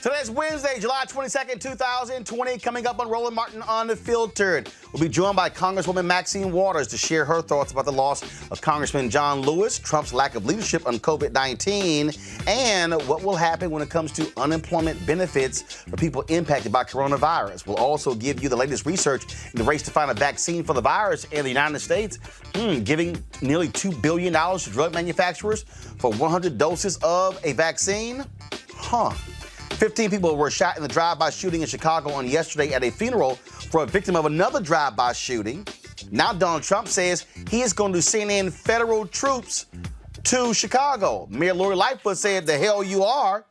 Today's Wednesday, July 22nd, 2020. Coming up on Roland Martin Unfiltered, we'll be joined by Congresswoman Maxine Waters to share her thoughts about the loss of Congressman John Lewis, Trump's lack of leadership on COVID-19, and what will happen when it comes to unemployment benefits for people impacted by coronavirus. We'll also give you the latest research in the race to find a vaccine for the virus in the United States, giving nearly $2 billion to drug manufacturers for 100 doses of a vaccine. 15 people were shot in the drive-by shooting in Chicago on yesterday at a funeral for a victim of another drive-by shooting. Now Donald Trump says he is going to send in federal troops to Chicago. Mayor Lori Lightfoot said, "The hell you are."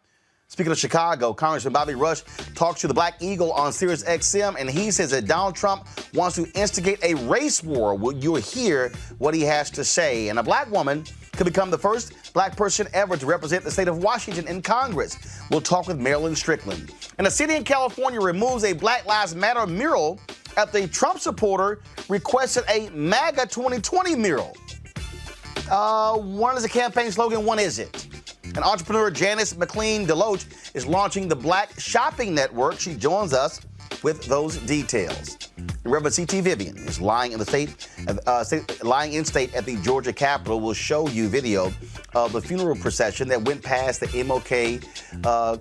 Speaking of Chicago, Congressman Bobby Rush talked to the Black Eagle on Sirius XM, and he says that Donald Trump wants to instigate a race war. Well, you'll hear what he has to say. And a black woman could become the first black person ever to represent the state of Washington in Congress. We'll talk with Marilyn Strickland. And a city in California removes a Black Lives Matter mural after a Trump supporter requested a MAGA 2020 mural. One is a campaign slogan, one isn't. And entrepreneur Janice McLean Deloach is launching the Black Shopping Network. She joins us with those details. And Reverend C.T. Vivian is lying in state at the Georgia Capitol. We'll show you video of the funeral procession that went past the MLK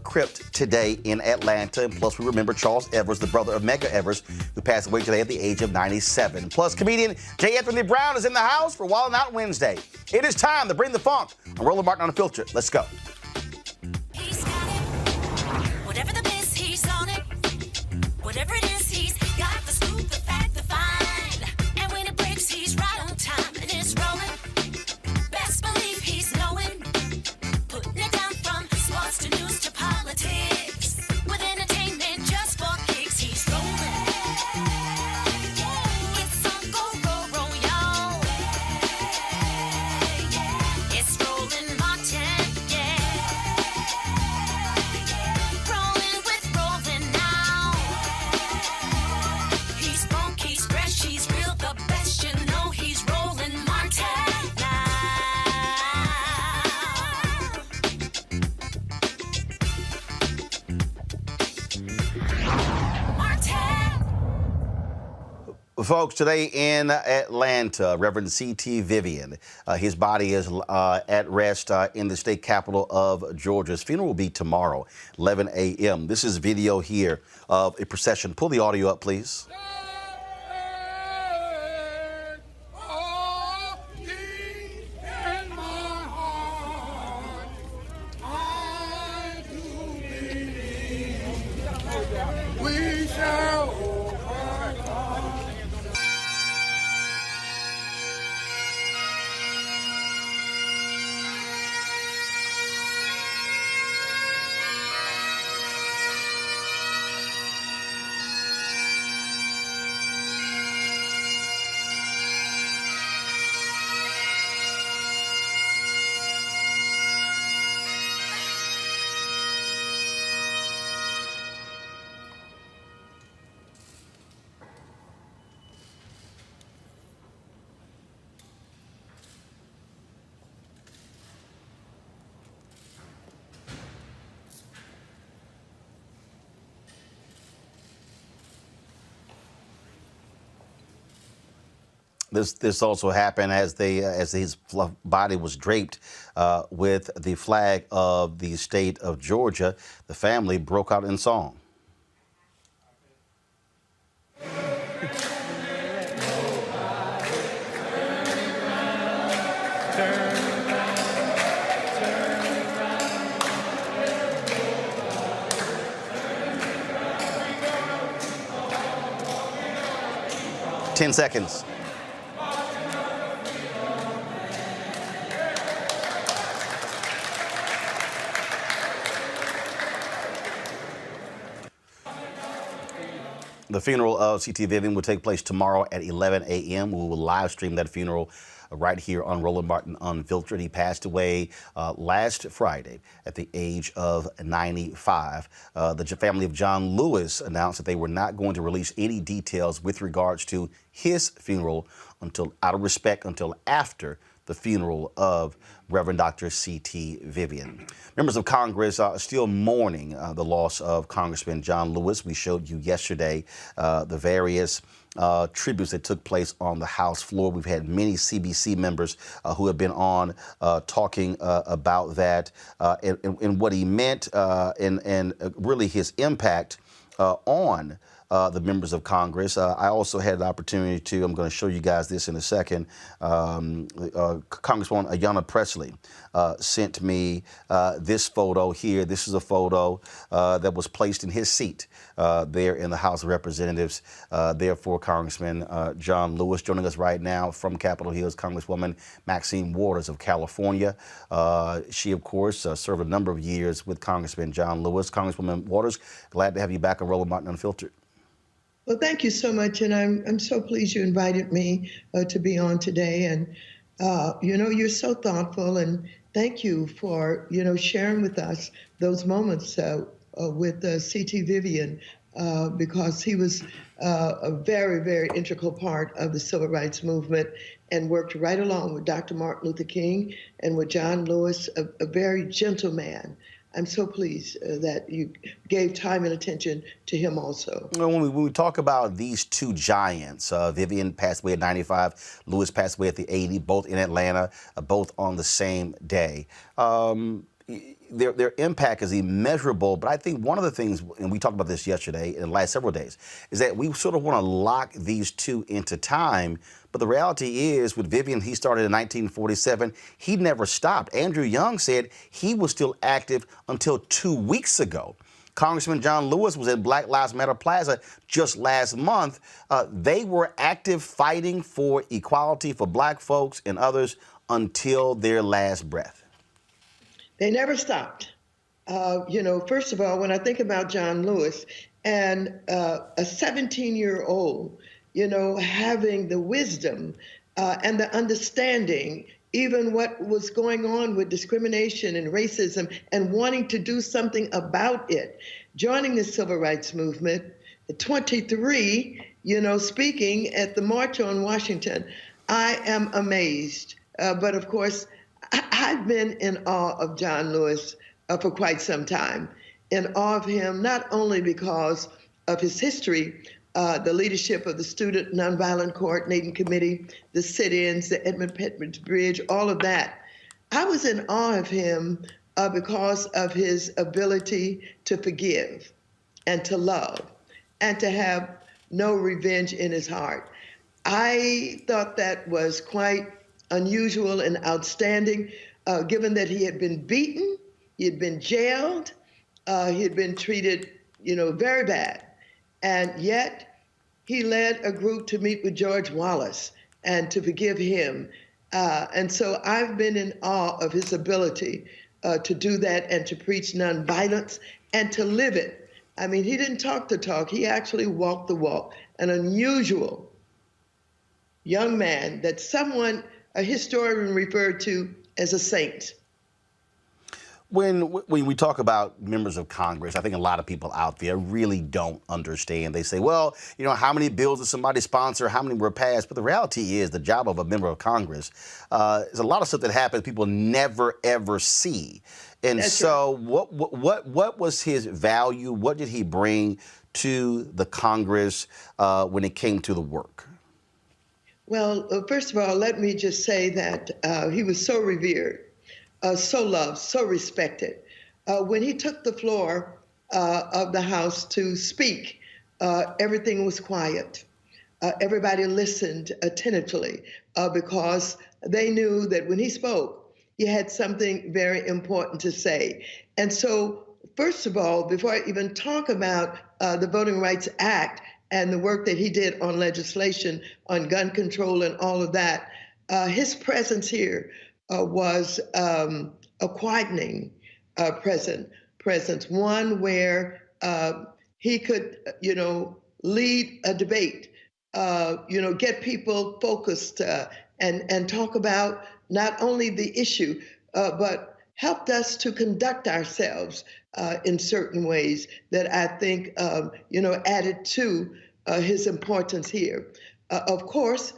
crypt today in Atlanta. And plus, we remember Charles Evers, the brother of Medgar Evers, who passed away today at the age of 97. Plus, comedian J. Anthony Brown is in the house for Wild 'N Out Wednesday. It is time to bring the funk on Roland Martin Unfiltered. Let's go. He's got it. Whatever the biz, he's on it. Whatever it is, he's got the scoop, the fact, the find. And when it breaks, he's right on time and it's rolling. Best believe he's knowing. Putting it down from sports to news to politics. With entertainment just for kicks, he's rolling. It's on go, y'all. It's Roland Martin, rolling with Roland now. He's funk, he's fresh, he's real, the best, you know he's Roland Martin now. Martin. Folks, today in Atlanta, Reverend C.T. Vivian, his body is at rest in the state capital of Georgia. His funeral will be tomorrow, 11 a.m. This is video here of a procession. Pull the audio up, please. We shall overcome. This also happened as his body was draped with the flag of the state of Georgia. The family broke out in song. Ten seconds. The funeral of C.T. Vivian will take place tomorrow at 11 a.m. We will live stream that funeral right here on Roland Martin Unfiltered. He passed away last Friday at the age of 95. The family of John Lewis announced that they were not going to release any details with regards to his funeral out of respect until after the funeral of Reverend Dr. C.T. Vivian. Members of Congress are still mourning the loss of Congressman John Lewis. We showed you yesterday the various tributes that took place on the House floor. We've had many CBC members who have been on talking about that and what he meant and really his impact on the members of Congress. I also had the opportunity to, I'm going to show you guys this in a second, Congresswoman Ayanna Pressley sent me this photo here. This is a photo that was placed in his seat there in the House of Representatives, there for Congressman John Lewis. Joining us right now from Capitol Hill is Congresswoman Maxine Waters of California. She, of course, served a number of years with Congressman John Lewis. Congresswoman Waters, glad to have you back on Roland Martin Unfiltered. Well, thank you so much, and I'm so pleased you invited me to be on today. And you're so thoughtful, and thank you for sharing with us those moments with C.T. Vivian, because he was a very, very integral part of the civil rights movement and worked right along with Dr. Martin Luther King and with John Lewis, a very gentle man. I'm so pleased that you gave time and attention to him also. When we talk about these two giants, Vivian passed away at 95, Lewis passed away at the 80, both in Atlanta, both on the same day. Their impact is immeasurable, but I think one of the things, and we talked about this yesterday in the last several days, is that we sort of want to lock these two into time. But the reality is, with Vivian, he started in 1947. He never stopped. Andrew Young said he was still active until 2 weeks ago. Congressman John Lewis was at Black Lives Matter Plaza just last month. They were active fighting for equality for black folks and others until their last breath. They never stopped. First of all, when I think about John Lewis and a 17-year-old, having the wisdom and the understanding, even what was going on with discrimination and racism, and wanting to do something about it, joining the civil rights movement at 23, speaking at the March on Washington, I am amazed. But of course, I've been in awe of John Lewis for quite some time, in awe of him, not only because of his history, the leadership of the Student Nonviolent Coordinating Committee, the sit-ins, the Edmund Pettus Bridge, all of that. I was in awe of him because of his ability to forgive and to love and to have no revenge in his heart. I thought that was quite unusual and outstanding, given that he had been beaten, he had been jailed, he had been treated, very bad. And yet he led a group to meet with George Wallace and to forgive him. And so I've been in awe of his ability to do that and to preach nonviolence and to live it. I mean, he didn't talk the talk, he actually walked the walk. An unusual young man that a historian referred to as a saint. When we talk about members of Congress, I think a lot of people out there really don't understand. They say, well, how many bills did somebody sponsor? How many were passed? But the reality is the job of a member of Congress is a lot of stuff that happens people never, ever see. And That's so right. what was his value? What did he bring to the Congress when it came to the work? Well, first of all, let me just say that he was so revered, so loved, so respected. When he took the floor of the House to speak, everything was quiet. Everybody listened attentively because they knew that when he spoke, he had something very important to say. And so, first of all, before I even talk about the Voting Rights Act and the work that he did on legislation, on gun control and all of that, his presence here was a quietening presence, one where he could, lead a debate, get people focused and talk about not only the issue, but helped us to conduct ourselves in certain ways that I think, added to his importance here. Of course,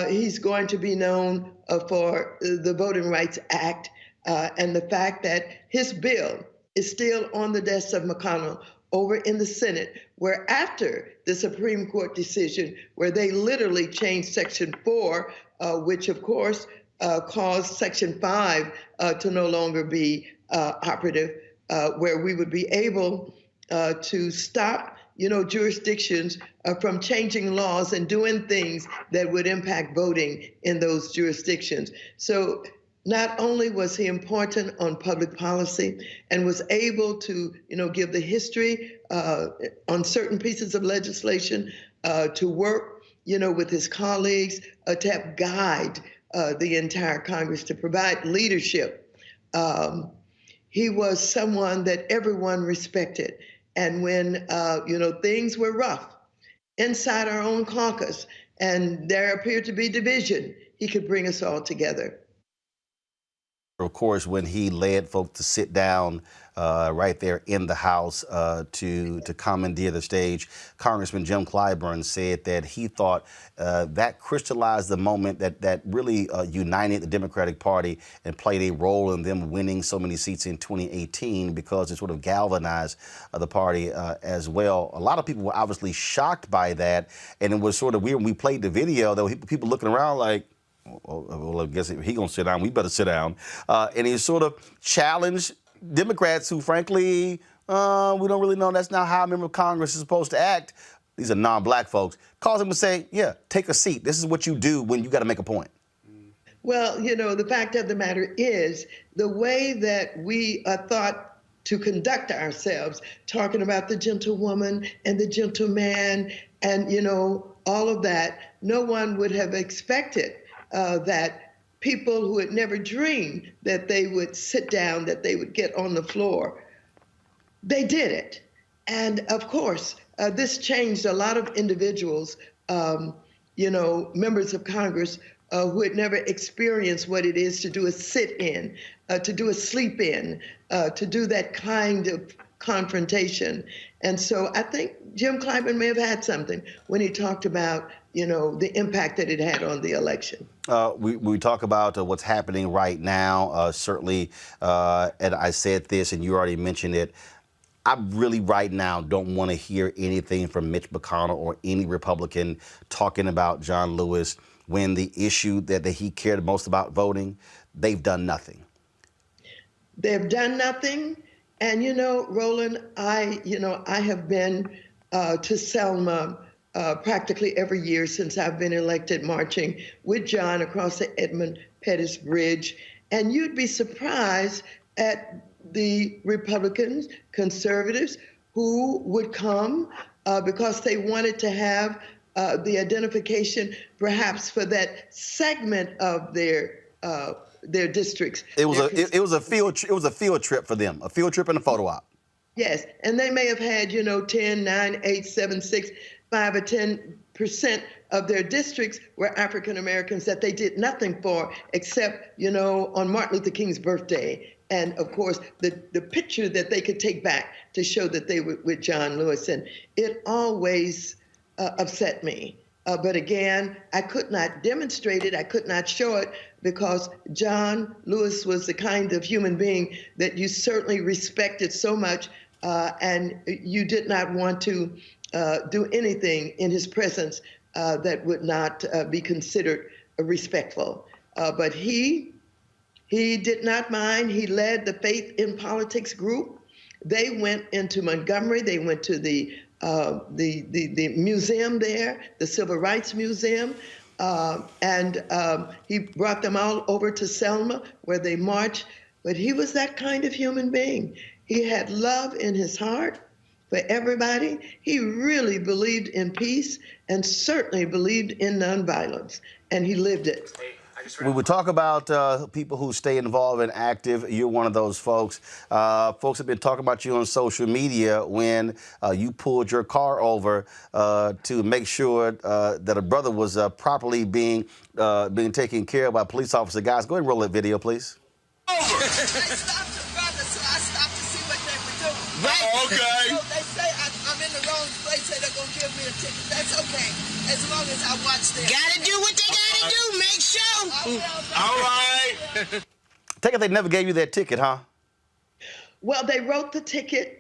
he's going to be known for the Voting Rights Act and the fact that his bill is still on the desk of McConnell over in the Senate, where after the Supreme Court decision, where they literally changed Section 4, which of course caused Section 5 to no longer be operative, where we would be able to stop jurisdictions from changing laws and doing things that would impact voting in those jurisdictions. So not only was he important on public policy and was able to, give the history on certain pieces of legislation, to work, with his colleagues, to help guide the entire Congress, to provide leadership. He was someone that everyone respected. And when, things were rough inside our own caucus and there appeared to be division, he could bring us all together. Of course, when he led folks to sit down right there in the House to commandeer the stage, Congressman Jim Clyburn said that he thought that crystallized the moment that really united the Democratic Party and played a role in them winning so many seats in 2018 because it sort of galvanized the party as well. A lot of people were obviously shocked by that, and it was sort of weird when we played the video. There were people looking around like, well, I guess he gonna sit down. We better sit down. And he sort of challenged Democrats who, frankly, we don't really know. That's not how a member of Congress is supposed to act. These are non-black folks. Calls them and say, yeah, take a seat. This is what you do when you got to make a point. Well, the fact of the matter is the way that we are thought to conduct ourselves, talking about the gentlewoman and the gentleman and, all of that, no one would have expected that people who had never dreamed that they would sit down, that they would get on the floor, they did it. And of course, this changed a lot of individuals, members of Congress who had never experienced what it is to do a sit-in, to do a sleep-in, to do that kind of confrontation. And so I think Jim Clyburn may have had something when he talked about, the impact that it had on the election. We talk about what's happening right now, certainly, and I said this and you already mentioned it, I really right now don't want to hear anything from Mitch McConnell or any Republican talking about John Lewis when the issue that he cared most about voting, they've done nothing. They've done nothing. And, Roland, I have been to Selma practically every year since I've been elected, marching with John across the Edmund Pettus Bridge. And you'd be surprised at the Republicans, conservatives, who would come because they wanted to have the identification perhaps for that segment of their districts. It was a field trip for them, a field trip and a photo op. Yes, and they may have had 10, 9, 8, 7, 6, 5 or 10% of their districts were African Americans that they did nothing for except on Martin Luther King's birthday. And of course, the picture that they could take back to show that they were with John Lewis. And it always upset me. But again, I could not demonstrate it. I could not show it because John Lewis was the kind of human being that you certainly respected so much, and you did not want to do anything in his presence that would not be considered respectful. But he did not mind. He led the Faith in Politics group. They went into Montgomery. They went to the museum there, the Civil Rights Museum, and he brought them all over to Selma where they marched. But he was that kind of human being. He had love in his heart for everybody. He really believed in peace and certainly believed in nonviolence, and he lived it. We would talk about people who stay involved and active. You're one of those folks. Folks have been talking about you on social media when you pulled your car over to make sure that a brother was properly being taken care of by a police officer. Guys, go ahead and roll that video, please. Over. I stopped the brother, so I stopped to see what they were doing. Right. Oh, okay. So they say I'm in the wrong place, say they're going to give me a ticket. That's okay, as long as I watch them. Gotta do what they gotta show. All right. Take it they never gave you that ticket, huh? Well, they wrote the ticket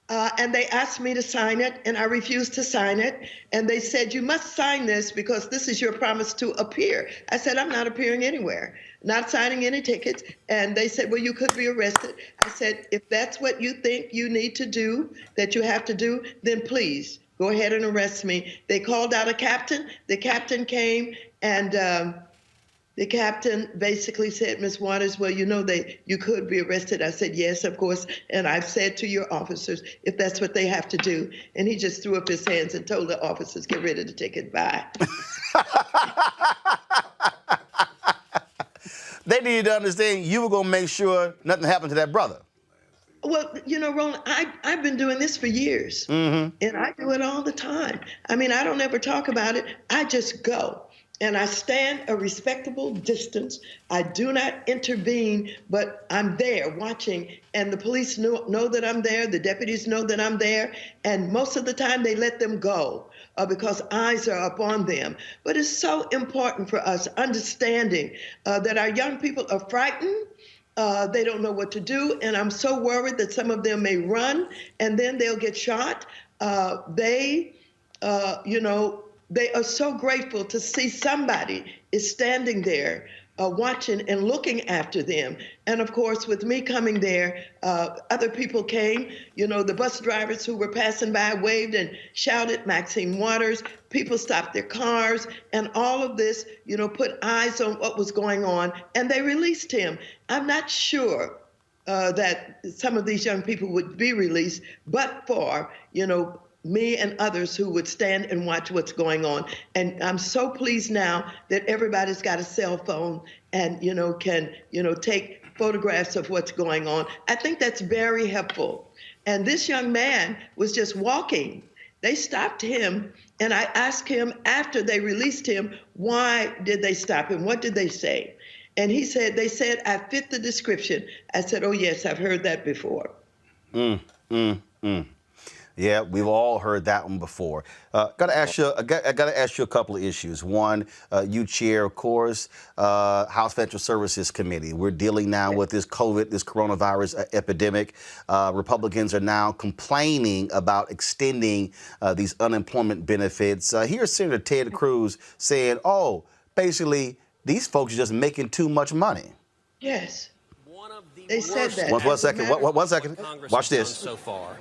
and they asked me to sign it, and I refused to sign it. And they said, you must sign this because this is your promise to appear. I said, I'm not appearing anywhere, not signing any tickets. And they said, well, you could be arrested. I said, if that's what you think you need to do, that you have to do, then please go ahead and arrest me. They called out a captain. The captain came, and the captain basically said, Ms. Waters, well, you know you could be arrested. I said, yes, of course. And I've said to your officers, if that's what they have to do. And he just threw up his hands and told the officers, get rid of the ticket. Bye. They needed to understand you were going to make sure nothing happened to that brother. Well, you know, Roland, I've been doing this for years, and I do it all the time. I mean, I don't ever talk about it. I just go, and I stand a respectable distance. I do not intervene, but I'm there watching, and the police know that I'm there. The deputies know that I'm there, and most of the time they let them go because eyes are upon them. But it's so important for us understanding that our young people are frightened. They don't know what to do, and I'm so worried that some of them may run and then they'll get shot. They are so grateful to see somebody is standing there watching and looking after them. And of course, with me coming there, other people came. You know, the bus drivers who were passing by waved and shouted Maxine Waters. People stopped their cars, and all of this, you know, put eyes on what was going on, and they released him. I'm not sure that some of these young people would be released, but for, you know, me and others who would stand and watch what's going on. And I'm so pleased now that everybody's got a cell phone and, you know, can, you know, take photographs of what's going on. I think that's very helpful. And this young man was just walking. They stopped him, and I asked him after they released him, why did they stop him? What did they say? And he said, they said, I fit the description. I said, oh, yes, I've heard that before. Yeah, we've all heard that one before. I gotta ask you a couple of issues. One, you chair, of course, House Financial Services Committee. We're dealing now with this coronavirus epidemic. Republicans are now complaining about extending these unemployment benefits. Here's Senator Ted Cruz saying, "Oh, basically, these folks are just making too much money." Yes, They said that. One second. Watch this. So far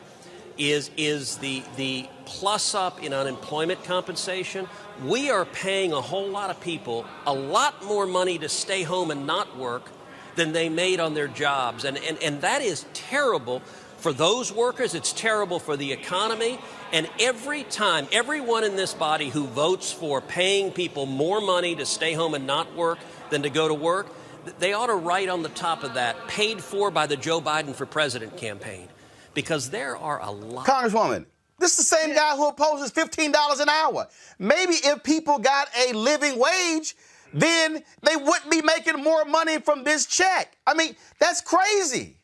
is the plus up in unemployment compensation. We are paying a whole lot of people a lot more money to stay home and not work than they made on their jobs. And that is terrible for those workers. It's terrible for the economy. And every time, everyone in this body who votes for paying people more money to stay home and not work than to go to work, they ought to write on the top of that, paid for by the Joe Biden for President campaign. Because there are a lot. Congresswoman, this is the same guy who opposes $15 an hour. Maybe if people got a living wage, then they wouldn't be making more money from this check. I mean, that's crazy.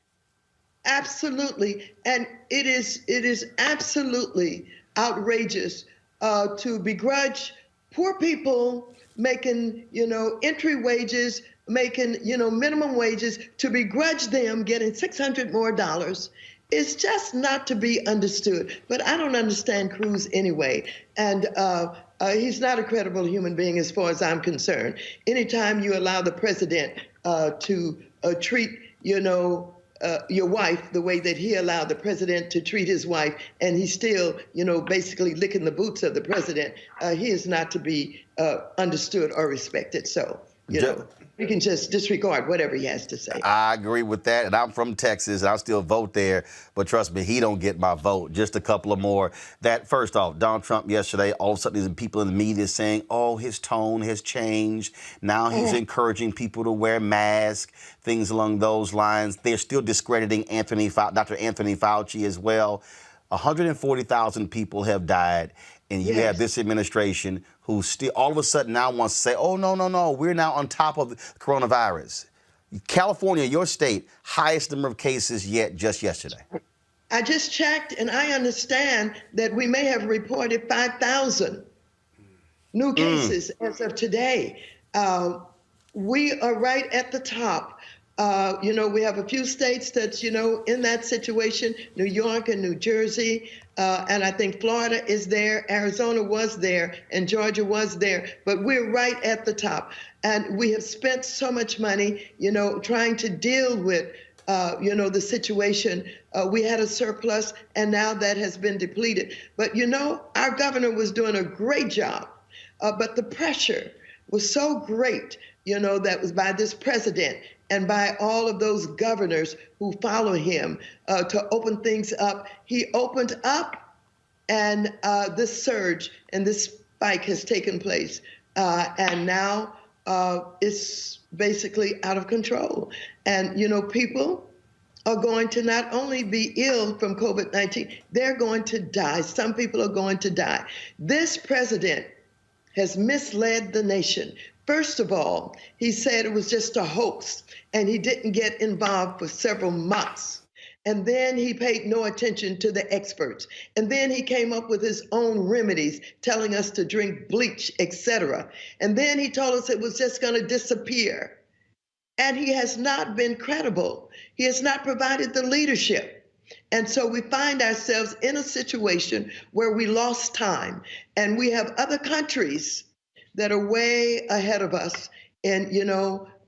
Absolutely. And it is absolutely outrageous to begrudge poor people making, you know, entry wages, making, you know, minimum wages, to begrudge them getting $600 more. It's just not to be understood. But I don't understand Cruz anyway. And he's not a credible human being as far as I'm concerned. Anytime you allow the president to treat, you know, your wife the way that he allowed the president to treat his wife, and he's still, you know, basically licking the boots of the president, he is not to be understood or respected. So, you know, we can just disregard whatever he has to say. I agree with that, and I'm from Texas, and I'll still vote there. But trust me, he don't get my vote. Just a couple of more. That first off, Donald Trump yesterday, all of a sudden, these people in the media saying, "Oh, his tone has changed. Now he's encouraging people to wear masks," things along those lines. They're still discrediting Dr. Anthony Fauci as well. 140,000 people have died, and you have this administration who still all of a sudden now wants to say, "Oh, no, we're now on top of the coronavirus." California, your state, highest number of cases yet just yesterday. I just checked, and I understand that we may have reported 5,000 new cases as of today. we are right at the top. We have a few states that's, in that situation, New York and New Jersey, and I think Florida is there, Arizona was there, and Georgia was there, but we're right at the top. And we have spent so much money, trying to deal with, the situation. We had a surplus, and now that has been depleted. But, our governor was doing a great job, but the pressure was so great, that was by this president and by all of those governors who follow him to open things up. He opened up, and this surge and this spike has taken place. And now it's basically out of control. And, people are going to not only be ill from COVID-19, they're going to die. Some people are going to die. This president has misled the nation. First of all, he said it was just a hoax, and he didn't get involved for several months. And then he paid no attention to the experts. And then he came up with his own remedies, telling us to drink bleach, etc. And then he told us it was just going to disappear. And he has not been credible. He has not provided the leadership. And so we find ourselves in a situation where we lost time, and we have other countries that are way ahead of us in,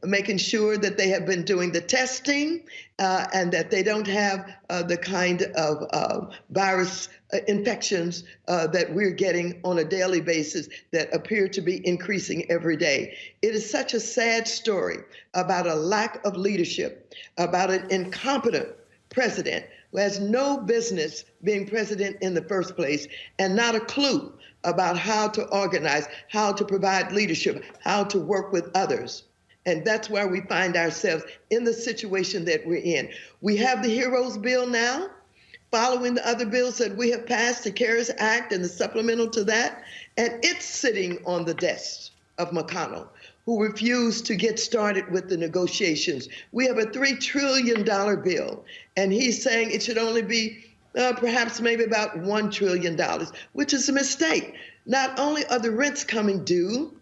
making sure that they have been doing the testing and that they don't have the kind of virus infections that we're getting on a daily basis that appear to be increasing every day. It is such a sad story about a lack of leadership, about an incompetent president who has no business being president in the first place, and not a clue about how to organize, how to provide leadership, how to work with others. And that's why we find ourselves in the situation that we're in. We have the HEROES bill now, following the other bills that we have passed, the CARES Act and the supplemental to that, and it's sitting on the desk of McConnell, who refused to get started with the negotiations. We have a $3 trillion bill, and he's saying it should only be perhaps maybe about $1 trillion, which is a mistake. Not only are the rents coming due,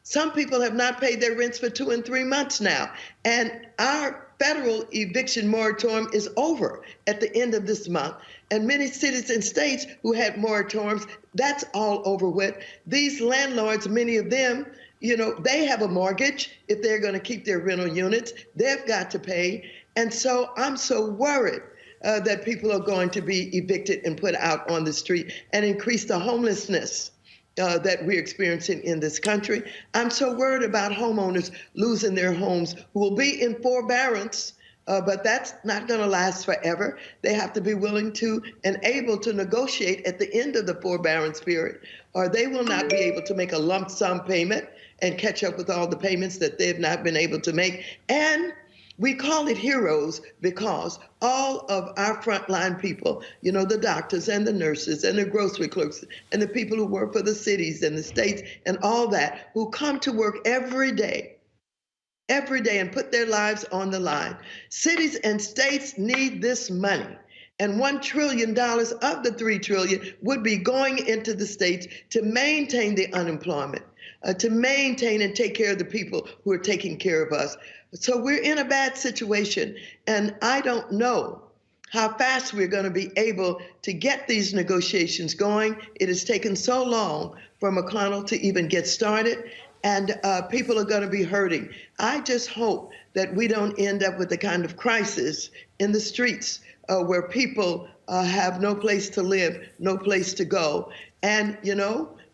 some people have not paid their rents for 2 and 3 months now. And our federal eviction moratorium is over at the end of this month. And many cities and states who had moratoriums, that's all over with. These landlords, many of them, they have a mortgage. If they're going to keep their rental units, they've got to pay. And so I'm so worried that people are going to be evicted and put out on the street and increase the homelessness that we're experiencing in this country. I'm so worried about homeowners losing their homes who will be in forbearance, but that's not going to last forever. They have to be willing to and able to negotiate at the end of the forbearance period, or they will not be able to make a lump sum payment and catch up with all the payments that they've not been able to make. And we call it HEROES because all of our frontline people, the doctors and the nurses and the grocery clerks and the people who work for the cities and the states and all that, who come to work every day and put their lives on the line. Cities and states need this money. And $1 trillion of the $3 trillion would be going into the states to maintain the unemployment, to maintain and take care of the people who are taking care of us. So we're in a bad situation, and I don't know how fast we're going to be able to get these negotiations going. It has taken so long for McConnell to even get started, and people are going to be hurting. I just hope that we don't end up with the kind of crisis in the streets where people have no place to live, no place to go. And,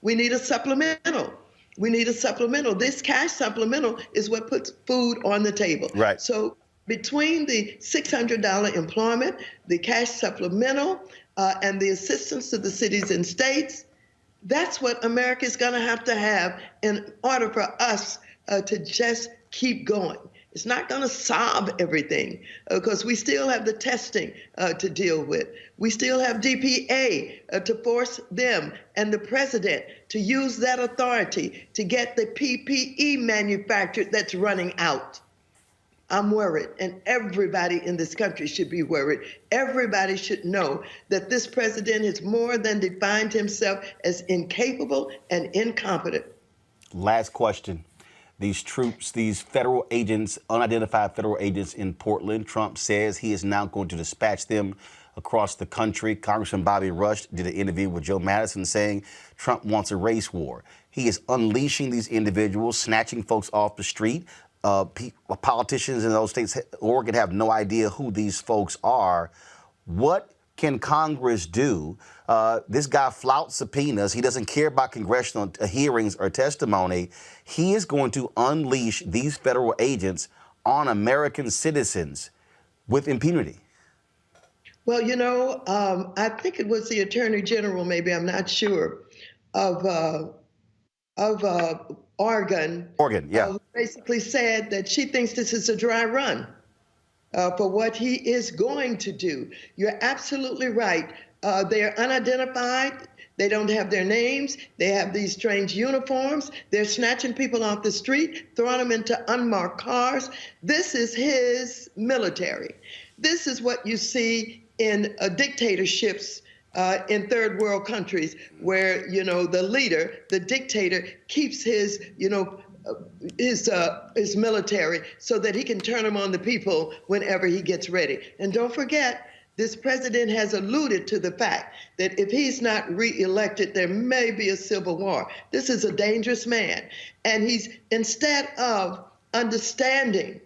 we need a supplemental. We need a supplemental. This cash supplemental is what puts food on the table. Right. So between the $600 employment, the cash supplemental, and the assistance to the cities and states, that's what America is going to have in order for us to just keep going. It's not going to solve everything because we still have the testing to deal with. We still have DPA to force them and the president to use that authority to get the PPE manufactured that's running out. I'm worried, and everybody in this country should be worried. Everybody should know that this president has more than defined himself as incapable and incompetent. Last question. these troops, these federal agents, unidentified federal agents in Portland. Trump says he is now going to dispatch them across the country. Congressman Bobby Rush did an interview with Joe Madison saying Trump wants a race war. He is unleashing these individuals, snatching folks off the street. Politicians in those states, Oregon, have no idea who these folks are. What can Congress do? This guy flouts subpoenas. He doesn't care about congressional hearings or testimony. He is going to unleash these federal agents on American citizens with impunity. Well, you know, I think it was the Attorney General, maybe, I'm not sure, of Oregon. Oregon, yeah. Who basically said that she thinks this is a dry run for what he is going to do. You're absolutely right. They are unidentified. They don't have their names. They have these strange uniforms. They're snatching people off the street, throwing them into unmarked cars. This is his military. This is what you see in dictatorships in third world countries, where, you know, the leader, the dictator, keeps his, you know, his military so that he can turn them on the people whenever he gets ready. And don't forget, this president has alluded to the fact that if he's not reelected, there may be a civil war. This is a dangerous man. And he's, instead of understanding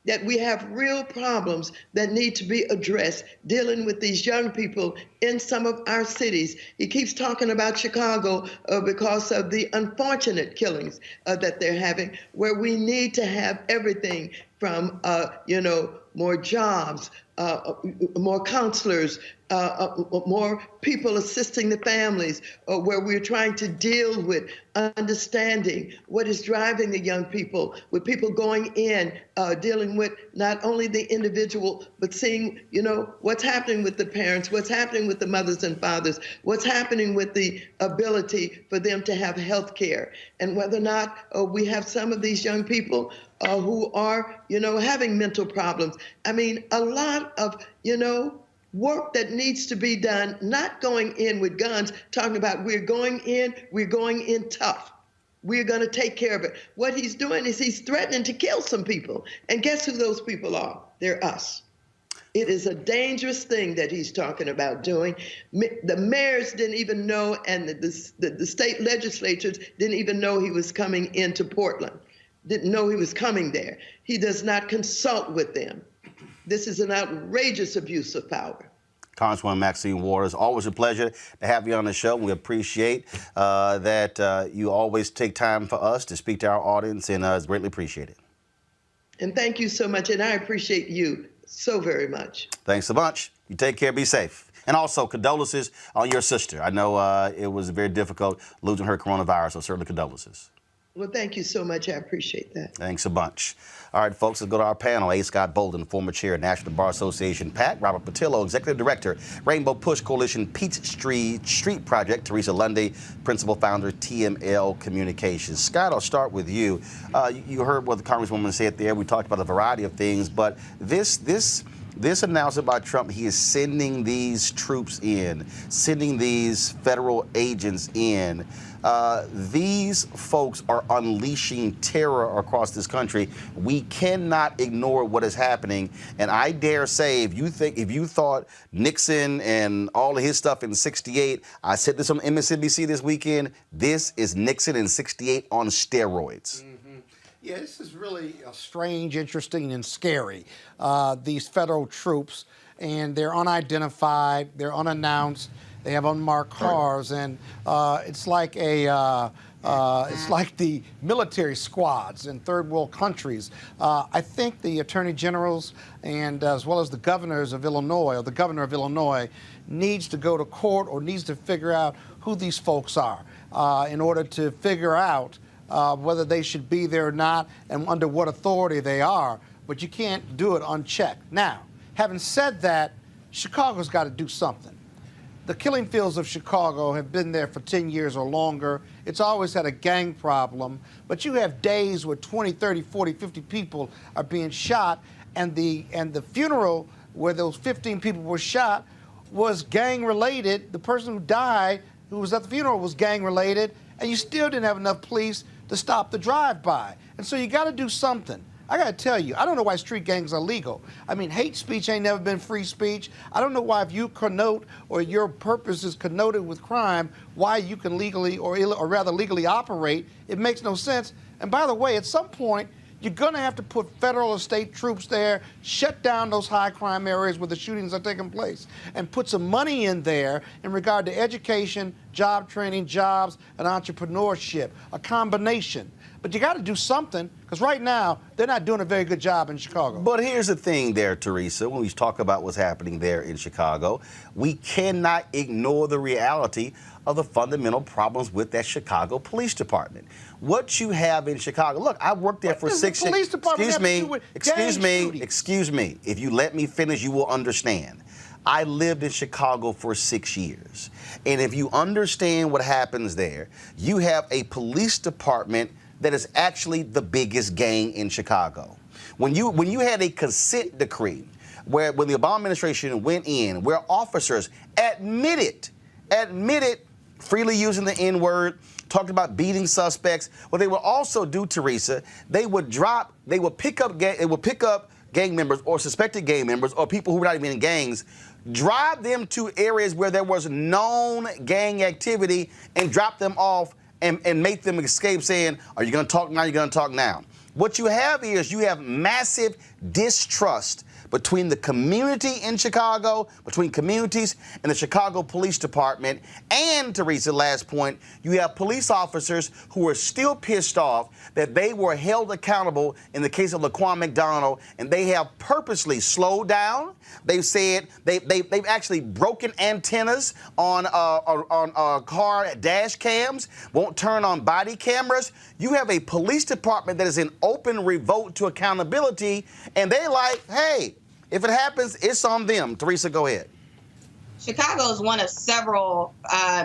that we have real problems that need to be addressed, dealing with these young people in some of our cities. He keeps talking about Chicago because of the unfortunate killings that they're having, where we need to have everything from, you know, more jobs, more counselors, more people assisting the families, where we're trying to deal with understanding what is driving the young people, with people going in, dealing with not only the individual, but seeing, you know, what's happening with the parents, what's happening with the mothers and fathers, what's happening with the ability for them to have health care, and whether or not we have some of these young people who are, you know, having mental problems. I mean, a lot of, you know, work that needs to be done, not going in with guns, talking about we're going in tough. We're going to take care of it. What he's doing is he's threatening to kill some people. And guess who those people are? They're us. It is a dangerous thing that he's talking about doing. The mayors didn't even know, and the state legislatures didn't even know he was coming into Portland. Didn't know he was coming there. He does not consult with them. This is an outrageous abuse of power. Congresswoman Maxine Waters, always a pleasure to have you on the show. We appreciate that you always take time for us to speak to our audience, and it's greatly appreciated. And thank you so much, and I appreciate you so very much. Thanks so much. You take care, be safe. And also, condolences on your sister. I know it was very difficult losing her coronavirus, so certainly condolences. Well, thank you so much. I appreciate that. Thanks a bunch. All right, folks, let's go to our panel. A. Scott Bolden, former chair of National Bar Association, PAC. Robert Patillo, executive director, Rainbow Push Coalition Peachtree Street Project. Teresa Lundy, principal founder, TML Communications. Scott, I'll start with you. You heard what the Congresswoman said there. We talked about a variety of things, but this announcement by Trump, he is sending these troops in, sending these federal agents in. These folks are unleashing terror across this country. We cannot ignore what is happening. And I dare say, if you thought Nixon and all of his stuff in '68, I said this on MSNBC this weekend, this is Nixon in '68 on steroids. Yeah, this is really strange, interesting, and scary. These federal troops, and they're unidentified, they're unannounced, they have unmarked cars, and it's like the military squads in third world countries. I think the attorney generals and as well as the governors of Illinois, or the governor of Illinois, needs to go to court or needs to figure out who these folks are in order to figure out whether they should be there or not and under what authority they are. But you can't do it unchecked. Now, having said that, Chicago's got to do something. The killing fields of Chicago have been there for 10 years or longer. It's always had a gang problem. But you have days where 20, 30, 40, 50 people are being shot, and the funeral where those 15 people were shot was gang-related. The person who died, who was at the funeral, was gang-related, and you still didn't have enough police to stop the drive-by. And so you got to do something. I got to tell you, I don't know why street gangs are legal. I mean, hate speech ain't never been free speech. I don't know why if you connote or your purpose is connoted with crime, why you can legally or rather legally operate. It makes no sense. And by the way, at some point, you're going to have to put federal or state troops there, shut down those high crime areas where the shootings are taking place, and put some money in there in regard to education, job training, jobs, and entrepreneurship, a combination. But you got to do something, because right now, they're not doing a very good job in Chicago. But here's the thing there, Teresa, when we talk about what's happening there in Chicago, we cannot ignore the reality of the fundamental problems with that Chicago Police Department. What you have in Chicago, look, I worked there for 6 years. Excuse me. If you let me finish, you will understand. I lived in Chicago for 6 years. And if you understand what happens there, you have a police department that is actually the biggest gang in Chicago. When you had a consent decree when the Obama administration went in, where officers admitted freely using the N-word, talked about beating suspects. What they would also do, Teresa, they would pick up gang members or suspected gang members or people who were not even in gangs, drive them to areas where there was known gang activity and drop them off and make them escape saying, are you going to talk now? You're going to talk now. What you have is you have massive distrust between the community in Chicago, between communities and the Chicago Police Department. And, Teresa, last point, you have police officers who are still pissed off that they were held accountable in the case of Laquan McDonald, and they have purposely slowed down. They've said they've actually broken antennas on car dash cams, won't turn on body cameras. You have a police department that is in open revolt to accountability, and they're like, hey, if it happens, it's on them. Teresa, go ahead. Chicago is one of several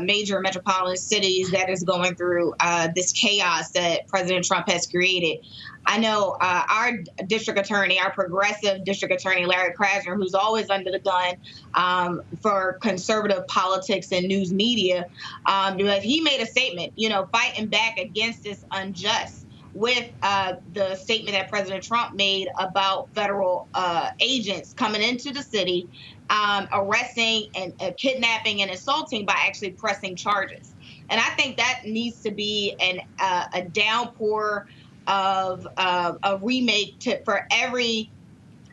major metropolitan cities that is going through this chaos that President Trump has created. I know our district attorney, our progressive district attorney, Larry Krasner, who's always under the gun for conservative politics and news media, he made a statement, fighting back against this unjust with the statement that President Trump made about federal agents coming into the city, arresting and kidnapping and assaulting by actually pressing charges. And I think that needs to be a downpour of a remake for every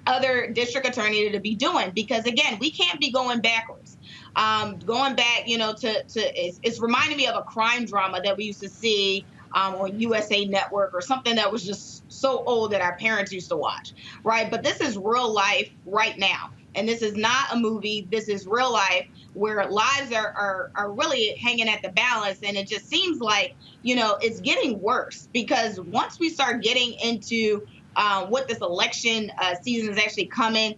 other district attorney to be doing, because again, we can't be going backwards. Going back, it's reminding me of a crime drama that we used to see on USA Network or something that was just so old that our parents used to watch, right? But this is real life right now. And this is not a movie. This is real life where lives are really hanging at the balance. And it just seems like, it's getting worse, because once we start getting into what this election season is actually coming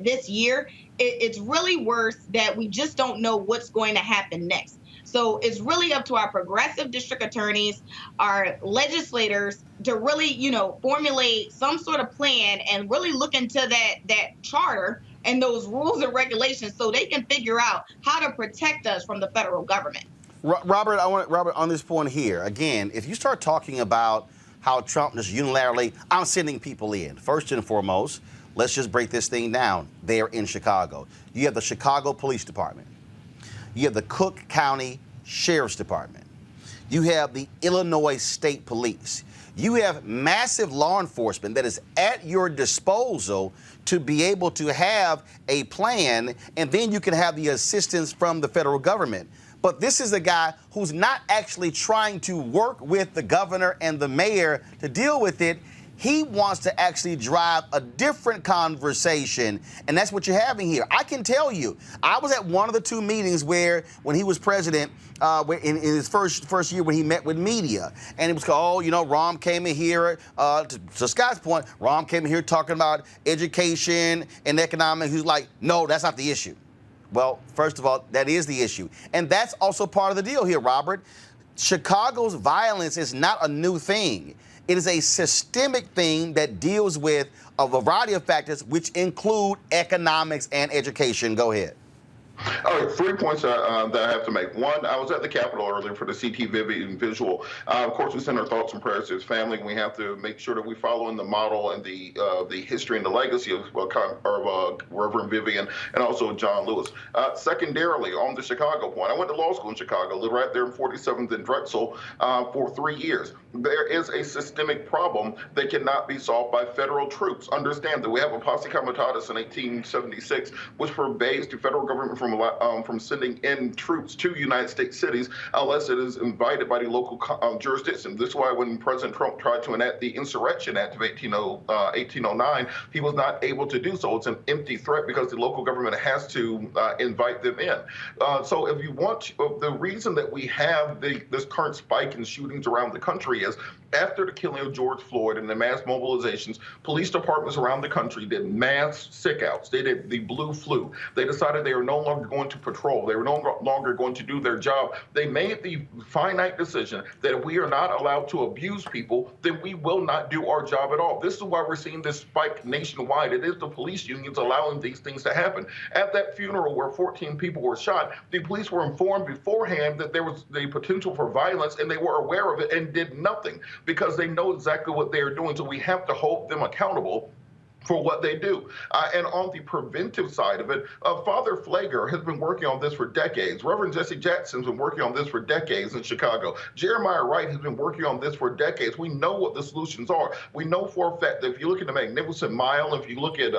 this year, it's really worse that we just don't know what's going to happen next. So it's really up to our progressive district attorneys, our legislators to really, formulate some sort of plan and really look into that charter and those rules and regulations so they can figure out how to protect us from the federal government. Robert, on this point here, again, if you start talking about how Trump just unilaterally, I'm sending people in, first and foremost, let's just break this thing down there in Chicago. You have the Chicago Police Department. You have the Cook County Sheriff's Department. You have the Illinois State Police. You have massive law enforcement that is at your disposal to be able to have a plan, and then you can have the assistance from the federal government. But this is a guy who's not actually trying to work with the governor and the mayor to deal with it. He wants to actually drive a different conversation, and that's what you're having here. I can tell you, I was at one of the two meetings when he was president, in his first year when he met with media, and it was called, Rahm came in here, to Scott's point, Rahm came in here talking about education and economics. He was like, no, that's not the issue. Well, first of all, that is the issue, and that's also part of the deal here, Robert. Chicago's violence is not a new thing. It is a systemic thing that deals with a variety of factors, which include economics and education. Go ahead. All right, 3 points that I have to make. One, I was at the Capitol earlier for the CT Vivian visual. Of course, we send our thoughts and prayers to his family. We have to make sure that we follow in the model and the history and the legacy of Reverend Vivian and also John Lewis. Secondarily, on the Chicago point, I went to law school in Chicago, lived right there in 47th and Drexel for 3 years. There is a systemic problem that cannot be solved by federal troops. Understand that we have a posse comitatus in 1876, which forbids the federal government from sending in troops to United States cities unless it is invited by the local jurisdiction. This is why when President Trump tried to enact the Insurrection Act of 1809, he was not able to do so. It's an empty threat because the local government has to invite them in. So if you want, the reason that we have this current spike in shootings around the country is after the killing of George Floyd and the mass mobilizations, police departments around the country did mass sick-outs. They did the blue flu. They decided they were no longer going to patrol. They were no longer going to do their job. They made the finite decision that if we are not allowed to abuse people, then we will not do our job at all. This is why we're seeing this spike nationwide. It is the police unions allowing these things to happen. At that funeral where 14 people were shot, the police were informed beforehand that there was the potential for violence, and they were aware of it and did nothing because they know exactly what they are doing. So we have to hold them accountable for what they do. And on the preventive side of it, Father Flager has been working on this for decades. Reverend Jesse Jackson's been working on this for decades in Chicago. Jeremiah Wright has been working on this for decades. We know what the solutions are. We know for a fact that if you look at the Magnificent Mile, if you look at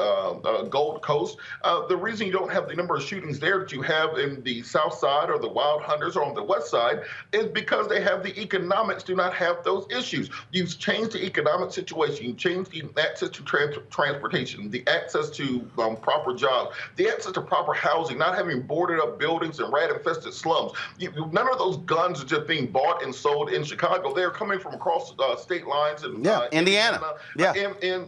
Gold Coast, the reason you don't have the number of shootings there that you have in the South Side or the Wild Hunters or on the West Side is because they have the economics do not have those issues. You've changed the economic situation. You've changed the access to transportation, the access to proper jobs, the access to proper housing, not having boarded up buildings and rat-infested slums. None of those guns are just being bought and sold in Chicago. They're coming from across state lines and Indiana,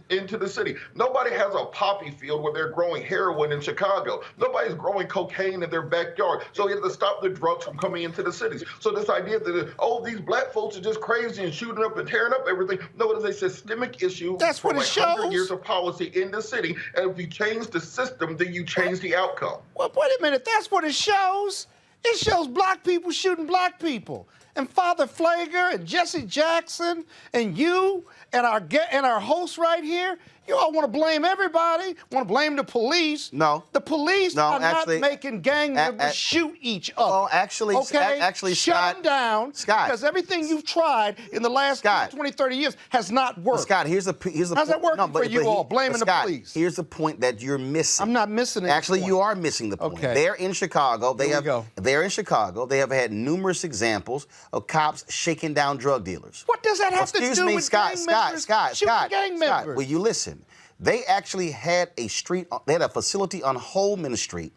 into the city. Nobody has a poppy field where they're growing heroin in Chicago. Nobody's growing cocaine in their backyard. So you have to stop the drugs from coming into the cities. So this idea that, these black folks are just crazy and shooting up and tearing up everything. No, it is a systemic issue. That's what it shows. 100 years of policy in the city, and if you change the system, then you change the outcome. Well, wait a minute. That's what it shows. It shows black people shooting black people. And Father Flager and Jesse Jackson and you and our host right here, you all want to blame everybody, want to blame the police. No. The police are actually, not making gang members shoot each other. Oh, actually, okay? Shut Scott, them down, Scott, because everything you've tried in the last 20, 30 years has not worked. Scott, here's the How's that working for you all, blaming the police? Here's the point that you're missing. I'm not missing it. Actually, you are missing the point. Okay. They're in Chicago. They're in Chicago. They have had numerous examples of cops shaking down drug dealers. What does that have to do with gang members shooting gang members? Will you listen? They actually had they had a facility on Holman Street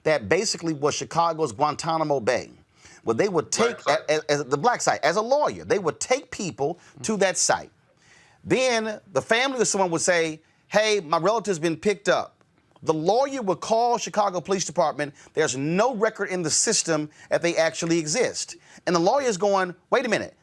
that basically was Chicago's Guantanamo Bay, where they would take, as the black site, as a lawyer, they would take people to that site. Then the family or someone would say, hey, my relative's been picked up. The lawyer would call Chicago Police Department. There's no record in the system that they actually exist. And the lawyer's going, wait a minute,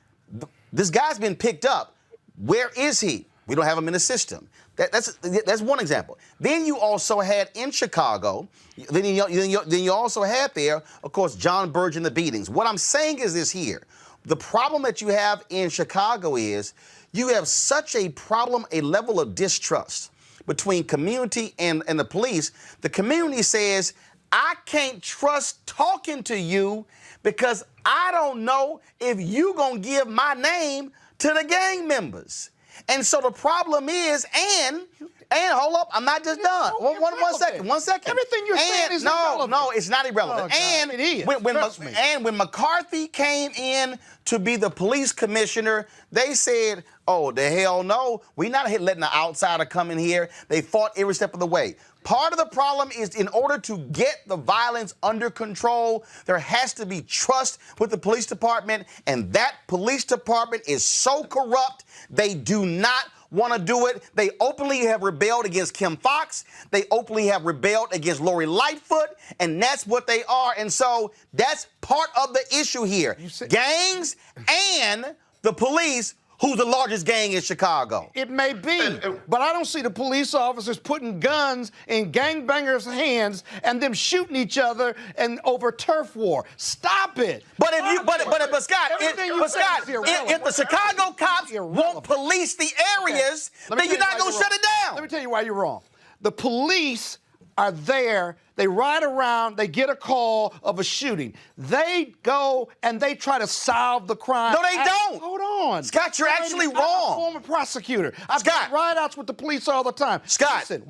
this guy's been picked up. Where is he? We don't have him in the system. That's one example. Then you also had in Chicago, then you also had there, of course, John Burge and the beatings. What I'm saying is this here. The problem that you have in Chicago is you have such a problem, a level of distrust between community and the police. The community says, I can't trust talking to you because I don't know if you gonna give my name to the gang members. And so the problem is, and hold up, I'm not just done. One second. Everything you're saying is irrelevant. No, it's not irrelevant. And it is. When McCarthy came in to be the police commissioner, they said, oh, the hell no, we're not letting the outsider come in here. They fought every step of the way. Part of the problem is in order to get the violence under control, there has to be trust with the police department, and that police department is so corrupt, they do not want to do it. They openly have rebelled against Kim Foxx. They openly have rebelled against Lori Lightfoot, and that's what they are. And so that's part of the issue here. Gangs and the police who's the largest gang in Chicago. It may be, but I don't see the police officers putting guns in gangbangers' hands and them shooting each other and over turf war. Stop it. But if you, but Scott, if the Chicago cops won't police the areas, then you're not going to shut it down. Let me tell you why you're wrong. The police are there. They ride around, they get a call of a shooting. They go and they try to solve the crime. No, they don't. Hold on. Scott, you're actually wrong. I'm a former prosecutor. I've got ride-outs with the police all the time. Scott, listen,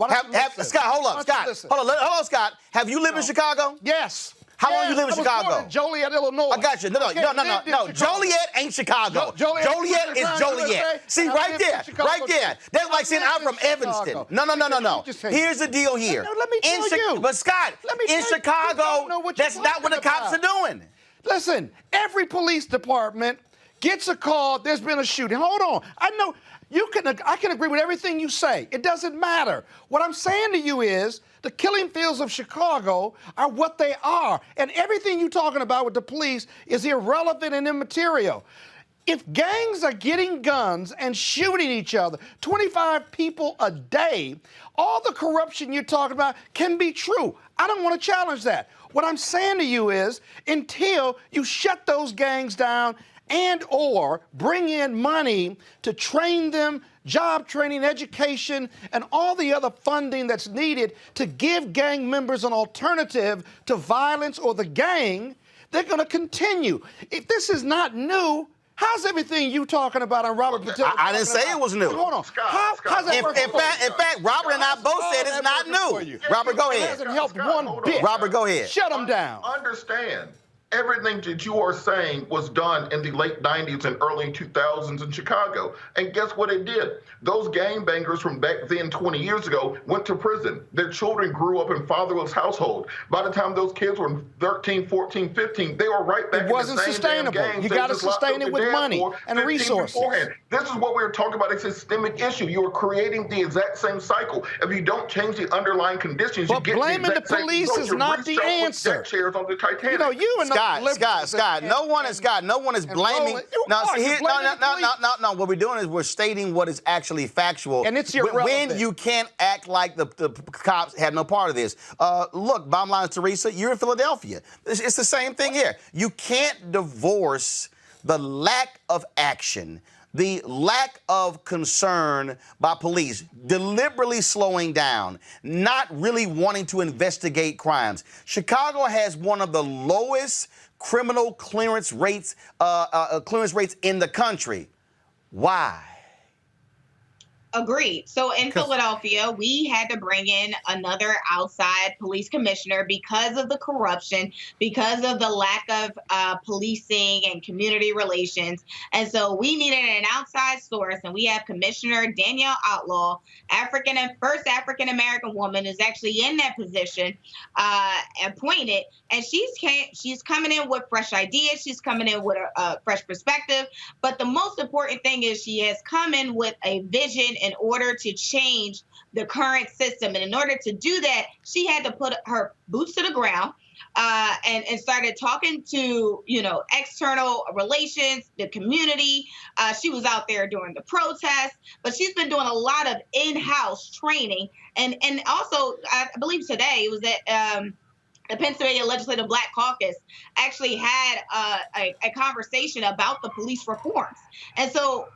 Scott, hold up. Scott, hold on, Scott. Have you lived in Chicago? Yes. How long you live in Chicago? I was born in Joliet, Illinois. I got you. No. Joliet ain't Chicago. Joliet is Joliet. See, right there. That's like saying I'm from Evanston. No. Here's the deal here. Let me tell you. But Scott, in Chicago, that's not what the cops are doing. Listen, every police department gets a call, there's been a shooting. Hold on. I know I can agree with everything you say. It doesn't matter. What I'm saying to you is the killing fields of Chicago are what they are. And everything you're talking about with the police is irrelevant and immaterial. If gangs are getting guns and shooting each other, 25 people a day, all the corruption you're talking about can be true. I don't want to challenge that. What I'm saying to you is until you shut those gangs down and or bring in money to train them, job training, education, and all the other funding that's needed to give gang members an alternative to violence or the gang, they're going to continue. If this is not new, how's everything you talking about on Robert Patel? I didn't say it was new. Hold on. Scott, in fact, Robert and I both said it's not new. Robert, go ahead. It hasn't helped one bit. Robert, go ahead. Shut them down. Understand. Everything that you are saying was done in the late 90s and early 2000s in Chicago. And guess what it did? Those gangbangers from back then, 20 years ago, went to prison. Their children grew up in fatherless households. By the time those kids were 13, 14, 15, they were right back in the same damn gangs. It wasn't sustainable. You got to sustain it with money and resources. Beforehand. This is what we're talking about, a systemic issue. You are creating the exact same cycle. If you don't change the underlying conditions, but you get blaming the police is not the answer. Chairs on the Titanic. You know, you and Scott, no one is blaming. No. What we're doing is we're stating what is actually factual. And it's irrelevant. When you can't act like the cops had no part of this. Look, bottom line is, Teresa, you're in Philadelphia. It's the same thing here. You can't divorce the lack of action, the lack of concern by police, deliberately slowing down, not really wanting to investigate crimes. Chicago has one of the lowest criminal clearance rates in the country. Why? Agreed. So in Philadelphia, we had to bring in another outside police commissioner because of the corruption, because of the lack of policing and community relations. And so we needed an outside source, and we have Commissioner Danielle Outlaw, first African-American woman who's actually in that position, appointed. And she's coming in with fresh ideas. She's coming in with a fresh perspective. But the most important thing is she has come in with a vision in order to change the current system. And in order to do that, she had to put her boots to the ground and started talking to, external relations, the community. She was out there during the protests, but she's been doing a lot of in-house training. And also, I believe today it was that the Pennsylvania Legislative Black Caucus actually had a conversation about the police reforms. And so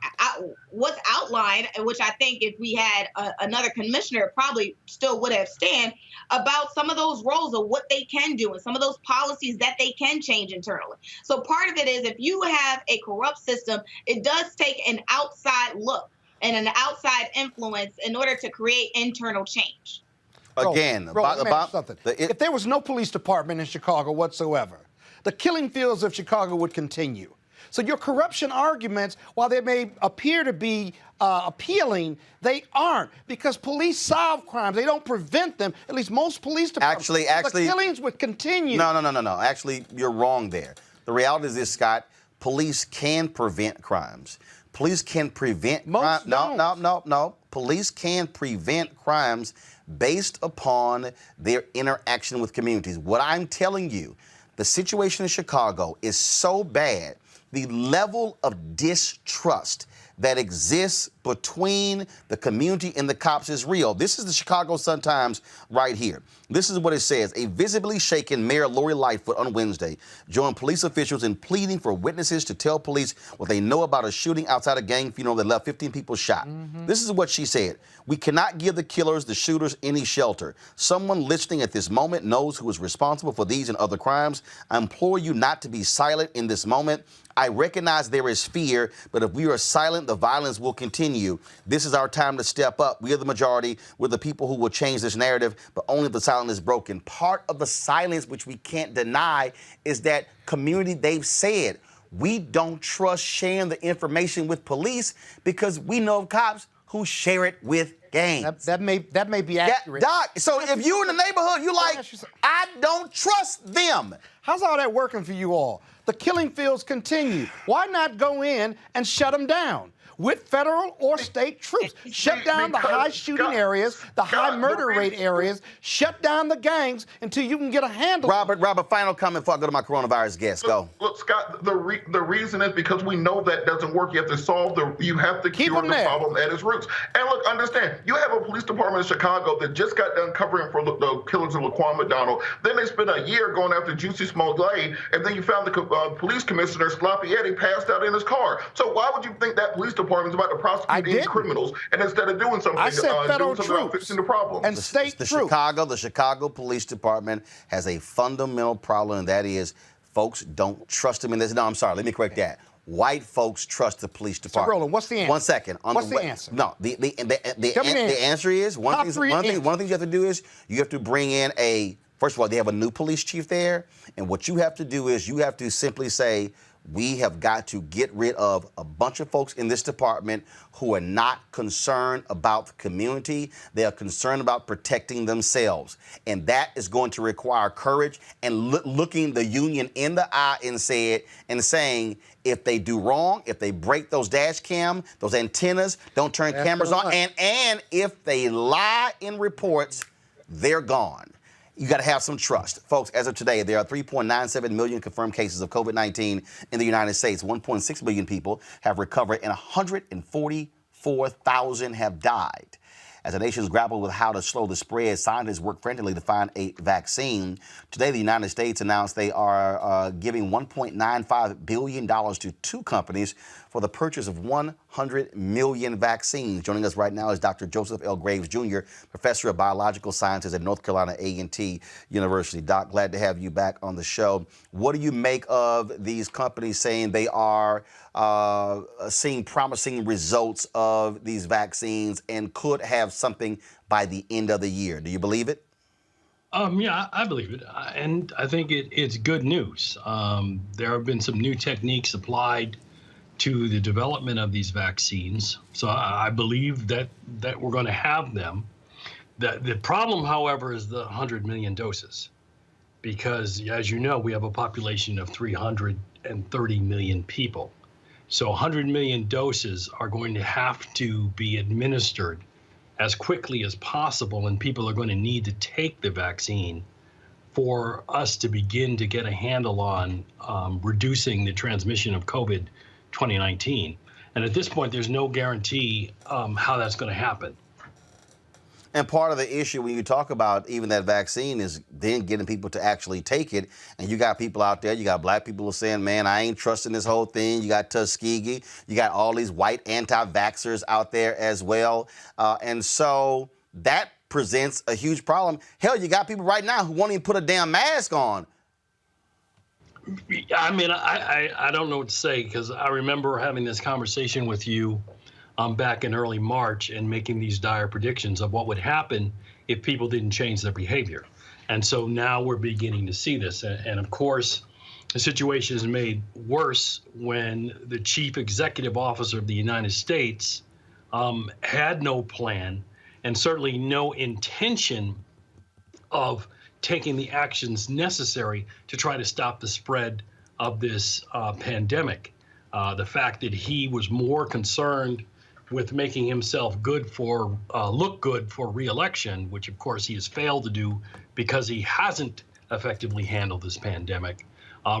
what's outlined, which I think if we had another commissioner probably still would have stand, about some of those roles of what they can do and some of those policies that they can change internally. So part of it is if you have a corrupt system, it does take an outside look and an outside influence in order to create internal change. Again, if there was no police department in Chicago whatsoever, the killing fields of Chicago would continue. So your corruption arguments, while they may appear to be appealing, they aren't, because police solve crimes. They don't prevent them. At least most police departments. Actually, the killings would continue. No. Actually, you're wrong there. The reality is this, Scott. Police can prevent crimes. Police can prevent crimes. No. Police can prevent crimes based upon their interaction with communities. What I'm telling you, the situation in Chicago is so bad, the level of distrust that exists between the community and the cops is real. This is the Chicago Sun-Times right here. This is what it says. A visibly shaken Mayor Lori Lightfoot on Wednesday joined police officials in pleading for witnesses to tell police what they know about a shooting outside a gang funeral that left 15 people shot. This is what she said. We cannot give the killers, the shooters, any shelter. Someone listening at this moment knows who is responsible for these and other crimes. I implore you not to be silent in this moment. I recognize there is fear, but if we are silent, the violence will continue. This is our time to step up. We are the majority. We're the people who will change this narrative, but only if the silence is broken. Part of the silence, which we can't deny, is that community, they've said, we don't trust sharing the information with police because we know of cops who share it with gangs. That may be accurate. Doc, so if you in the neighborhood, you like, I don't trust them. How's all that working for you all? The killing fields continue. Why not go in and shut them down with federal or state troops? Shut down the high shooting areas, the high murder rate areas. Shut down the gangs until you can get a handle. Robert, final comment before I go to my coronavirus guest. Go. Look, Scott, the reason is because we know that doesn't work. You have to you have to cure the problem at its roots. And look, understand, you have a police department in Chicago that just got done covering for the killers of Laquan McDonald. Then they spent a year going after Juicy Smollett, and then you found the police commissioner, Sloppy Eddie, passed out in his car. So why would you think that police department is about to prosecute these criminals, and instead of doing something, I said federal doing something about fixing the problem? And state troops. The Chicago Police Department has a fundamental problem, and that is folks don't trust them in this. No, I'm sorry. Let me correct that. White folks trust the police department. So, Roland, what's the answer? 1 second. What's the answer? No, the answer is one of the things you have to do is you have to bring in first of all, they have a new police chief there, and what you have to do is you have to simply say, we have got to get rid of a bunch of folks in this department who are not concerned about the community. They are concerned about protecting themselves. And that is going to require courage and looking the union in the eye and saying, if they do wrong, if they break those dash cam, those antennas, don't turn cameras on, and if they lie in reports, they're gone. You got to have some trust. Folks, as of today, there are 3.97 million confirmed cases of COVID-19 in the United States. 1.6 million people have recovered and 144,000 have died. As the nations grapple with how to slow the spread, scientists work frantically to find a vaccine. Today, the United States announced they are giving $1.95 billion to two companies for the purchase of 100 million vaccines. Joining us right now is Dr. Joseph L. Graves, Jr., Professor of Biological Sciences at North Carolina A&T University. Doc, glad to have you back on the show. What do you make of these companies saying they are seeing promising results of these vaccines and could have something by the end of the year? Do you believe it? Yeah, I believe it. And I think it's good news. There have been some new techniques applied to the development of these vaccines. So I believe that we're going to have them. The problem, however, is the 100 million doses. Because, as you know, we have a population of 330 million people. So 100 million doses are going to have to be administered as quickly as possible, and people are going to need to take the vaccine for us to begin to get a handle on reducing the transmission of COVID 2019. And at this point, there's no guarantee how that's going to happen. And part of the issue when you talk about even that vaccine is then getting people to actually take it. And you got people out there, you got black people who are saying, man, I ain't trusting this whole thing. You got Tuskegee. You got all these white anti-vaxxers out there as well. And so that presents a huge problem. Hell, you got people right now who won't even put a damn mask on. I mean, I don't know what to say, because I remember having this conversation with you back in early March and making these dire predictions of what would happen if people didn't change their behavior. And so now we're beginning to see this. And of course, the situation is made worse when the chief executive officer of the United States had no plan and certainly no intention of taking the actions necessary to try to stop the spread of this pandemic. The fact that he was more concerned with making himself look good for re-election, which of course he has failed to do because he hasn't effectively handled this pandemic,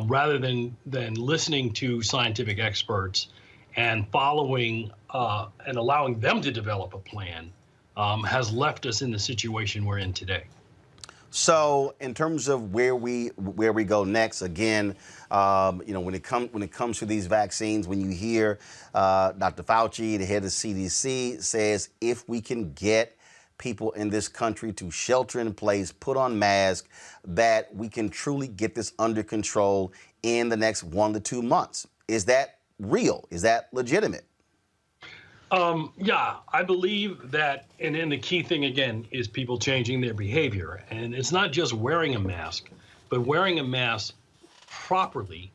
rather than listening to scientific experts and following and allowing them to develop a plan has left us in the situation we're in today. So, in terms of where we go next, again, when it comes to these vaccines, when you hear Dr. Fauci, the head of CDC, says if we can get people in this country to shelter in place, put on masks, that we can truly get this under control in the next 1 to 2 months. Is that real? Is that legitimate? Yeah, I believe that, and then the key thing again is people changing their behavior. And it's not just wearing a mask, but wearing a mask properly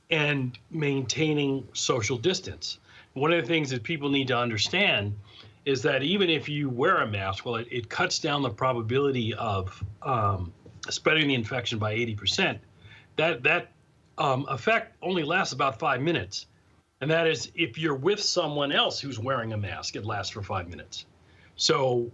and maintaining social distance. One of the things that people need to understand is that even if you wear a mask, well, it cuts down the probability of spreading the infection by 80%. That effect only lasts about 5 minutes. And that is if you're with someone else who's wearing a mask, it lasts for 5 minutes. So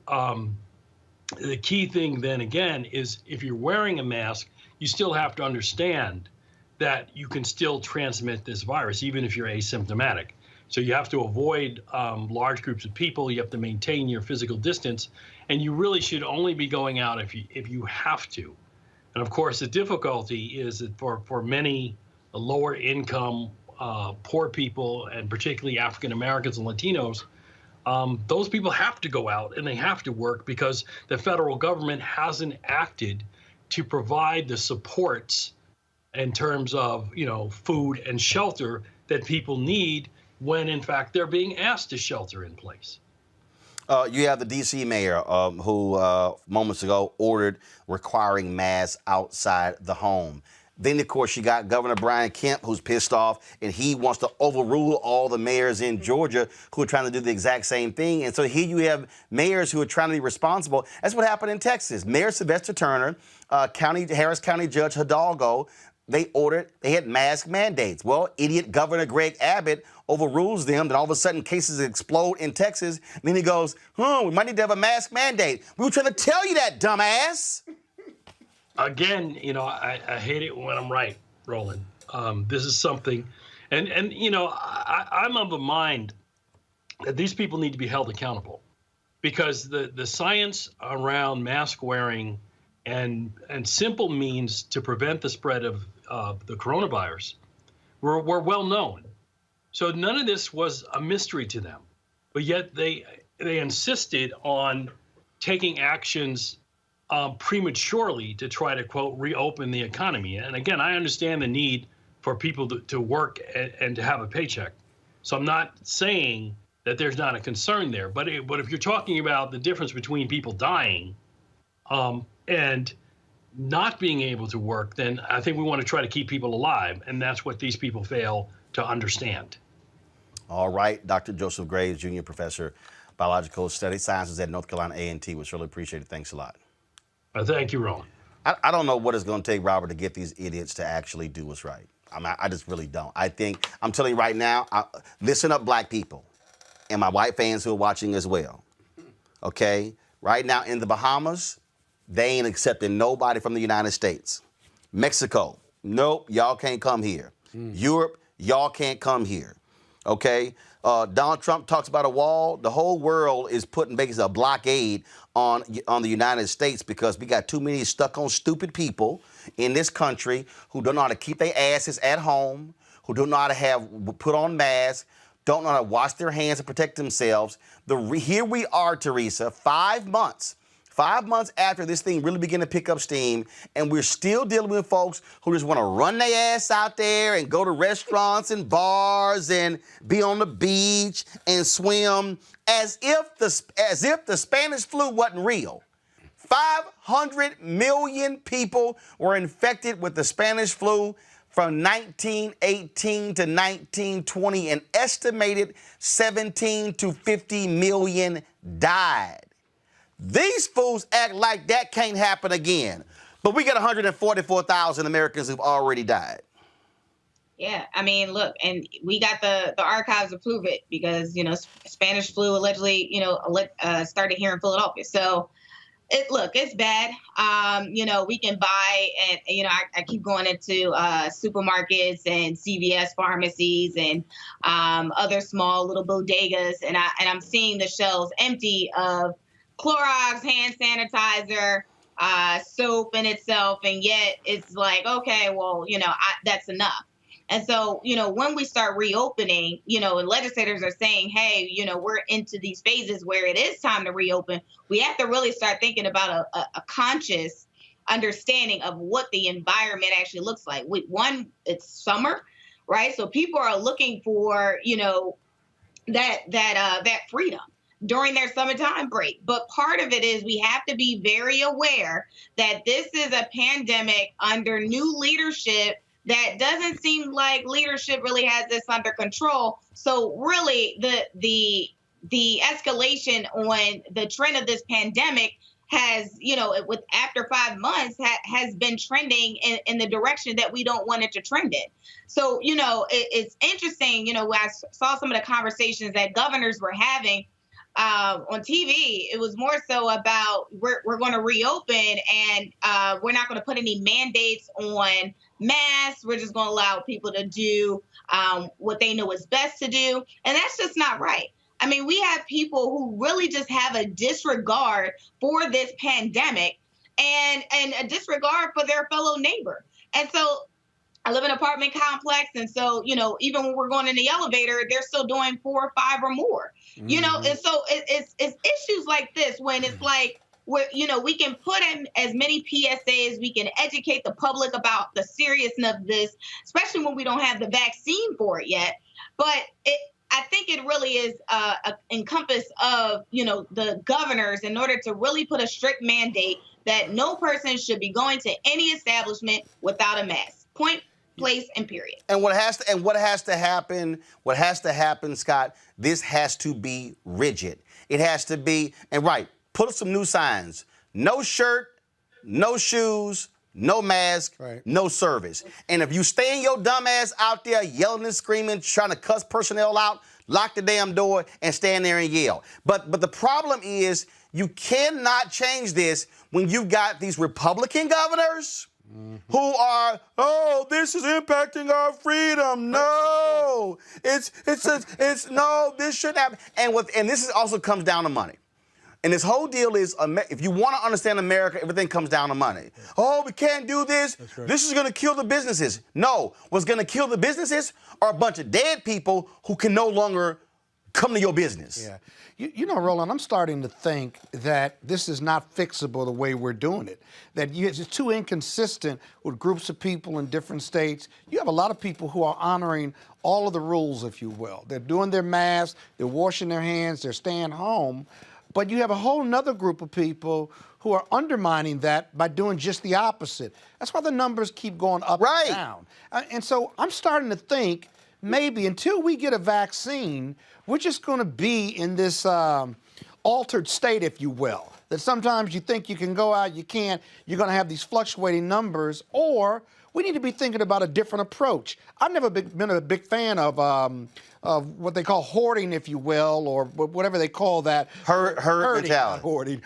the key thing then again is if you're wearing a mask, you still have to understand that you can still transmit this virus, even if you're asymptomatic. So you have to avoid large groups of people. You have to maintain your physical distance, and you really should only be going out if you have to. And of course, the difficulty is that for many lower income, poor people, and particularly African Americans and Latinos, those people have to go out and they have to work because the federal government hasn't acted to provide the supports in terms of, food and shelter that people need when, in fact, they're being asked to shelter in place. You have the D.C. mayor who moments ago ordered requiring masks outside the home. Then, of course, you got Governor Brian Kemp, who's pissed off, and he wants to overrule all the mayors in Georgia who are trying to do the exact same thing. And so here you have mayors who are trying to be responsible. That's what happened in Texas. Mayor Sylvester Turner, Harris County Judge Hidalgo, they had mask mandates. Well, idiot Governor Greg Abbott overrules them. Then all of a sudden cases explode in Texas. And then he goes, we might need to have a mask mandate. We were trying to tell you that, dumbass. Again, I hate it when I'm right, Roland. This is something, and I'm of the mind that these people need to be held accountable because the science around mask wearing and simple means to prevent the spread of the coronavirus were well known. So none of this was a mystery to them, but yet they insisted on taking actions prematurely to try to, quote, reopen the economy. And again, I understand the need for people to work and to have a paycheck. So I'm not saying that there's not a concern there. But if you're talking about the difference between people dying and not being able to work, then I think we want to try to keep people alive. And that's what these people fail to understand. All right. Dr. Joseph Graves, Jr., Professor, Biological Studies, Sciences at North Carolina A&T. We really appreciate it. Thanks a lot. Thank you, Roland. I don't know what it's going to take, Robert, to get these idiots to actually do what's right. I just really don't. I'm telling you right now, listen up, black people, and my white fans who are watching as well. Okay? Right now in the Bahamas, they ain't accepting nobody from the United States. Mexico, nope, y'all can't come here. Europe, y'all can't come here. Okay? Donald Trump talks about a wall. The whole world is putting basically a blockade on the United States because we got too many stuck on stupid people in this country who don't know how to keep their asses at home, who don't know how to put on masks, don't know how to wash their hands and protect themselves. Here we are, Teresa, 5 months. 5 months after this thing really began to pick up steam, and we're still dealing with folks who just want to run their ass out there and go to restaurants and bars and be on the beach and swim as if the Spanish flu wasn't real. 500 million people were infected with the Spanish flu from 1918 to 1920. An estimated 17 to 50 million died. These fools act like that can't happen again. But we got 144,000 Americans who've already died. Yeah, I mean, look, and we got the archives to prove it because, Spanish flu allegedly, started here in Philadelphia. So It's bad. We can buy, and I keep going into supermarkets and CVS pharmacies and other small little bodegas, and I'm seeing the shelves empty of Clorox hand sanitizer, soap in itself, and yet it's like, okay, well, that's enough. And so, when we start reopening, and legislators are saying, hey, we're into these phases where it is time to reopen, we have to really start thinking about a conscious understanding of what the environment actually looks like. One, it's summer, right? So people are looking for, that freedom during their summertime break. But part of it is we have to be very aware that this is a pandemic under new leadership that doesn't seem like leadership really has this under control. So really the escalation on the trend of this pandemic has, with after 5 months has been trending in the direction that we don't want it to trend in. So, it's interesting, I saw some of the conversations that governors were having on TV. It was more so about we're going to reopen and we're not going to put any mandates on masks. We're just going to allow people to do what they know is best to do. And that's just not right. I mean, we have people who really just have a disregard for this pandemic and a disregard for their fellow neighbor. And so I live in an apartment complex. And so, even when we're going in the elevator, they're still doing 4 or 5 or more, and so it's issues like this when it's like, we can put in as many PSAs, we can educate the public about the seriousness of this, especially when we don't have the vaccine for it yet. But I think it really is a encompass of, the governors in order to really put a strict mandate that no person should be going to any establishment without a mask. Point, place, and period. And what has to happen, Scott, this has to be rigid. It has to be, and right, put up some new signs. No shirt, no shoes, no mask, no service. And if you stay your dumb ass out there yelling and screaming, trying to cuss personnel out, lock the damn door and stand there and yell. But the problem is you cannot change this when you've got these Republican governors who are, this is impacting our freedom. No, it's no, this shouldn't happen. And this also comes down to money. And this whole deal is, if you want to understand America, everything comes down to money. Oh, we can't do this. Right. This is going to kill the businesses. No, what's going to kill the businesses are a bunch of dead people who can no longer come to your business. Yeah. Roland, I'm starting to think that this is not fixable the way we're doing it. That it's too inconsistent with groups of people in different states. You have a lot of people who are honoring all of the rules, if you will. They're doing their masks, they're washing their hands, they're staying home. But you have a whole nother group of people who are undermining that by doing just the opposite. That's why the numbers keep going up and down. And so I'm starting to think maybe until we get a vaccine, we're just going to be in this altered state, if you will, that sometimes you think you can go out, you can't, you're going to have these fluctuating numbers, or we need to be thinking about a different approach. I've never been a big fan of what they call hoarding, if you will, or whatever they call that. Herding, not hoarding.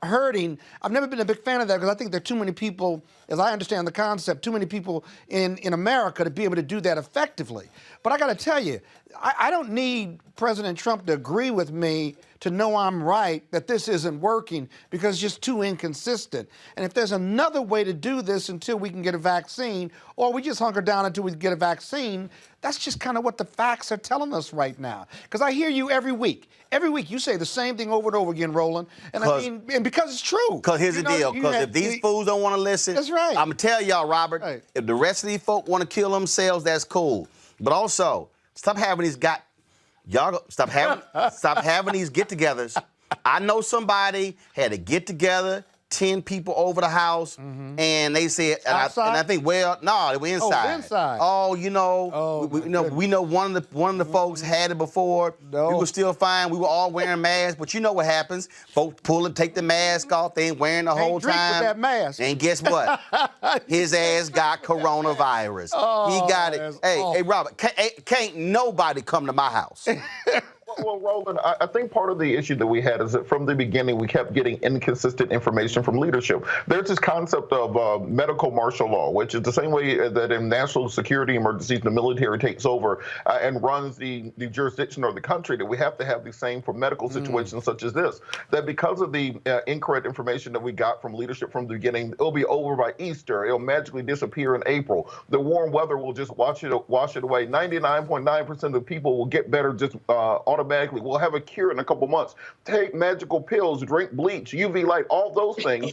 Herding. I've never been a big fan of that because I think there are too many people, as I understand the concept, too many people in America to be able to do that effectively. But I got to tell you, I don't need President Trump to agree with me to know I'm right, that this isn't working, because it's just too inconsistent. And if there's another way to do this until we can get a vaccine, or we just hunker down until we get a vaccine, that's just kind of what the facts are telling us right now. Because I hear you every week. Every week you say the same thing over and over again, Roland. And and because it's true. Because here's the deal. Because if these fools don't want to listen, that's right. I'm going to tell y'all, Robert, if the rest of these folk want to kill themselves, that's cool. But also, stop having these stop having these get-togethers. I know somebody had a get-together, 10 people over the house, and they said, and I think, well, no, they were inside. Oh, inside. Oh, we know one of the folks had it before. No. We were still fine. We were all wearing masks, but you know what happens? Folks take the mask off. They ain't wearing the whole drink time. With that mask. And guess what? His ass got coronavirus. He got it. Hey, Robert, can't nobody come to my house. Well, Roland, I think part of the issue that we had is that from the beginning we kept getting inconsistent information from leadership. There's this concept of medical martial law, which is the same way that in national security emergencies the military takes over and runs the jurisdiction of the country, that we have to have the same for medical situations such as this. That because of the incorrect information that we got from leadership from the beginning, it'll be over by Easter. It'll magically disappear in April. The warm weather will just wash it away. 99.9% of the people will get better just automatically. We'll have a cure in a couple months. Take magical pills, drink bleach, UV light, all those things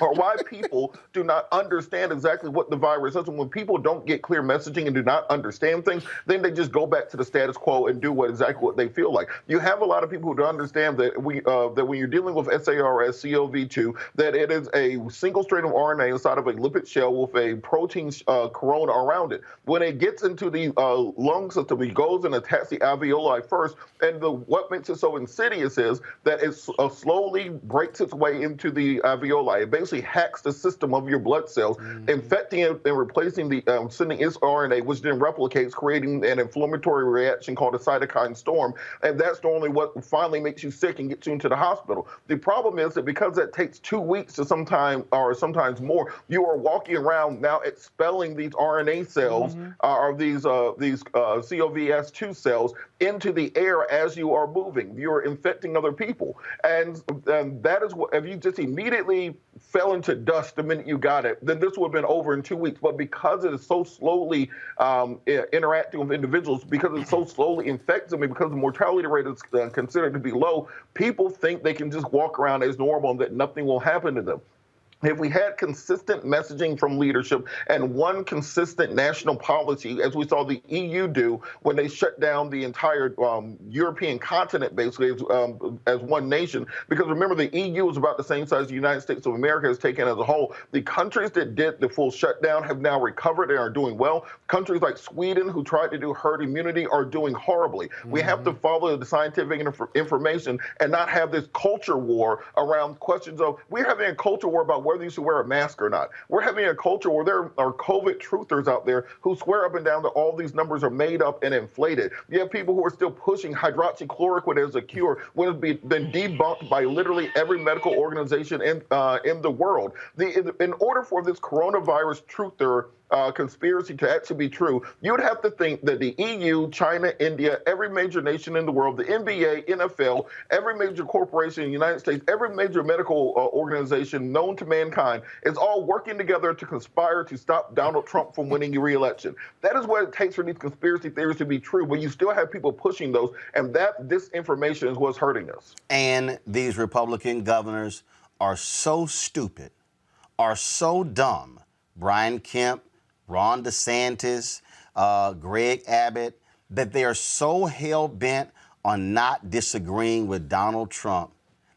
are why people do not understand exactly what the virus is. And when people don't get clear messaging and do not understand things, then they just go back to the status quo and do exactly what they feel like. You have a lot of people who don't understand that that when you're dealing with SARS-CoV-2, that it is a single strand of RNA inside of a lipid shell with a protein corona around it. When it gets into the lung system, it goes and attacks the alveoli first, and what makes it so insidious is that it slowly breaks its way into the alveoli. It basically hacks the system of your blood cells, infecting it and replacing sending its RNA, which then replicates, creating an inflammatory reaction called a cytokine storm, and that's normally what finally makes you sick and gets you into the hospital. The problem is that because that takes 2 weeks to sometimes more, you are walking around now expelling these RNA cells or these COVS2 cells into the air as you are moving. You're infecting other people. And that is what, if you just immediately fell into dust the minute you got it, then this would have been over in 2 weeks. But because it is so slowly interacting with individuals, because it so slowly infects them, and because the mortality rate is considered to be low, people think they can just walk around as normal and that nothing will happen to them. If we had consistent messaging from leadership and one consistent national policy, as we saw the EU do when they shut down the entire European continent, basically, as one nation, because remember, the EU is about the same size the United States of America has taken as a whole. The countries that did the full shutdown have now recovered and are doing well. Countries like Sweden, who tried to do herd immunity, are doing horribly. We have to follow the scientific information and not have this culture war around questions of, we're having a culture war about whether you should wear a mask or not. We're having a culture where there are COVID truthers out there who swear up and down that all these numbers are made up and inflated. You have people who are still pushing hydroxychloroquine as a cure when it's been debunked by literally every medical organization in the world. In order for this coronavirus truther conspiracy to actually be true, you would have to think that the EU, China, India, every major nation in the world, the NBA, NFL, every major corporation in the United States, every major medical organization known to mankind is all working together to conspire to stop Donald Trump from winning re-election. That is what it takes for these conspiracy theories to be true, but you still have people pushing those, and that disinformation is what's hurting us. And these Republican governors are so stupid, are so dumb. Brian Kemp, Ron DeSantis, Greg Abbott, that they are so hell-bent on not disagreeing with Donald Trump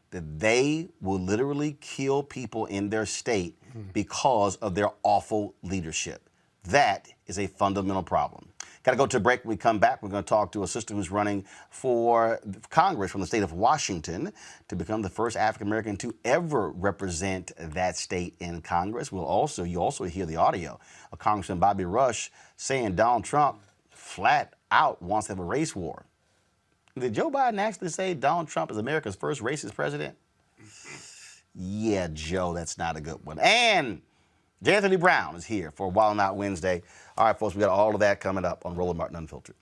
that they will literally kill people in their state because of their awful leadership. That is a fundamental problem. Got to go to a break. When we come back, we're going to talk to a sister who's running for Congress from the state of Washington to become the first African-American to ever represent that state in Congress. You also hear the audio of Congressman Bobby Rush saying Donald Trump flat out wants to have a race war. Did Joe Biden actually say Donald Trump is America's first racist president? Yeah, Joe, that's not a good one. And J. Anthony Brown is here for Wild 'N Out Wednesday. All right, folks, we got all of that coming up on Roland Martin Unfiltered.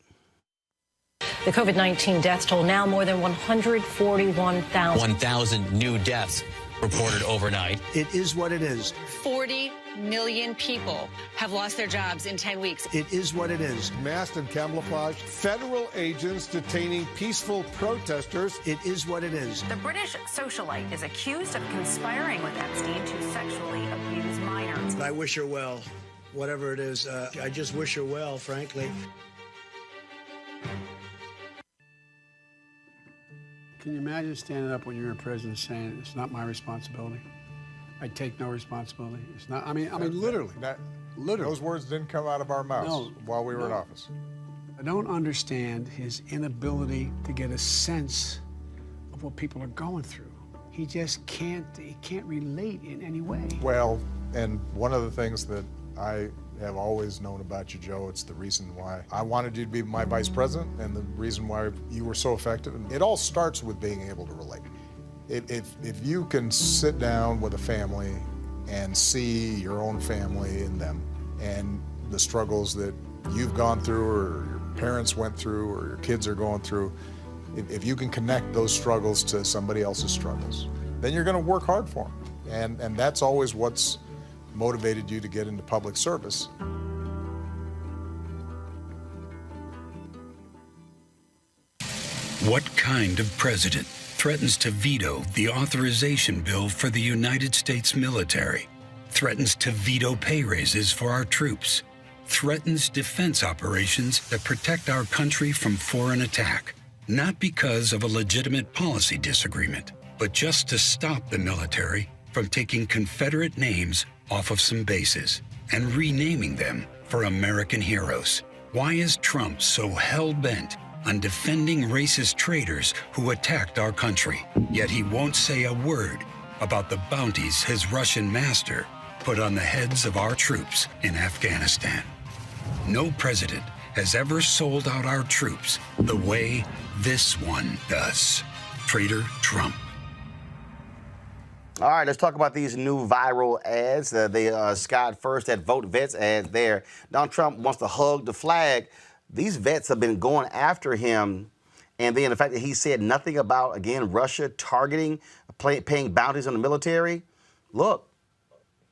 The COVID-19 death toll now more than 141,000. 1,000 new deaths reported overnight. It is what it is. 40 million people have lost their jobs in 10 weeks. It is what it is. Masked and camouflaged federal agents detaining peaceful protesters. It is what it is. The British socialite is accused of conspiring with Epstein to sexually abuse minors. I wish her well. Whatever it is, I just wish her well, frankly. Can you imagine standing up when you're in prison saying, it's not my responsibility? I take no responsibility. It's not, I mean, literally. Literally. Those words didn't come out of our mouths while we were in office. I don't understand his inability to get a sense of what people are going through. He just can't relate in any way. Well, and one of the things that I have always known about you, Joe. It's the reason why I wanted you to be my vice president and the reason why you were so effective. And it all starts with being able to relate. If you can sit down with a family and see your own family in them and the struggles that you've gone through or your parents went through or your kids are going through, if you can connect those struggles to somebody else's struggles, then you're going to work hard for them. And that's always what's motivated you to get into public service. What kind of president threatens to veto the authorization bill for the United States military, threatens to veto pay raises for our troops, threatens defense operations that protect our country from foreign attack, not because of a legitimate policy disagreement, but just to stop the military from taking Confederate names off of some bases and renaming them for American heroes? Why is Trump so hell-bent on defending racist traitors who attacked our country, yet he won't say a word about the bounties his Russian master put on the heads of our troops in Afghanistan? No president has ever sold out our troops the way this one does. Traitor Trump. All right, let's talk about these new viral ads. They skied first at Vote Vets ads there. Donald Trump wants to hug the flag. These vets have been going after him. And then the fact that he said nothing about, again, Russia targeting, paying bounties on the military. Look,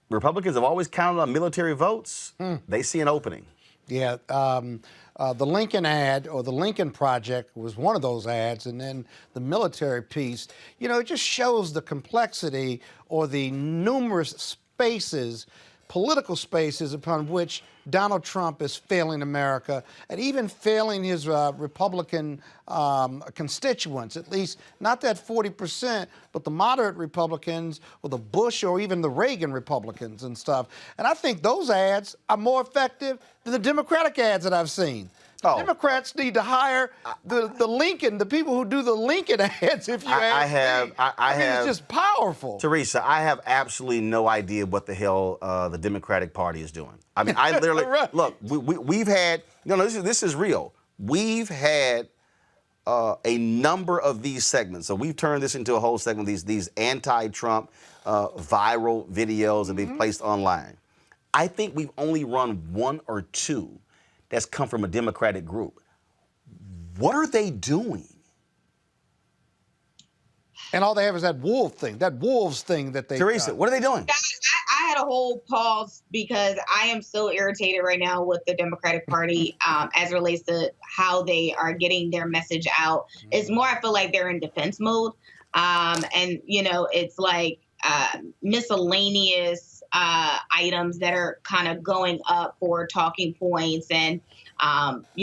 Republicans have always counted on military votes. They see an opening. Yeah, the Lincoln ad or the Lincoln Project was one of those ads, and then the military piece. You know, it just shows the complexity or the numerous spaces, political spaces upon which Donald Trump is failing America and even failing his Republican constituents, at least not that 40%, but the moderate Republicans or the Bush or even the Reagan Republicans and stuff. And I think those ads are more effective than the Democratic ads that I've seen. Democrats need to hire the Lincoln, the people who do the Lincoln ads, if you ask me. I mean, it's just powerful. Teresa, I have absolutely no idea what the hell the Democratic Party is doing. I mean, I literally, look, we've had, this is real. We've had a number of these segments. So we've turned this into a whole segment, these anti-Trump viral videos that being placed online. I think we've only run one or two that's come from a Democratic group. What are they doing? And all they have is that wolves thing that they... Teresa, what are they doing? I had a whole pause because I am so irritated right now with the Democratic Party as it relates to how they are getting their message out. It's more, I feel like they're in defense mode. And, it's like miscellaneous items that are kind of going up for talking points and,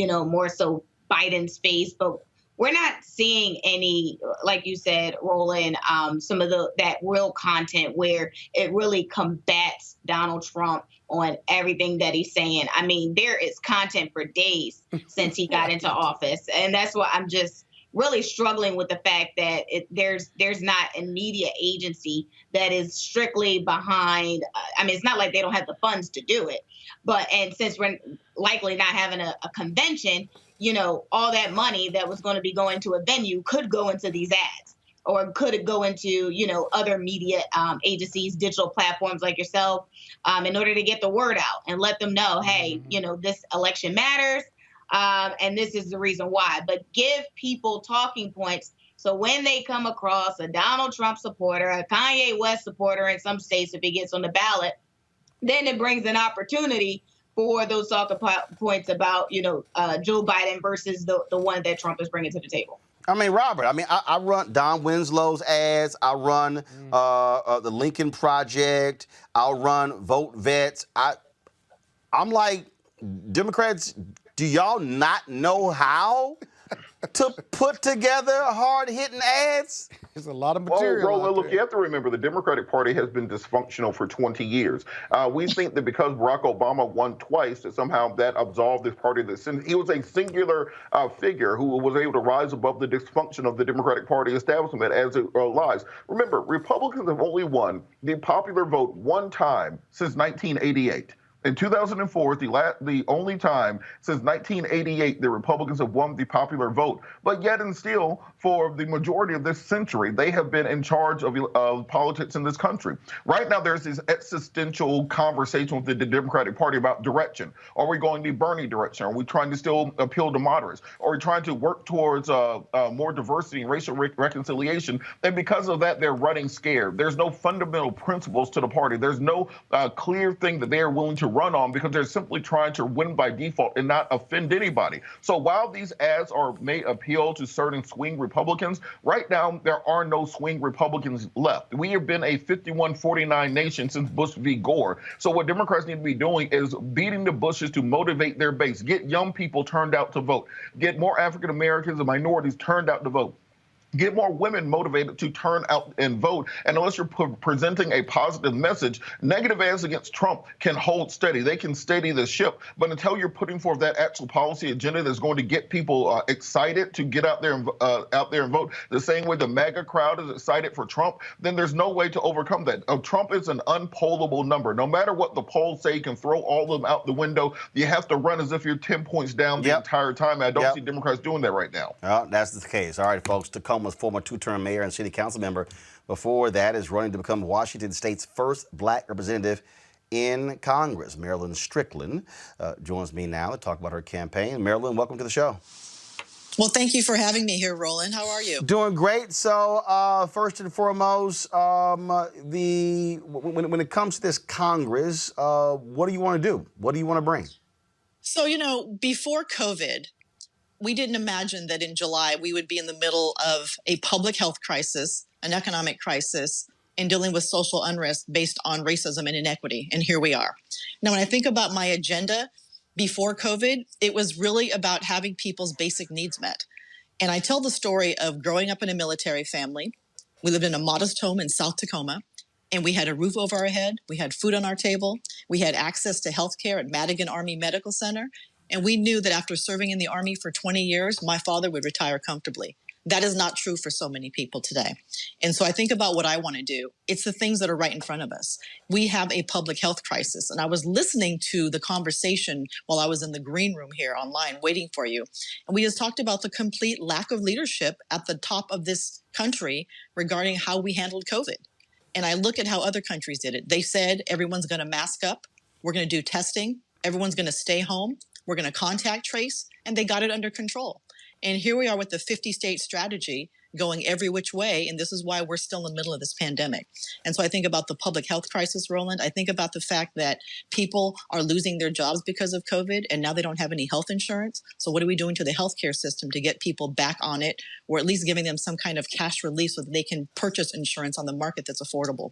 more so Biden's face. But we're not seeing any, like you said, Roland, some of that real content where it really combats Donald Trump on everything that he's saying. I mean, there is content for days since he got into office. And that's why I'm just really struggling with the fact that there's not a media agency that is strictly behind. It's not like they don't have the funds to do it. And since we're likely not having a convention, all that money that was going to be going to a venue could go into these ads, or could it go into, other media agencies, digital platforms like yourself, in order to get the word out and let them know, hey, this election matters. And this is the reason why. But give people talking points. So when they come across a Donald Trump supporter, a Kanye West supporter in some states, if he gets on the ballot, then it brings an opportunity for those talking points about, Joe Biden versus the one that Trump is bringing to the table. I mean, Robert, I run Don Winslow's ads. I run the Lincoln Project. I'll run Vote Vets. I'm like, Democrats, do y'all not know how to put together hard-hitting ads? There's a lot of material. Roland, look, you have to remember the Democratic Party has been dysfunctional for 20 years. We think that because Barack Obama won twice, that somehow that absolved this party. He was a singular figure who was able to rise above the dysfunction of the Democratic Party establishment as it lies. Remember, Republicans have only won the popular vote one time since 1988. In 2004 is the only time since 1988 the Republicans have won the popular vote. But yet and still, for the majority of this century, they have been in charge of politics in this country. Right now, there's this existential conversation with the Democratic Party about direction. Are we going the Bernie direction? Are we trying to still appeal to moderates? Are we trying to work towards more diversity and racial reconciliation? And because of that, they're running scared. There's no fundamental principles to the party. There's no clear thing that they are willing to run on because they're simply trying to win by default and not offend anybody. So while these ads may appeal to certain swing Republicans, right now there are no swing Republicans left. We have been a 51-49 nation since Bush v. Gore. So what Democrats need to be doing is beating the Bushes to motivate their base, get young people turned out to vote, get more African Americans and minorities turned out to vote. Get more women motivated to turn out and vote. And unless you're presenting a positive message, negative ads against Trump can hold steady. They can steady the ship. But until you're putting forth that actual policy agenda that's going to get people excited to get out there and vote, the same way the MAGA crowd is excited for Trump, then there's no way to overcome that. Trump is an unpollable number. No matter what the polls say, you can throw all of them out the window. You have to run as if you're 10 points down the entire time. I don't see Democrats doing that right now. Well, that's the case. All right, folks. Tacoma's former two-term mayor and city council member. Before that is running to become Washington State's first black representative in Congress. Marilyn Strickland joins me now to talk about her campaign. Marilyn, welcome to the show. Well, thank you for having me here, Roland. How are you? Doing great. So first and foremost, when it comes to this Congress, what do you want to do? What do you want to bring? So, before COVID, we didn't imagine that in July we would be in the middle of a public health crisis, an economic crisis, and dealing with social unrest based on racism and inequity. And here we are. Now, when I think about my agenda before COVID, it was really about having people's basic needs met. And I tell the story of growing up in a military family. We lived in a modest home in South Tacoma, and we had a roof over our head. We had food on our table. We had access to health care at Madigan Army Medical Center. And we knew that after serving in the Army for 20 years, my father would retire comfortably. That is not true for so many people today. And so I think about what I want to do. It's the things that are right in front of us. We have a public health crisis. And I was listening to the conversation while I was in the green room here online waiting for you. And we just talked about the complete lack of leadership at the top of this country regarding how we handled COVID. And I look at how other countries did it. They said everyone's going to mask up. We're going to do testing. Everyone's going to stay home. We're going to contact trace, and they got it under control. And here we are with the 50-state strategy going every which way, and this is why we're still in the middle of this pandemic. And so I think about the public health crisis, Roland. I think about the fact that people are losing their jobs because of COVID, and now they don't have any health insurance. So what are we doing to the healthcare system to get people back on it, or at least giving them some kind of cash relief so that they can purchase insurance on the market that's affordable?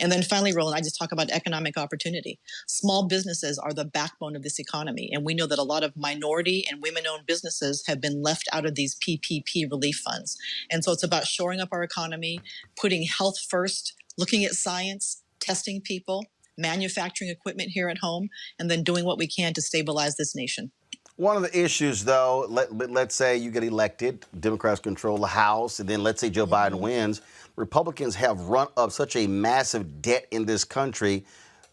And then finally, Roland, I just talk about economic opportunity. Small businesses are the backbone of this economy, and we know that a lot of minority and women-owned businesses have been left out of these PPP relief funds. And so it's about shoring up our economy, putting health first, looking at science, testing people, manufacturing equipment here at home, and then doing what we can to stabilize this nation. One of the issues, though, let's say you get elected, Democrats control the House, and then let's say Joe Biden wins. Republicans have run up such a massive debt in this country.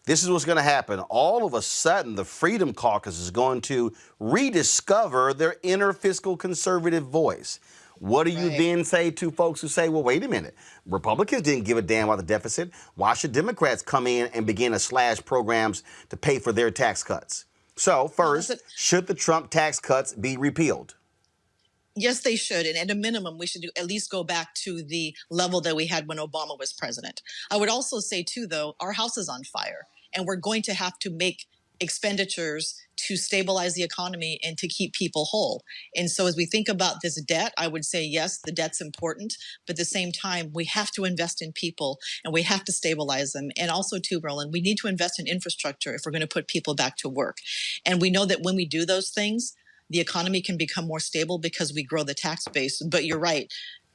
This is what's going to happen. All of a sudden, the Freedom Caucus is going to rediscover their inner fiscal conservative voice. What do you then say to folks who say, well, wait a minute, Republicans didn't give a damn about the deficit. Why should Democrats come in and begin to slash programs to pay for their tax cuts? So first, should the Trump tax cuts be repealed? Yes, they should. And at a minimum, we should at least go back to the level that we had when Obama was president. I would also say, too, though, our house is on fire, and we're going to have to make expenditures to stabilize the economy and to keep people whole. And so as we think about this debt, I would say, yes, the debt's important, but at the same time, we have to invest in people and we have to stabilize them. And also too, Roland, we need to invest in infrastructure if we're going to put people back to work. And we know that when we do those things, the economy can become more stable because we grow the tax base. But you're right.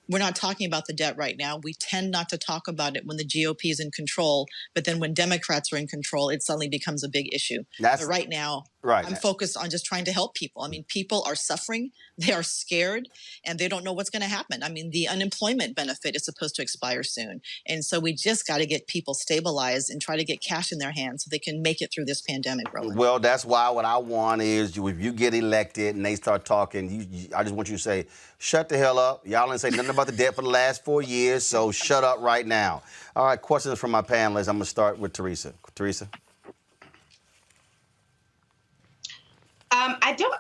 We're not talking about the debt right now. We tend not to talk about it when the GOP is in control, but then when Democrats are in control, it suddenly becomes a big issue. But right now, Right. I'm focused on just trying to help people. I mean, people are suffering, they are scared, and they don't know what's going to happen. I mean, the unemployment benefit is supposed to expire soon. And so we just got to get people stabilized and try to get cash in their hands so they can make it through this pandemic, Roland. Well, that's why what I want is if you get elected and they start talking, I just want you to say, shut the hell up. Y'all didn't say nothing about the debt for the last 4 years, so shut up right now. All right, questions from my panelists. I'm going to start with Teresa. Teresa? I don't.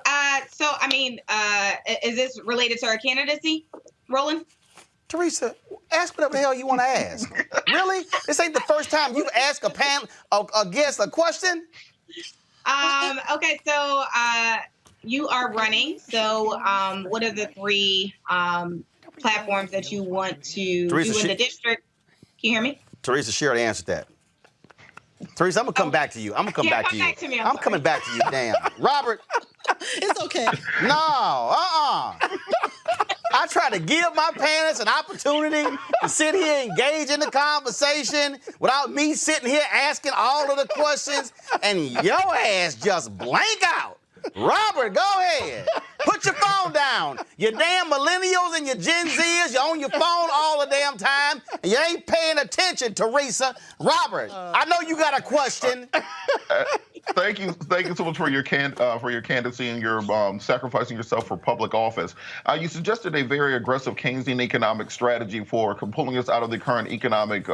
Is this related to our candidacy, Roland? Teresa, ask whatever the hell you want to ask. Really? This ain't the first time you've asked a guest a question? Okay, so you are running. So what are the 3 platforms that you want to do in the district? Can you hear me? Teresa, she already answered that. Teresa, I'm going to come back to you. I'm coming back to you. I'm coming back to you, damn. Robert. It's okay. No, I try to give my panelists an opportunity to sit here and engage in the conversation without me sitting here asking all of the questions, and your ass just blank out. Robert, go ahead. Put your phone down. You damn millennials and your Gen Zers, you're on your phone all the damn time, and you ain't paying attention, Teresa. Robert, I know you got a question. Thank you so much for your candidacy and your sacrificing yourself for public office. You suggested a very aggressive Keynesian economic strategy for pulling us out of the current economic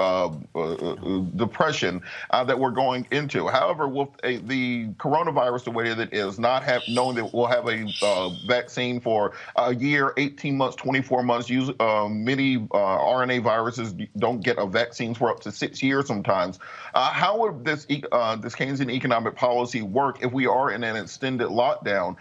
depression that we're going into. However, with the coronavirus the way that it is, knowing that we'll have a vaccine for a year, 18 months, 24 months, many RNA viruses don't get a vaccine for up to 6 years sometimes. How would this Keynesian economic policy work if we are in an extended lockdown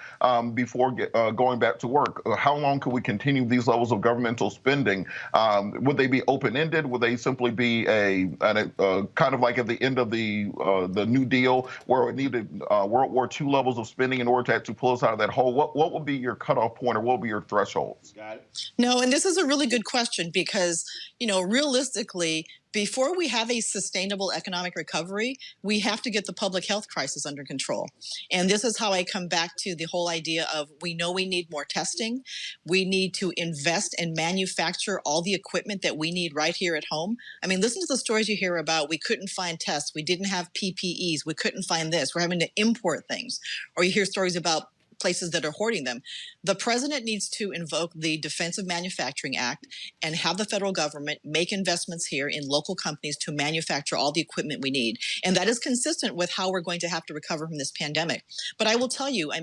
before going back to work? How long could we continue these levels of governmental spending? Would they be open-ended? Would they simply be a kind of like at the end of the New Deal, where it needed World War II levels of spending in order to actually pull us out of that hole? What would be your cutoff point, or what would be your thresholds? Got it. No, and this is a really good question because, realistically, before we have a sustainable economic recovery, we have to get the public health crisis under control. And this is how I come back to the whole idea of we know we need more testing. We need to invest and manufacture all the equipment that we need right here at home. I mean, listen to the stories you hear about. We couldn't find tests. We didn't have PPEs. We couldn't find this. We're having to import things. Or you hear stories about places that are hoarding them. The president needs to invoke the Defensive Manufacturing Act and have the federal government make investments here in local companies to manufacture all the equipment we need. And that is consistent with how we're going to have to recover from this pandemic. But I will tell you, I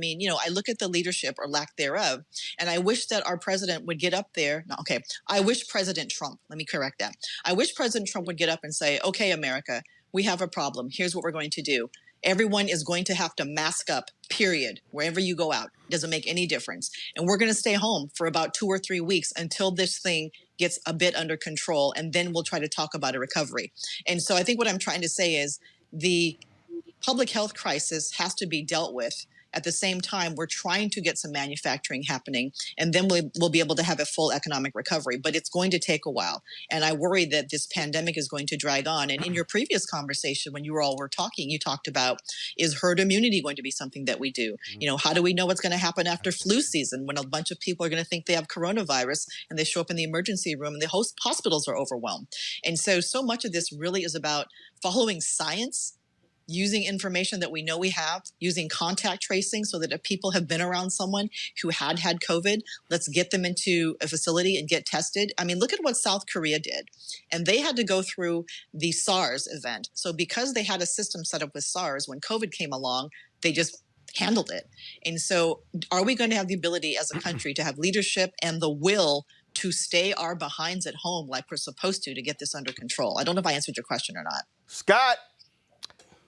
look at the leadership or lack thereof, and I wish that our president would get up there. I wish President Trump, let me correct that. I wish President Trump would get up and say, okay, America, we have a problem. Here's what we're going to do. Everyone is going to have to mask up, period, wherever you go out. It doesn't make any difference. And we're going to stay home for about 2 or 3 weeks until this thing gets a bit under control, and then we'll try to talk about a recovery. And so I think what I'm trying to say is the public health crisis has to be dealt with. At the same time, we're trying to get some manufacturing happening, and then we'll be able to have a full economic recovery. But it's going to take a while. And I worry that this pandemic is going to drag on. And in your previous conversation, when you all were talking, you talked about, is herd immunity going to be something that we do? How do we know what's going to happen after flu season when a bunch of people are going to think they have coronavirus and they show up in the emergency room and the hospitals are overwhelmed? And so much of this really is about following science, using information that we know we have, using contact tracing so that if people have been around someone who had COVID, let's get them into a facility and get tested. I mean, look at what South Korea did. And they had to go through the SARS event. So because they had a system set up with SARS, when COVID came along, they just handled it. And so are we going to have the ability as a country to have leadership and the will to stay our behinds at home like we're supposed to get this under control? I don't know if I answered your question or not. Scott.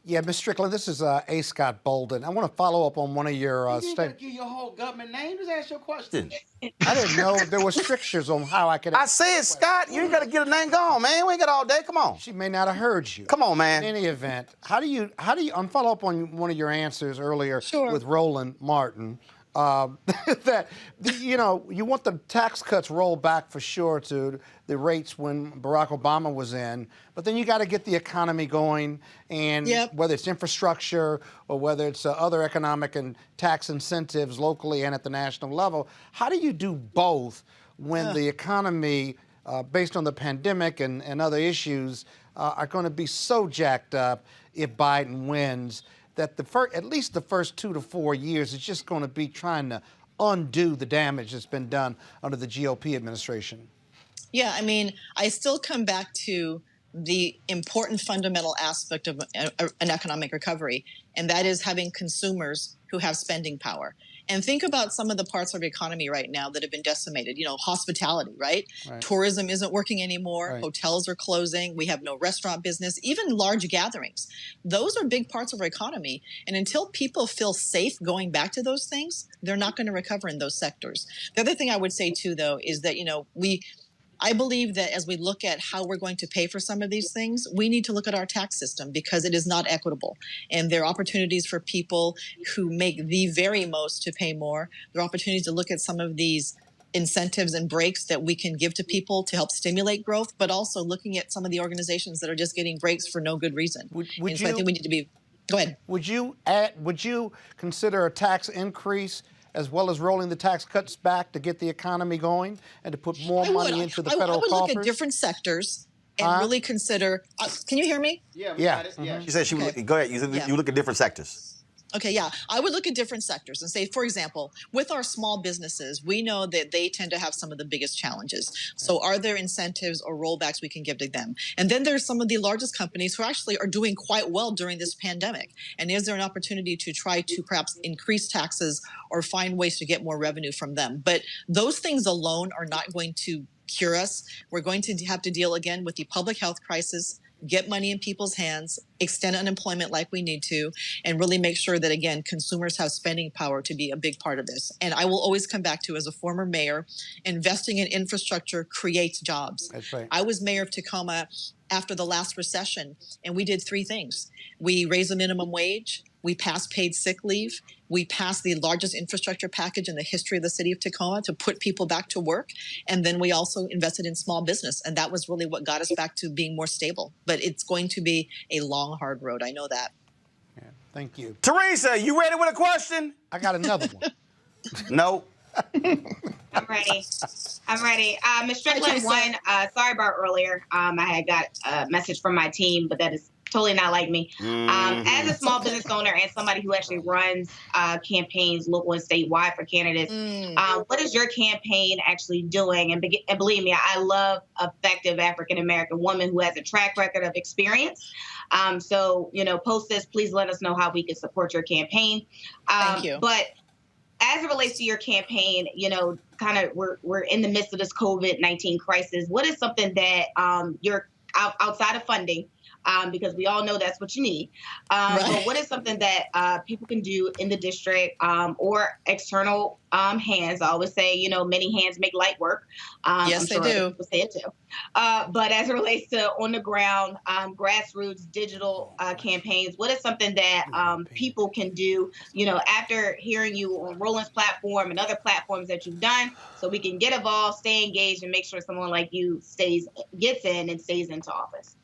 Yeah, Ms. Strickland, this is A. Scott Bolden. I want to follow up on one of your You didn't give your whole government name. Just ask your question. I didn't know there were strictures on how I could. I said, Scott, you ain't got to get a name. Go on, man. We ain't got all day. Come on. She may not have heard you. Come on, man. In any event, how do you? I'm follow up on one of your answers earlier with Roland Martin. that you want the tax cuts rolled back for sure to the rates when Barack Obama was in, but then you got to get the economy going, and whether it's infrastructure or whether it's other economic and tax incentives locally and at the national level. How do you do both when the economy, based on the pandemic and other issues, are going to be so jacked up if Biden wins that at least the first 2 to 4 years is just going to be trying to undo the damage that's been done under the GOP administration? Yeah, I mean, I still come back to the important fundamental aspect of an economic recovery, and that is having consumers who have spending power. And think about some of the parts of the economy right now that have been decimated. Hospitality, right? Tourism isn't working anymore. Right. Hotels are closing. We have no restaurant business, even large gatherings. Those are big parts of our economy. And until people feel safe going back to those things, they're not going to recover in those sectors. The other thing I would say, too, though, is that, I believe that as we look at how we're going to pay for some of these things, we need to look at our tax system because it is not equitable. And there are opportunities for people who make the very most to pay more. There are opportunities to look at some of these incentives and breaks that we can give to people to help stimulate growth, but also looking at some of the organizations that are just getting breaks for no good reason. I think we need to be. Go ahead. Would you consider a tax increase as well as rolling the tax cuts back to get the economy going and to put more money into the federal coffers? I would look at different sectors and really consider. Can you hear me? Yeah. She said she would. Go ahead. You look at different sectors. Okay, yeah. I would look at different sectors and say, for example, with our small businesses, we know that they tend to have some of the biggest challenges. So are there incentives or rollbacks we can give to them? And then there's some of the largest companies who actually are doing quite well during this pandemic. And is there an opportunity to try to perhaps increase taxes or find ways to get more revenue from them? But those things alone are not going to cure us. We're going to have to deal again with the public health crisis, get money in people's hands, extend unemployment like we need to, and really make sure that, again, consumers have spending power to be a big part of this. And I will always come back to, as a former mayor, investing in infrastructure creates jobs. That's right. I was mayor of Tacoma after the last recession, and we did 3 things. We raised the minimum wage, we passed paid sick leave, we passed the largest infrastructure package in the history of the city of Tacoma to put people back to work. And then we also invested in small business. And that was really what got us back to being more stable. But it's going to be a long, hard road. I know that. Yeah, thank you. Teresa, you ready with a question? I got another one. No. I'm ready. Ms. Strickland, sorry about earlier. I had got a message from my team, but that is totally not like me. As a small business owner and somebody who actually runs campaigns local and statewide for candidates, what is your campaign actually doing? And believe me, I love effective African-American women who has a track record of experience. So, post this, please let us know how we can support your campaign. Thank you. But as it relates to your campaign, we're in the midst of this COVID-19 crisis. What is something that you're outside of funding, because we all know that's what you need. But what is something that people can do in the district or external hands? I always say, many hands make light work. Yes, they do. People say it too. But as it relates to on the ground, grassroots digital campaigns, what is something that people can do, after hearing you on Roland's platform and other platforms that you've done, so we can get involved, stay engaged, and make sure someone like you gets in and stays into office?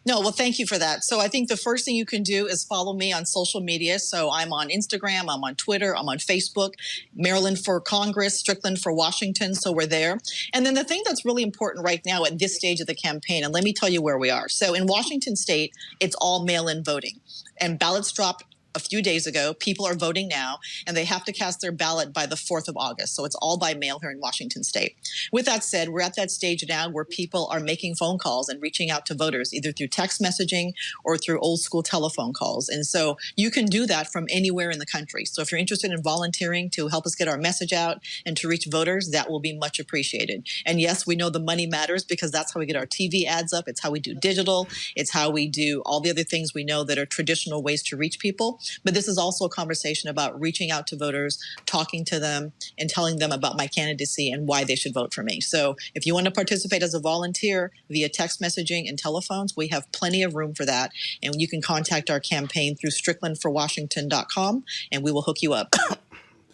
No, well, thank you for that. So I think the first thing you can do is follow me on social media. So I'm on Instagram, I'm on Twitter, I'm on Facebook, Maryland for Congress, Strickland for Washington. So we're there. And then the thing that's really important right now at this stage of the campaign, and let me tell you where we are. So in Washington State, it's all mail-in voting, and ballots dropped a few days ago. People are voting now, and they have to cast their ballot by the 4th of August. So it's all by mail here in Washington State. With that said, we're at that stage now where people are making phone calls and reaching out to voters, either through text messaging or through old school telephone calls. And so you can do that from anywhere in the country. So if you're interested in volunteering to help us get our message out and to reach voters, that will be much appreciated. And yes, we know the money matters because that's how we get our TV ads up. It's how we do digital. It's how we do all the other things we know that are traditional ways to reach people. But this is also a conversation about reaching out to voters, talking to them, and telling them about my candidacy and why they should vote for me. So if you want to participate as a volunteer via text messaging and telephones, we have plenty of room for that. And you can contact our campaign through stricklandforwashington.com, and we will hook you up.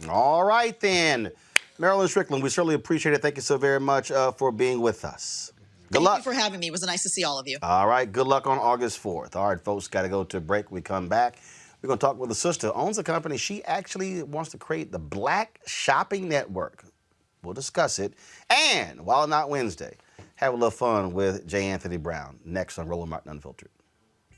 All right, then. Marilyn Strickland, we certainly appreciate it. Thank you so very much for being with us. Good luck. Thank you for having me. It was nice to see all of you. All right, good luck on August 4th. All right, folks, got to go to a break. We come back. We're going to talk with a sister who owns a company. She actually wants to create the Black Shopping Network. We'll discuss it. And while not Wednesday, have a little fun with J. Anthony Brown next on Roland Martin Unfiltered.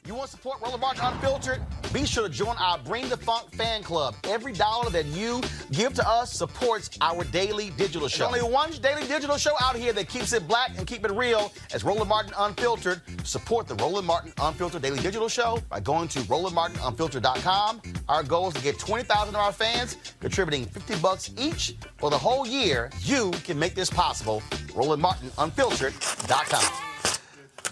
You want to support Roland Martin Unfiltered? Be sure to join our Bring the Funk fan club. Every dollar that you give to us supports our daily digital show. There's only one daily digital show out here that keeps it black and keep it real as Roland Martin Unfiltered. Support the Roland Martin Unfiltered daily digital show by going to RolandMartinUnfiltered.com. Our goal is to get 20,000 of our fans contributing $50 each for the whole year. You can make this possible. RolandMartinUnfiltered.com.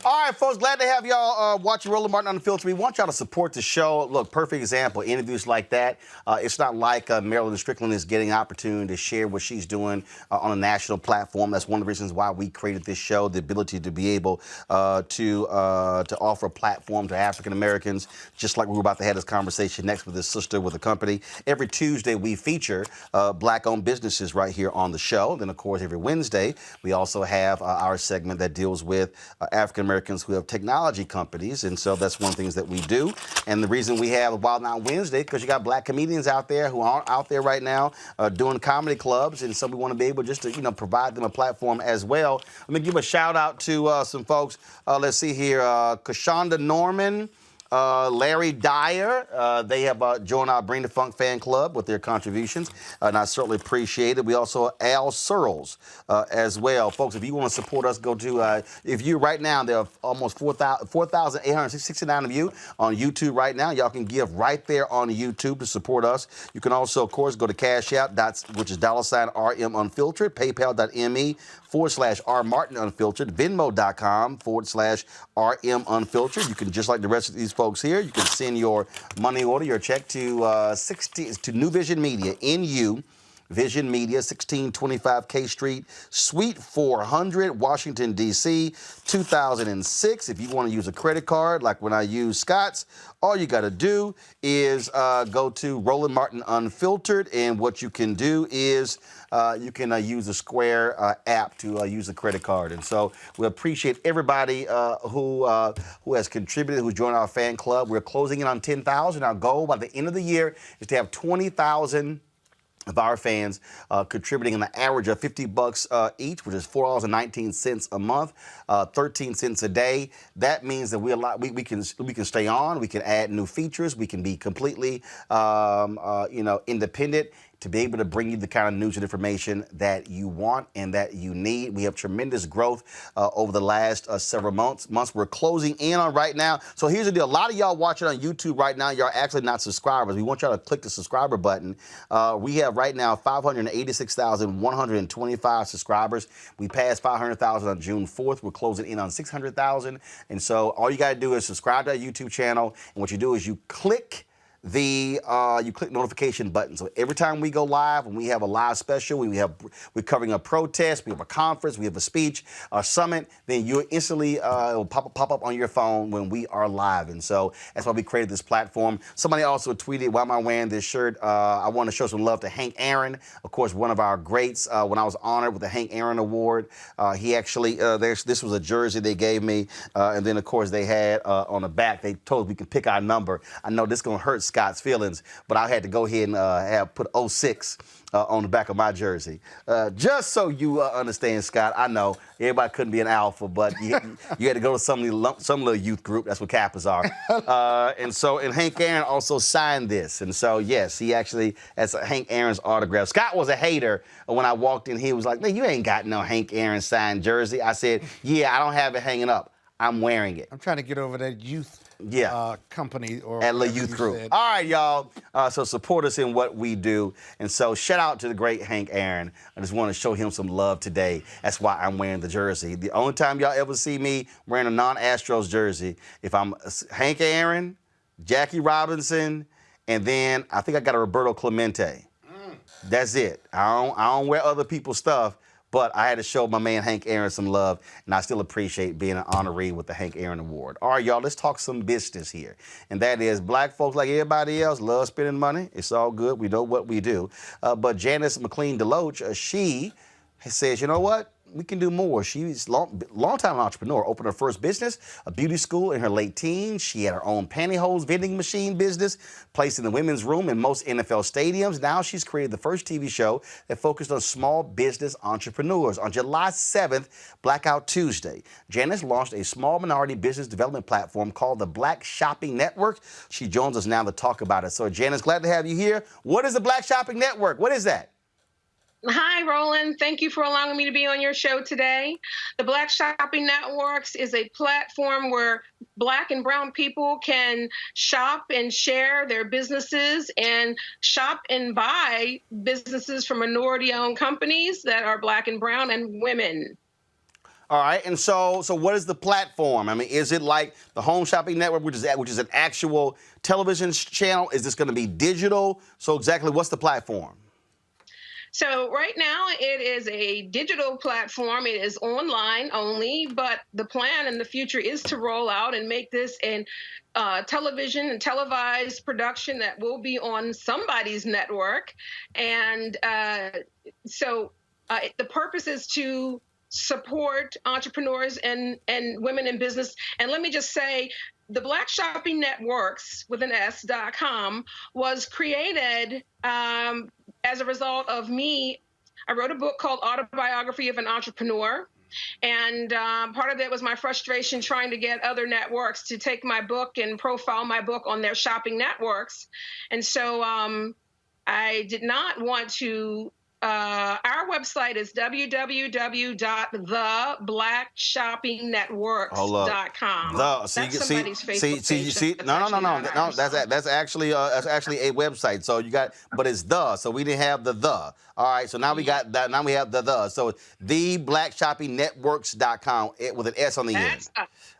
All right, folks, glad to have y'all watching Roland Martin Unfiltered. We want y'all to support the show. Look, perfect example, interviews like that. It's not like Marilyn Strickland is getting an opportunity to share what she's doing on a national platform. That's one of the reasons why we created this show, the ability to be able to offer a platform to African Americans, just like we were about to have this conversation next with this sister with a company. Every Tuesday, we feature Black-owned businesses right here on the show. Then, of course, every Wednesday, we also have our segment that deals with African Americans who have technology companies, and so that's one of the things that we do. And the reason we have a Wild Not Wednesday, because you got black comedians out there who aren't out there right now doing comedy clubs, and so we want to be able just to provide them a platform as well. Let me give a shout out to some folks. Let's see here, Kashonda Norman. Larry Dyer, they have joined our Bring the Funk fan club with their contributions, and I certainly appreciate it. We also Al Searles as well. Folks, if you want to support us, go to, if you right now, there are almost 4,869 of you on YouTube right now. Y'all can give right there on YouTube to support us. You can also, of course, go to Cash App, which is $RM Unfiltered, PayPal.me/R Martin Unfiltered, Venmo.com/RM Unfiltered. You can, just like the rest of these folks here, you can send your money order, your check to New Vision Media, NU Vision Media, 1625 K Street, Suite 400, Washington, D.C., 2006. If you want to use a credit card, like when I use Scott's, all you got to do is go to Roland Martin Unfiltered, and what you can do is you can use the Square app to use the credit card. And so we appreciate everybody who has contributed, who's joined our fan club. We're closing in on 10,000. Our goal by the end of the year is to have 20,000 of our fans contributing an average of $50 each, which is $4.19 a month, 13 cents a day. That means that we can stay on, we can add new features, we can be completely independent, to be able to bring you the kind of news and information that you want and that you need. We have tremendous growth over the last several months. We're closing in on right now. So here's the deal. A lot of y'all watching on YouTube right now, y'all actually not subscribers. We want y'all to click the subscriber button. We have right now 586,125 subscribers. We passed 500,000 on June 4th. We're closing in on 600,000. And so all you got to do is subscribe to our YouTube channel. And what you do is you click notification button. So every time we go live, when we have a live special, we're covering a protest, we have a conference, we have a speech, a summit, then you instantly it'll pop up on your phone when we are live. And so that's why we created this platform. Somebody also tweeted, why am I wearing this shirt? I want to show some love to Hank Aaron, of course, one of our greats. When I was honored with the Hank Aaron Award, he actually, this was a jersey they gave me, and then of course they had on the back, they told us we could pick our number. I know this is going to hurt Scott's feelings, but I had to go ahead and put 06 on the back of my jersey. Just so you understand, Scott, I know everybody couldn't be an alpha, but you had to go to some little youth group. That's what Kappas are. And Hank Aaron also signed this. And so, yes, he actually, that's Hank Aaron's autograph. Scott was a hater when I walked in. He was like, man, you ain't got no Hank Aaron signed jersey. I said, yeah, I don't have it hanging up. I'm wearing it. I'm trying to get over that youth company or at the youth group. Said. All right, y'all. So support us in what we do. And so shout out to the great Hank Aaron. I just want to show him some love today. That's why I'm wearing the jersey. The only time y'all ever see me wearing a non-Astros jersey, if I'm Hank Aaron, Jackie Robinson, and then I think I got a Roberto Clemente. That's it. I don't wear other people's stuff. but I had to show my man Hank Aaron some love, and I still appreciate being an honoree with the Hank Aaron Award. All right, y'all, let's talk some business here, and that is black folks, like everybody else, love spending money. It's all good. We know what we do. But Janice McLean Deloach, she says, you know what? We can do more. She's a long-time entrepreneur. Opened her first business, a beauty school, in her late teens. She had her own pantyhose vending machine business, placed in the women's room in most NFL stadiums. Now she's created the first TV show that focused on small business entrepreneurs. On July 7th, Blackout Tuesday, Janice launched a small minority business development platform called the Black Shopping Network. She joins us now to talk about it. So, Janice, glad to have you here. What is the Black Shopping Network? What is that? Hi, Roland. Thank you for allowing me to be on your show today. The Black Shopping Networks is a platform where Black and brown people can shop and share their businesses and shop and buy businesses from minority-owned companies that are Black and brown and women. All right, and so what is the platform? I mean, is it like the Home Shopping Network, which is an actual television channel? Is this going to be digital? So exactly what's the platform? So right now it is a digital platform. It is online only, but the plan in the future is to roll out and make this an television and televised production that will be on somebody's network. And the purpose is to support entrepreneurs and women in business. And let me just say, the Black Shopping Networks with an S.com was created as a result of me. I wrote a book called Autobiography of an Entrepreneur. And part of it was my frustration trying to get other networks to take my book and profile my book on their shopping networks. And so I did not want to. Our website is www.theblackshoppingnetworks.com. That's somebody's Facebook page. No. That's actually a website. So you got, but it's so we didn't have the. All right, so now we got that. Now we have the. So theblackshoppingnetworks.com with an S on the end.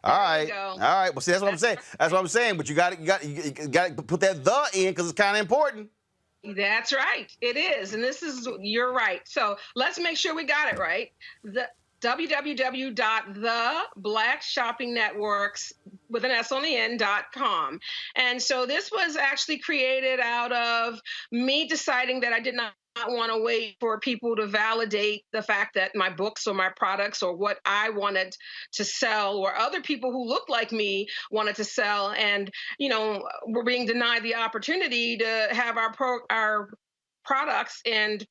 All right. Well, see, that's what I'm saying. That's what I'm saying. But you got to put that in because it's kind of important. That's right. It is. And you're right. So let's make sure we got it right. The www.theblackshoppingnetworks with an S on the end.com. And so this was actually created out of me deciding that I did not want to wait for people to validate the fact that my books or my products or what I wanted to sell or other people who look like me wanted to sell. And, we're being denied the opportunity to have our products and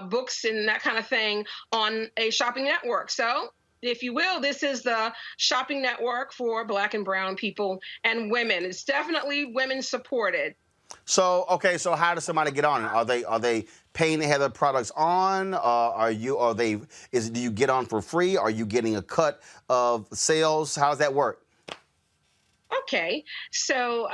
books and that kind of thing on a shopping network. So, if you will, this is the shopping network for Black and brown people and women. It's definitely women supported. So, okay, so how does somebody get on it? Are they paying to have their products on? Do you get on for free? Are you getting a cut of sales? How does that work? Okay, so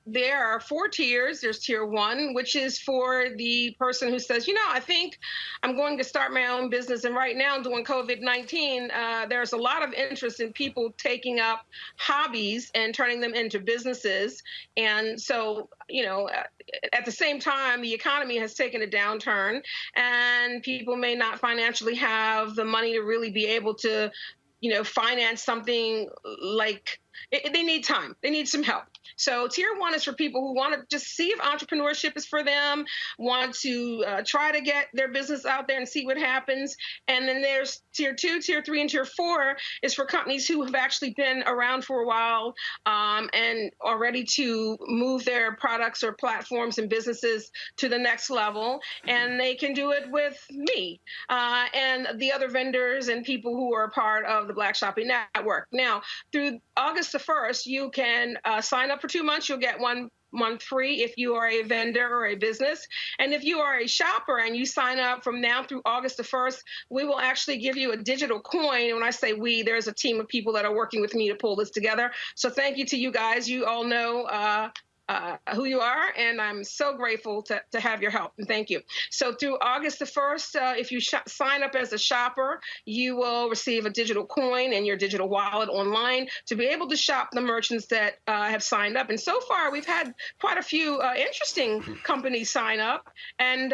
there are 4 tiers. There's tier 1, which is for the person who says, I think I'm going to start my own business. And right now, during COVID-19, there's a lot of interest in people taking up hobbies and turning them into businesses. And so, at the same time, the economy has taken a downturn and people may not financially have the money to really be able to, finance something like they need time. They need some help. So tier 1 is for people who want to just see if entrepreneurship is for them, want to try to get their business out there and see what happens. And then there's tier 2, tier 3, and tier 4 is for companies who have actually been around for a while and are ready to move their products or platforms and businesses to the next level. And they can do it with me and the other vendors and people who are part of the Black Shopping Network. Now, through August the 1st, you can sign up for 2 months. You'll get 1 month free if you are a vendor or a business. And if you are a shopper and you sign up from now through August the 1st, we will actually give you a digital coin. And when I say we, there's a team of people that are working with me to pull this together. So thank you to you guys. You all know who you are, and I'm so grateful to have your help, and thank you. So through August the 1st, if you sign up as a shopper, you will receive a digital coin in your digital wallet online to be able to shop the merchants that have signed up. And so far, we've had quite a few interesting companies sign up, and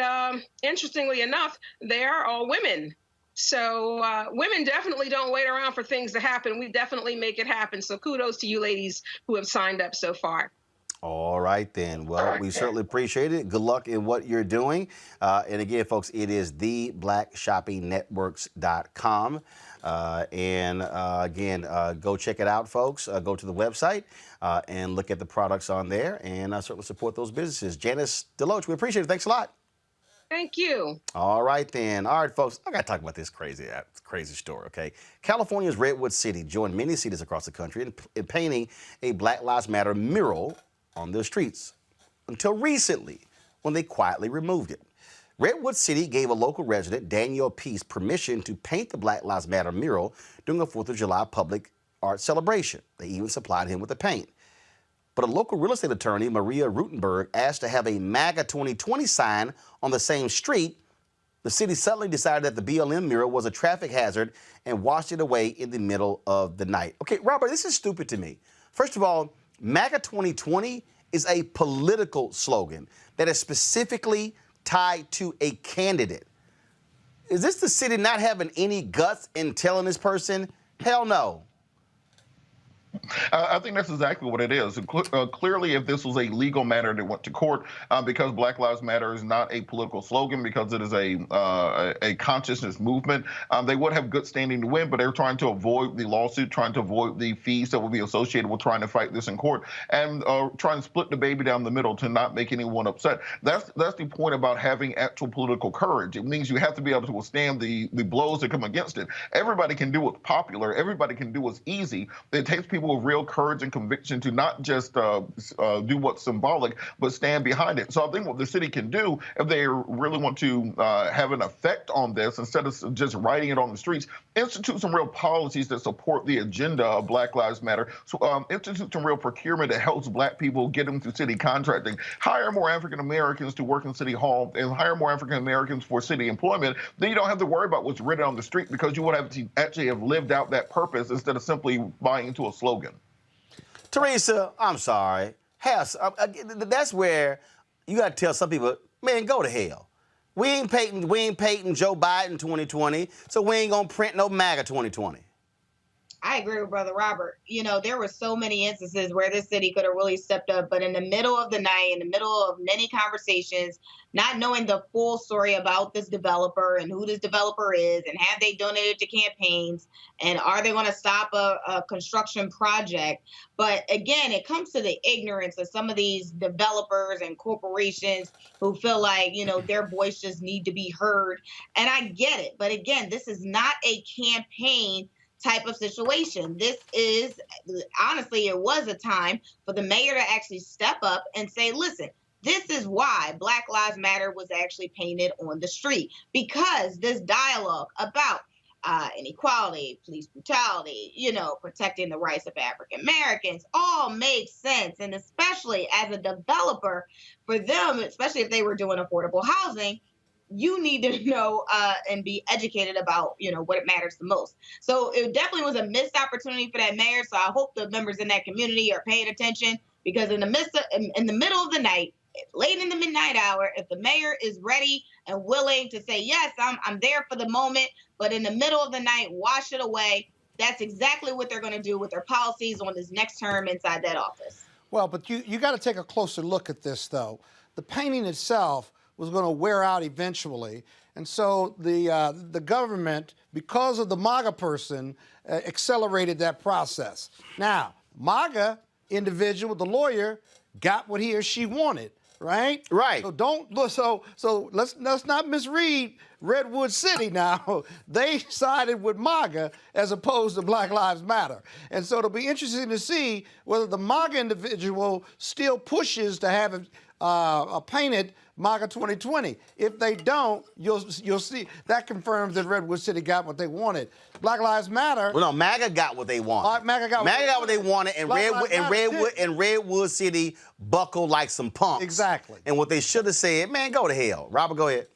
interestingly enough, they are all women. So women definitely don't wait around for things to happen. We definitely make it happen. So kudos to you ladies who have signed up so far. All right, then. Well, we certainly appreciate it. Good luck in what you're doing. And again, folks, it is theblackshoppingnetworks.com. Again, go check it out, folks. Go to the website and look at the products on there, and certainly support those businesses. Janice Deloach, we appreciate it. Thanks a lot. Thank you. All right, then. All right, folks, I got to talk about this crazy story, okay? California's Redwood City joined many cities across the country in painting a Black Lives Matter mural on their streets until recently when they quietly removed it. Redwood City gave a local resident, Daniel Peace, permission to paint the Black Lives Matter mural during a 4th of July public art celebration. They even supplied him with the paint. But a local real estate attorney, Maria Rutenberg, asked to have a MAGA 2020 sign on the same street. The city suddenly decided that the BLM mural was a traffic hazard and washed it away in the middle of the night. Okay, Robert, this is stupid to me. First of all, MAGA 2020 is a political slogan that is specifically tied to a candidate. Is this the city not having any guts in telling this person? Hell no. I think that's exactly what it is. Clearly, if this was a legal matter that went to court, because Black Lives Matter is not a political slogan, because it is a consciousness movement, they would have good standing to win, but they're trying to avoid the lawsuit, trying to avoid the fees that will be associated with trying to fight this in court, and trying to split the baby down the middle to not make anyone upset. That's the point about having actual political courage. It means you have to be able to withstand the blows that come against it. Everybody can do what's popular. Everybody can do what's easy. It takes people with real courage and conviction to not just do what's symbolic, but stand behind it. So I think what the city can do, if they really want to have an effect on this, instead of just writing it on the streets, institute some real policies that support the agenda of Black Lives Matter. So institute some real procurement that helps Black people get them through city contracting, hire more African Americans to work in City Hall, and hire more African Americans for city employment. Then you don't have to worry about what's written on the street, because you would have to actually have lived out that purpose instead of simply buying into a slogan. Teresa, I'm sorry. That's where you got to tell some people, man, go to hell. We ain't painting Joe Biden 2020, so we ain't gonna print no MAGA 2020. I agree with Brother Robert. You know, there were so many instances where this city could have really stepped up, but in the middle of the night, in the middle of many conversations, not knowing the full story about this developer and who this developer is, and have they donated to campaigns, and are they going to stop a construction project? But again, it comes to the ignorance of some of these developers and corporations who feel like, you know, their voice just need to be heard. And I get it. But again, this is not a campaign type of situation. This is, honestly, it was a time for the mayor to actually step up and say, listen, this is why Black Lives Matter was actually painted on the street, because this dialogue about inequality, police brutality, you know, protecting the rights of African Americans all makes sense. And especially as a developer, for them, especially if they were doing affordable housing, you need to know and be educated about, you know, what it matters the most. So it definitely was a missed opportunity for that mayor. So I hope the members in that community are paying attention, because in the middle of the night, late in the midnight hour, if the mayor is ready and willing to say, yes, I'm there for the moment, but in the middle of the night, wash it away, that's exactly what they're going to do with their policies on this next term inside that office. Well, but you got to take a closer look at this, though. The painting itself was going to wear out eventually. And so the government, because of the MAGA person, accelerated that process. Now, MAGA individual, the lawyer, got what he or she wanted, right? Right. So let's not misread Redwood City now. They sided with MAGA as opposed to Black Lives Matter. And so it'll be interesting to see whether the MAGA individual still pushes to have a painted MAGA 2020. If they don't, you'll see that confirms that Redwood City got what they wanted. Black Lives Matter. Well, no, MAGA got what they wanted. MAGA got what they wanted, and Redwood City buckled like some punks. Exactly. And what they should have said, man, go to hell. Robert, go ahead.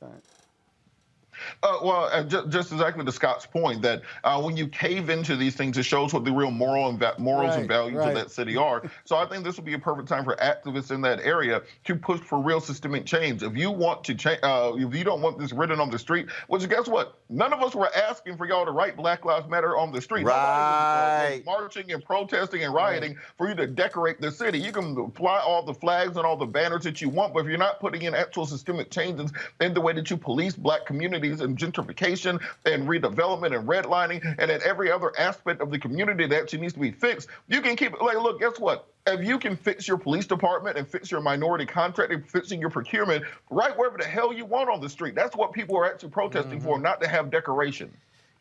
Just exactly to Scott's point that when you cave into these things, it shows what the real morals and values of that city are. So I think this would be a perfect time for activists in that area to push for real systemic change. If you want to change, if you don't want this written on the street, which guess what? None of us were asking for y'all to write Black Lives Matter on the street. Nobody was marching and protesting and rioting for you to decorate the city. You can fly all the flags and all the banners that you want, but if you're not putting in actual systemic changes in the way that you police black communities and gentrification and redevelopment and redlining and in every other aspect of the community that actually needs to be fixed, you can keep it. Like, look, guess what? If you can fix your police department and fix your minority contracting, fixing your procurement, right wherever the hell you want on the street, that's what people are actually protesting for, not to have decoration.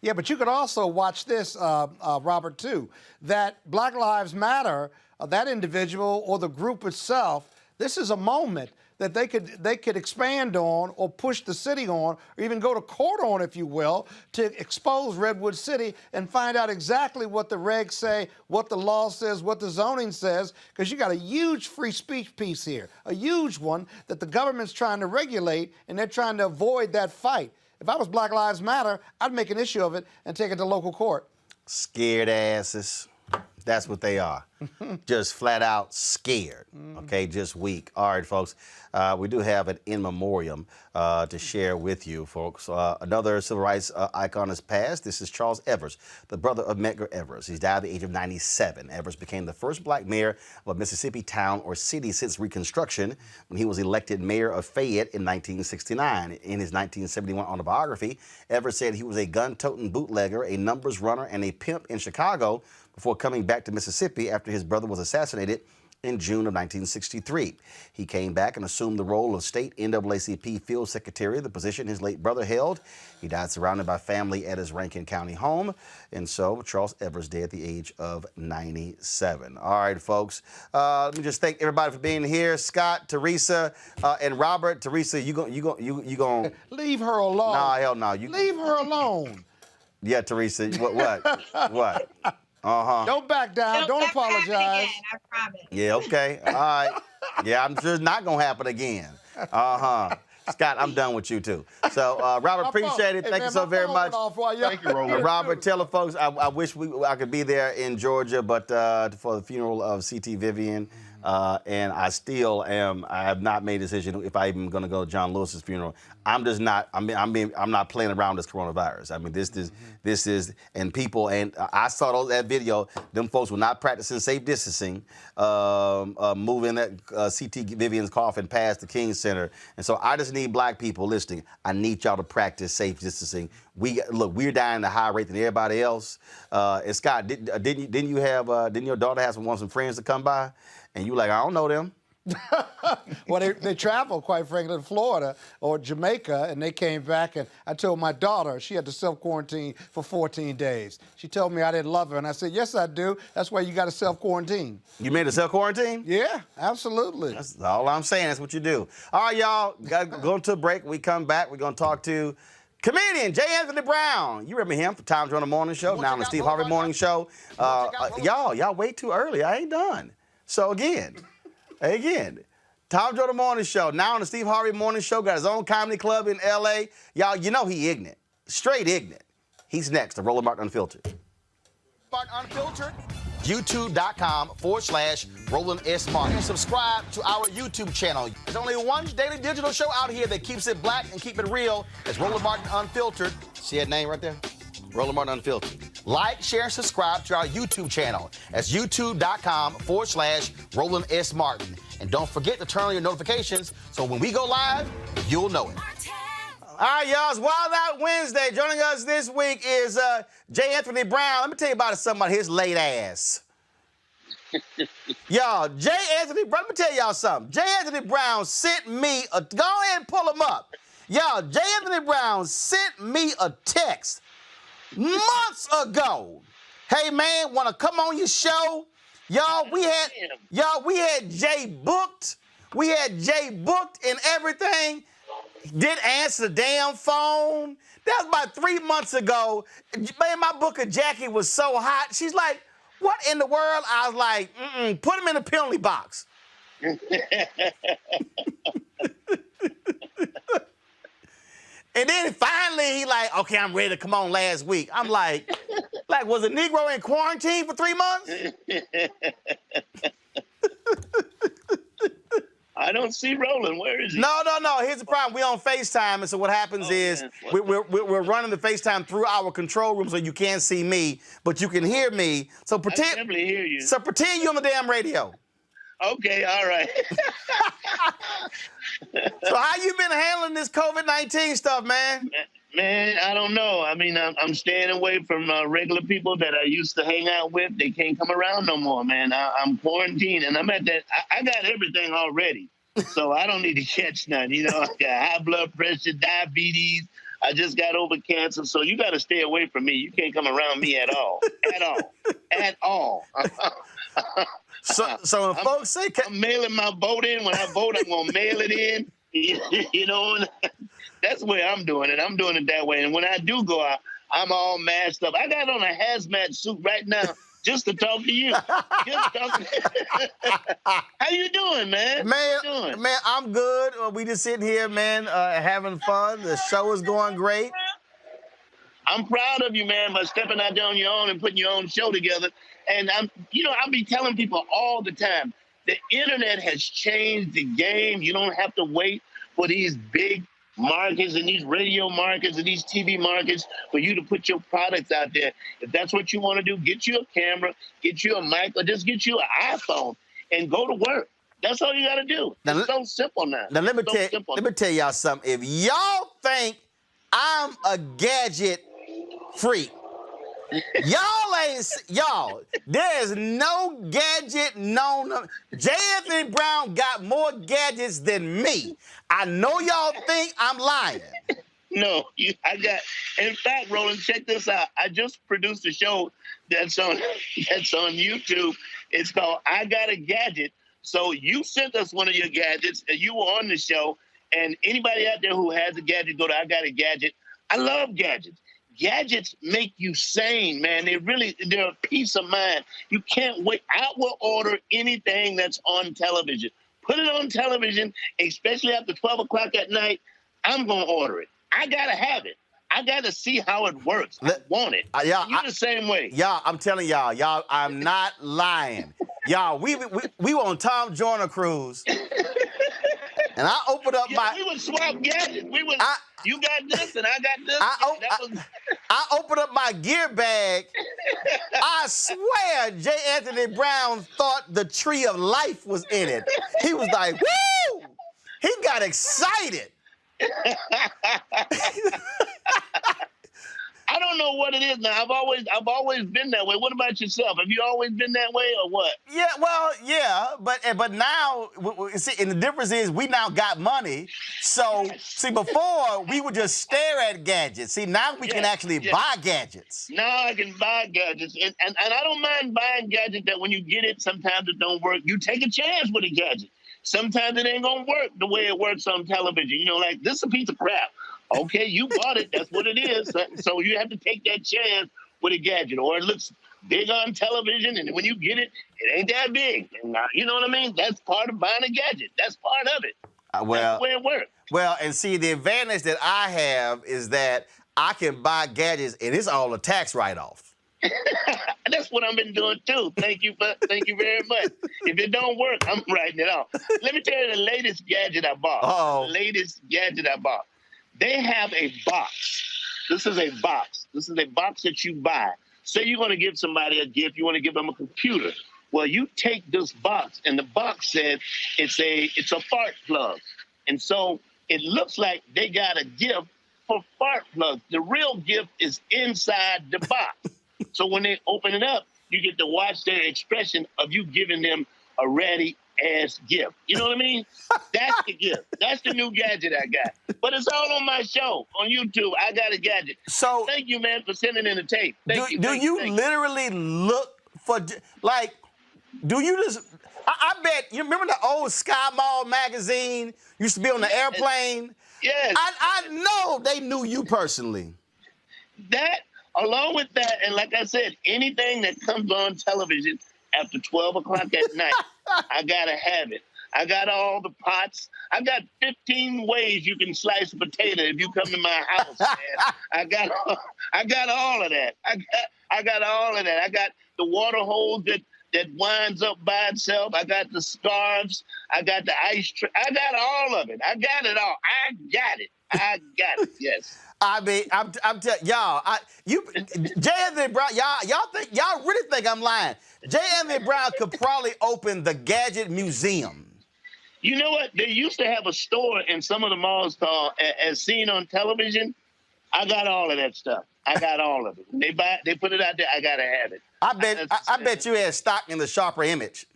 Yeah, but you could also watch this, Robert, too, that Black Lives Matter, that individual or the group itself, this is a moment that they could expand on or push the city on or even go to court on, if you will, to expose Redwood City and find out exactly what the regs say, what the law says, what the zoning says, because you got a huge free speech piece here, a huge one that the government's trying to regulate, and they're trying to avoid that fight. If I was Black Lives Matter, I'd make an issue of it and take it to local court. Scared asses. That's what they are. Just flat out scared, okay, just weak. All right, folks, we do have an in memoriam to share with you, folks. Another civil rights icon has passed. This is Charles Evers, the brother of Medgar Evers. He's died at the age of 97. Evers became the first black mayor of a Mississippi town or city since Reconstruction when he was elected mayor of Fayette in 1969. In his 1971 autobiography, Evers said he was a gun-toting bootlegger, a numbers runner, and a pimp in Chicago before coming back to Mississippi after his brother was assassinated in June of 1963. He came back and assumed the role of state NAACP field secretary, the position his late brother held. He died surrounded by family at his Rankin County home. And so Charles Evers died at the age of 97. All right, folks. Let me just thank everybody for being here. Scott, Teresa, and Robert. Teresa, you going leave her alone. Nah, hell no. Leave her alone. Yeah, Teresa. What? Don't back down. Don't apologize. Again, I promise. Yeah, okay. All right. Yeah, I'm sure it's not going to happen again. Scott, I'm done with you, too. So, Robert, appreciate it. Thank you so very much. Thank you, Roland. Robert, tell the folks, I wish I could be there in Georgia, but for the funeral of C.T. Vivian, and I have not made a decision if I'm even going to go to John Lewis's funeral. I'm just not. I'm not playing around with this coronavirus. I mean, this is, and people, and I saw that video. Them folks were not practicing safe distancing, moving that C.T. Vivian's coffin past the King Center, and so I just need black people listening. I need y'all to practice safe distancing. We're dying at a higher rate than everybody else. And Scott, didn't your daughter want some friends to come by, and you like, I don't know them. Well, they traveled, quite frankly, to Florida or Jamaica, and they came back, and I told my daughter she had to self-quarantine for 14 days. She told me I didn't love her, and I said, yes, I do. That's why you got to self-quarantine. You made a self-quarantine? Yeah, absolutely. That's all I'm saying. That's what you do. All right, y'all, got to go to a break. We come back. We're going to talk to comedian J. Anthony Brown. You remember him from Tom Joyner Morning Show, now on the Steve Harvey Morning Show. Y'all wait too early. I ain't done. So again, Tom Joyner Morning Show, now on the Steve Harvey Morning Show, got his own comedy club in L.A. Y'all, you know he ignorant, straight ignorant. He's next to Roland Martin Unfiltered. Martin Unfiltered, youtube.com/Roland S. Martin. And subscribe to our YouTube channel. There's only one daily digital show out here that keeps it black and keep it real. It's Roland Martin Unfiltered. See that name right there? Roland Martin Unfiltered. Like, share, and subscribe to our YouTube channel. That's youtube.com/Roland S. Martin. And don't forget to turn on your notifications so when we go live, you'll know it. All right, y'all, it's Wild Out Wednesday. Joining us this week is J. Anthony Brown. Let me tell you about something about his late ass. Y'all, J. Anthony Brown, let me tell y'all something. J. Anthony Brown sent me go ahead and pull him up. Y'all, J. Anthony Brown sent me a text months ago. Hey, man, want to come on your show? Y'all, we had Jay booked. We had Jay booked and everything. Didn't answer the damn phone. That was about 3 months ago. Man, my booker Jackie was so hot. She's like, what in the world? I was like, put him in the penalty box. And then finally he like, okay, I'm ready to come on last week. I'm like, was a Negro in quarantine for 3 months? I don't see Roland. Where is he? No. Here's the problem. We're on FaceTime, and so what happens is we're running the FaceTime through our control room, so you can't see me, but you can hear me. So pretend. I definitely hear you. So pretend you're on the damn radio. Okay, all right. So how you been handling this COVID-19 stuff, man? Man, I don't know. I mean, I'm staying away from regular people that I used to hang out with. They can't come around no more, man. I'm quarantined, and I'm at that. I got everything already, so I don't need to catch none. You know, I got high blood pressure, diabetes. I just got over cancer, so you got to stay away from me. You can't come around me at all, at all. So when folks say I'm mailing my vote in. When I vote, I'm gonna mail it in. You know, that's the way I'm doing it. I'm doing it that way. And when I do go out, I'm all masked up. I got on a hazmat suit right now just to talk to you. How you doing, man? Man, I'm good. We just sitting here, man, having fun. The show is going great. I'm proud of you, man, by stepping out there on your own and putting your own show together. And I'll be telling people all the time, the internet has changed the game. You don't have to wait for these big markets and these radio markets and these TV markets for you to put your products out there. If that's what you want to do, get you a camera, get you a mic, or just get you an iPhone and go to work. That's all you got to do. It's so simple now. Now let me tell y'all something. If y'all think I'm a gadget freak, there's no gadget known. J. Anthony Brown got more gadgets than me. I know y'all think I'm lying. No, in fact, Roland, check this out. I just produced a show that's on YouTube. It's called I Got a Gadget. So you sent us one of your gadgets and you were on the show, and anybody out there who has a gadget, go to I Got a Gadget. I love gadgets. Gadgets make you sane, man. They're a peace of mind. You can't wait. I will order anything that's on television. Put it on television, especially after 12 o'clock at night. I'm going to order it. I got to have it. I got to see how it works. I want it. You're the same way. Y'all, I'm telling y'all, I'm not lying. Y'all, we were on Tom Joyner cruise. And I opened up we would swap gadgets. You got this and I got this. I opened up my gear bag. I swear J. Anthony Brown thought the tree of life was in it. He was like, woo! He got excited. I don't know what it is now. I've always been that way. What about yourself? Have you always been that way or what? Yeah, but now, see, and the difference is we now got money. So, see, before we would just stare at gadgets. See, now we can actually buy gadgets. Now I can buy gadgets. And I don't mind buying gadgets that when you get it, sometimes it don't work. You take a chance with a gadget. Sometimes it ain't going to work the way it works on television. You know, like, this is a piece of crap. Okay, you bought it. That's what it is. So you have to take that chance with a gadget. Or it looks big on television, and when you get it, it ain't that big. And, you know what I mean? That's part of buying a gadget. That's part of it. That's the way it works. Well, and see, the advantage that I have is that I can buy gadgets, and it's all a tax write-off. That's what I've been doing, too. Thank you very much. If it don't work, I'm writing it off. Let me tell you the latest gadget I bought. Uh-oh. The latest gadget I bought. They have a box. This is a box. This is a box that you buy. Say you're going to give somebody a gift. You want to give them a computer. Well, you take this box, and the box says it's a fart plug. And so it looks like they got a gift for fart plugs. The real gift is inside the box. So when they open it up, you get to watch their expression of you giving them a ready-ass gift. You know what I mean? That's the gift. That's the new gadget I got. But it's all on my show on YouTube. I Got a Gadget. So thank you, man, for sending in the tape. Thank you. Do you literally look for, like, do you just, I bet, you remember the old Sky Mall magazine used to be on the airplane? Yes. I know they knew you personally. That, along with that, and like I said, anything that comes on television after 12 o'clock at night, I got to have it. I got all the pots. I got 15 ways you can slice a potato if you come to my house, man. I got all of that. I got all of that. I got the water hose that winds up by itself. I got the scarves. I got the ice tray. I got all of it. I got it all. I got it. Yes. I mean, I'm telling y'all, J. Anthony Brown, y'all really think I'm lying. J. Anthony Brown could probably open the Gadget Museum. You know what? They used to have a store in some of the malls called As Seen on Television. I got all of that stuff. I got all of it. They put it out there. I gotta have it. I bet you had stock in the Sharper Image.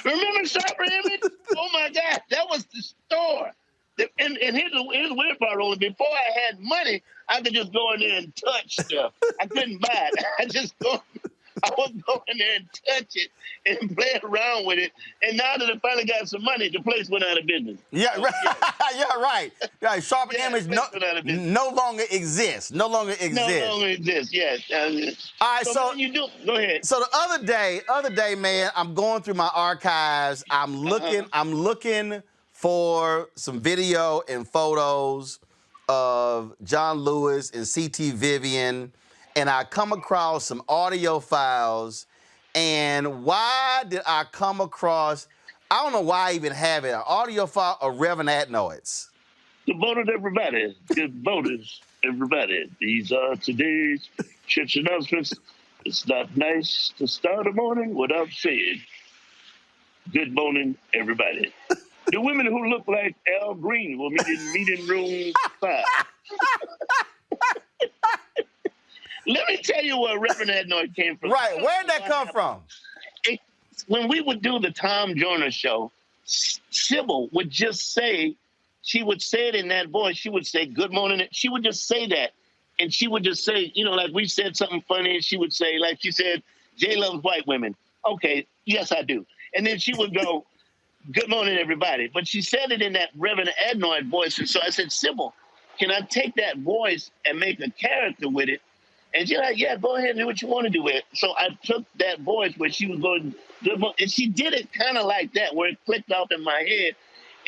Remember Sharper Image? Oh my God, that was the store. And here's the weird part, Roland. Before I had money, I could just go in there and touch stuff. I couldn't buy it. I would go in there and touch it and play around with it. And now that I finally got some money, the place went out of business. Yeah, right. Yeah, right. Right. Sharper Image no longer exists. No longer exists. Yes. All right. So you do. Go ahead. So the other day, man, I'm going through my archives. I'm looking for some video and photos of John Lewis and C.T. Vivian, and I come across some audio files. And why did I come across, I don't know why I even have it, an audio file of Reverend Adenoids. Good morning, everybody. Good morning, everybody. These are today's church announcements. It's not nice to start a morning without saying, good morning, everybody. The women who look like Al Green will meet in meeting room 5. Let me tell you where Reverend Adenoid came from. Right, where'd that come from? When we would do the Tom Joyner show, Sybil would just say, she would say it in that voice. She would say, good morning. She would just say that. And she would just say, like we said something funny, and she would say, like she said, Jay loves white women. Okay, yes, I do. And then she would go, good morning, everybody. But she said it in that Reverend Adenoid voice. And so I said, Sybil, can I take that voice and make a character with it? And she's like, yeah, go ahead and do what you want to do with it. So I took that voice where she was going, and she did it kind of like that, where it clicked off in my head.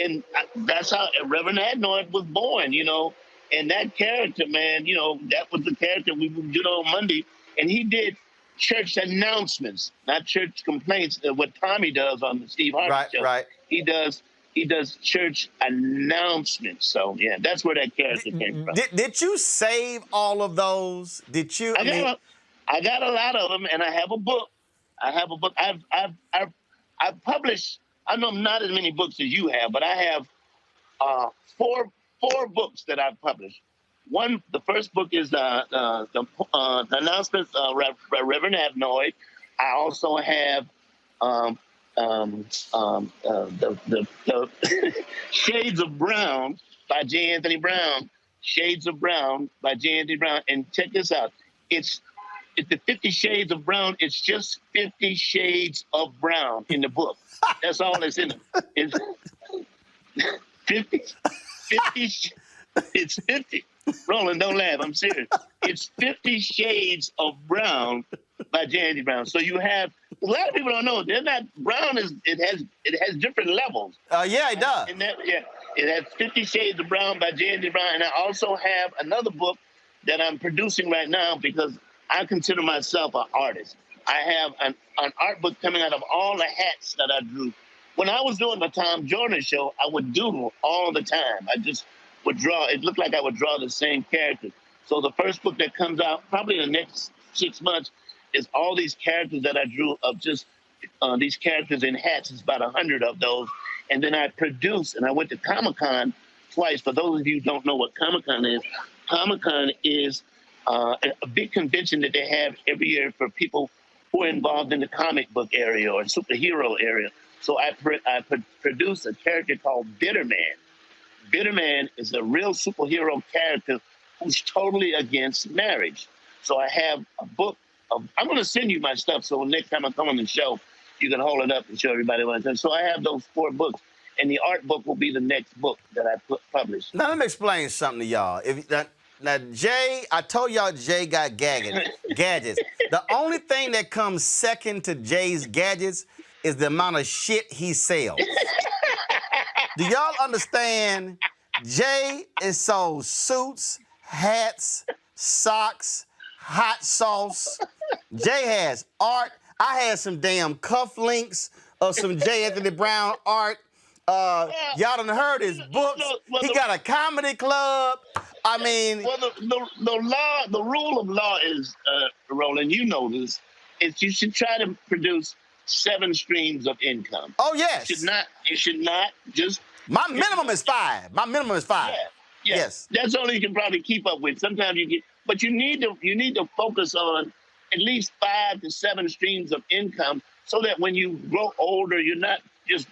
And that's how Reverend Adenoid was born, And that character, man, that was the character we did on Monday. And he did church announcements, not church complaints, what Tommy does on the Steve Harvey show. Right. He does church announcements. So yeah, that's where that character came from. Did you save all of those? Did you? I got a lot of them, and I have a book. I've published. I know not as many books as you have, but I have four books that I've published. The first book is the announcements of Reverend Adenoid. I also have the Shades of Brown by J. Anthony Brown. Shades of Brown by J. Anthony Brown. And check this out. It's the 50 Shades of Brown. It's just 50 Shades of Brown in the book. That's all that's in it. It's 50. It's 50. Roland, don't laugh. I'm serious. It's 50 Shades of Brown by J. Anthony Brown. So you have a lot of people don't know. They're not brown. It has different levels. Yeah, it does. And it has 50 Shades of Brown by J. Anthony Brown. And I also have another book that I'm producing right now because I consider myself an artist. I have an art book coming out of all the hats that I drew. When I was doing the Tom Joyner show, I would doodle all the time. I just would draw. It looked like I would draw the same character. So the first book that comes out probably in the next 6 months is all these characters that I drew of just these characters in hats. It's about 100 of those. And then I produced, and I went to Comic-Con twice. For those of you who don't know what Comic-Con is a big convention that they have every year for people who are involved in the comic book area or superhero area. So I produced a character called Bitter Man. Bitter Man is a real superhero character who's totally against marriage. So I have a book I'm going to send you my stuff so next time I come on the show, you can hold it up and show everybody what I said. So I have those 4 books, and the art book will be the next book that I publish. Now, let me explain something to y'all. Now, Jay, I told y'all Jay got gadgets. The only thing that comes second to Jay's gadgets is the amount of shit he sells. Do y'all understand? Jay is sold suits, hats, socks, hot sauce. Jay has art. I had some damn cufflinks of some J. Anthony Brown art. Y'all done heard his books. He got a comedy club. I mean, well, the rule of law is, Roland, you know this, is you should try to produce 7 streams of income. Oh yes. You should not just. My minimum is 5. My minimum is 5. Yeah. Yes. That's all you can probably keep up with. Sometimes you get, but you need to focus on at least 5 to 7 streams of income, so that when you grow older, you're not just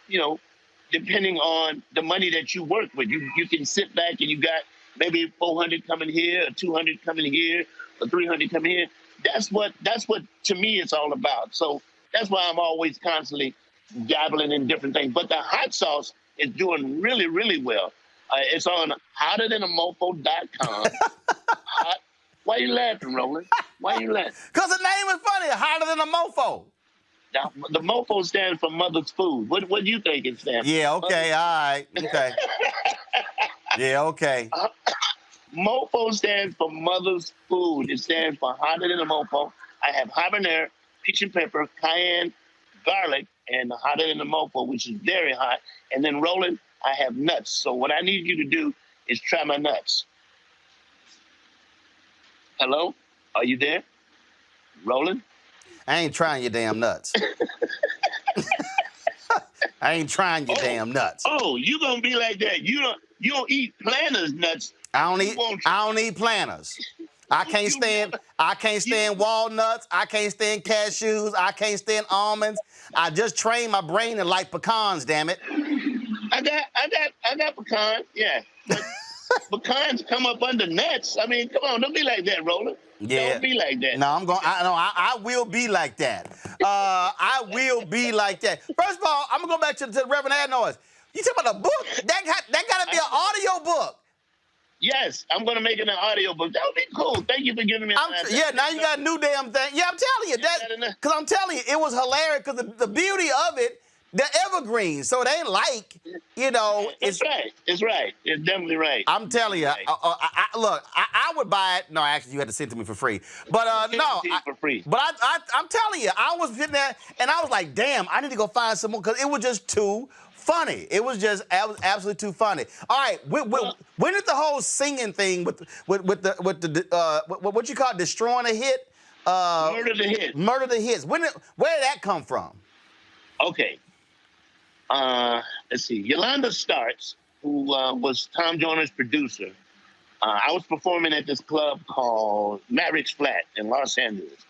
depending on the money that you work with. You can sit back and you got maybe 400 coming here, or 200 coming here, or 300 coming here. That's what to me it's all about. So that's why I'm always constantly dabbling in different things. But the hot sauce is doing really, really well. It's on hotterthanamofo.com. Why are you laughing, Roland? Why are you laughing? Because the name is funny, Hotter Than a Mofo. Now, the mofo stands for Mother's Food. What do you think it stands for? Yeah, okay, all right, okay. Yeah, okay. Mofo stands for Mother's Food. It stands for Hotter Than a Mofo. I have habanero, peach and pepper, cayenne, garlic, and Hotter Than a Mofo, which is very hot. And then, Roland, I have nuts. So what I need you to do is try my nuts. Hello? Are you there? Roland? I ain't trying your damn nuts. I ain't trying your damn nuts. Oh, you gonna be like that? You don't eat planters nuts. I don't eat planters. I can't stand walnuts. I can't stand cashews. I can't stand almonds. I just train my brain to like pecans, damn it. I got pecans, yeah. But pecans come up under nuts. I mean, come on, don't be like that, Roland. Yeah. Don't be like that. No, I will be like that. I will be like that. First of all, I'm gonna go back to the Reverend Adnoise. You talking about a book? That gotta be an audio book. Yes, I'm gonna make it an audio book. That would be cool. Thank you for giving me that. Yeah, now you got a new damn thing. Yeah, I'm telling you that, because I'm telling you, it was hilarious. Because the beauty of it, they're evergreen, so it ain't like, It's right. It's right. It's definitely right. I'm telling you. Look, I would buy it. No, actually, you had to send it to me for free. But no, for free. But I'm telling you, I was sitting there and I was like, damn, I need to go find some more, because it was just too funny. It was absolutely too funny. All right, when did the whole singing thing with the what you call it, destroying a hit? Murder the Hits. Murder the Hits. Where did that come from? Okay. Let's see. Yolanda Starks, who was Tom Joyner's producer. I was performing at this club called Marriage Flat in Los Angeles.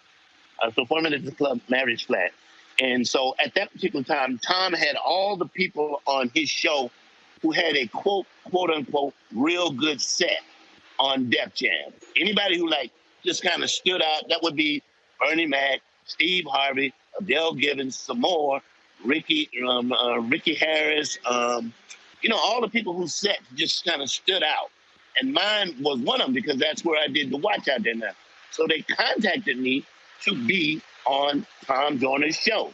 I was performing at the club Marriage Flat. And so at that particular time, Tom had all the people on his show who had a quote unquote, real good set on Def Jam. Anybody who just kind of stood out, that would be Bernie Mac, Steve Harvey, Adele Gibbons, some more, Ricky Harris, all the people who set just kind of stood out. And mine was one of them, because that's where I did the Watch Out There Now. So they contacted me to be on Tom Joyner's show.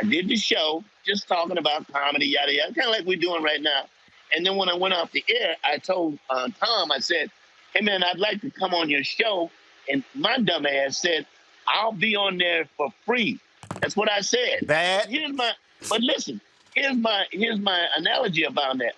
I did the show, just talking about comedy, yada, yada, kind of like we're doing right now. And then when I went off the air, I told Tom, I said, hey, man, I'd like to come on your show. And my dumb ass said, I'll be on there for free. That's what I said. But listen, here's my analogy about that.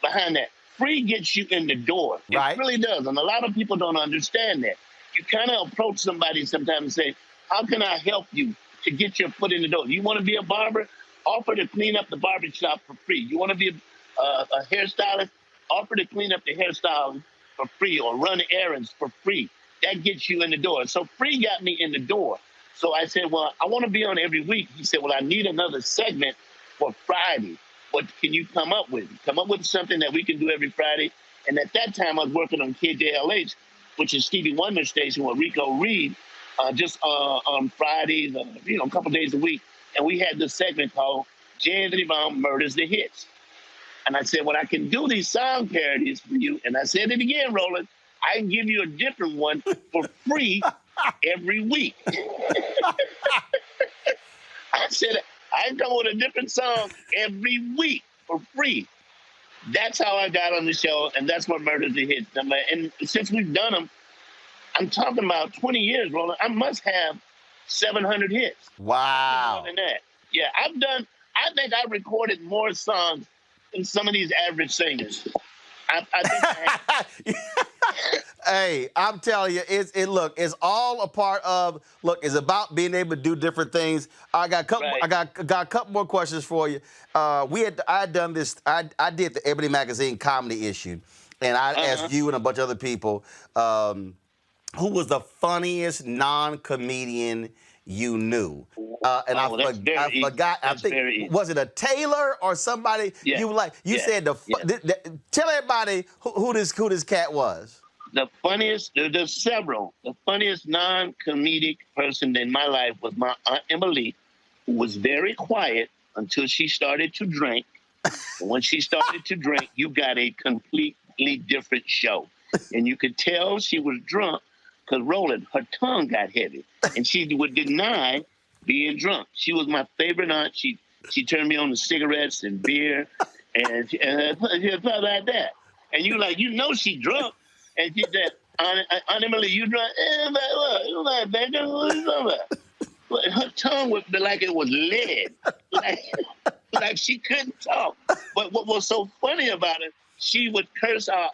Behind that, free gets you in the door. It really does, and a lot of people don't understand that. You kind of approach somebody sometimes and say, "How can I help you to get your foot in the door? You want to be a barber? Offer to clean up the barbershop for free. You want to be a hairstylist? Offer to clean up the hairstyle for free, or run errands for free. That gets you in the door." So free got me in the door. So I said, well, I want to be on every week. He said, well, I need another segment for Friday. What can you come up with? Come up with something that we can do every Friday. And at that time, I was working on KJLH, which is Stevie Wonder's station with Rico Reed, just on Fridays, a couple days a week. And we had this segment called J. Anthony Brown Murders the Hits. And I said, well, I can do these song parodies for you. And I said it again, Roland. I can give you a different one for free every week. I come with a different song every week for free. That's how I got on the show, and that's what Murder's a Hit. And since we've done them, I'm talking about 20 years, Roland. I must have 700 hits. Wow. More than that. Yeah, I think I recorded more songs than some of these average singers. I think Hey, I'm telling you, it's all a part of. Look, it's about being able to do different things. I got a couple more questions for you. I had done this. I did the Ebony Magazine comedy issue, and I asked you and a bunch of other people who was the funniest non-comedian you knew. And I forgot. I think was it a Taylor or somebody you like? You said tell everybody who this cat was. The funniest, there's several. The funniest non-comedic person in my life was my Aunt Emily, who was very quiet until she started to drink. And when she started to drink, you got a completely different show. And you could tell she was drunk because Roland, her tongue got heavy. And she would deny being drunk. She was my favorite aunt. She turned me on to cigarettes and beer and stuff like that. And you she drunk. And she said, Aunt Emily, you drunk? Her tongue would be like it was lead. Like she couldn't talk. But what was so funny about it, she would curse out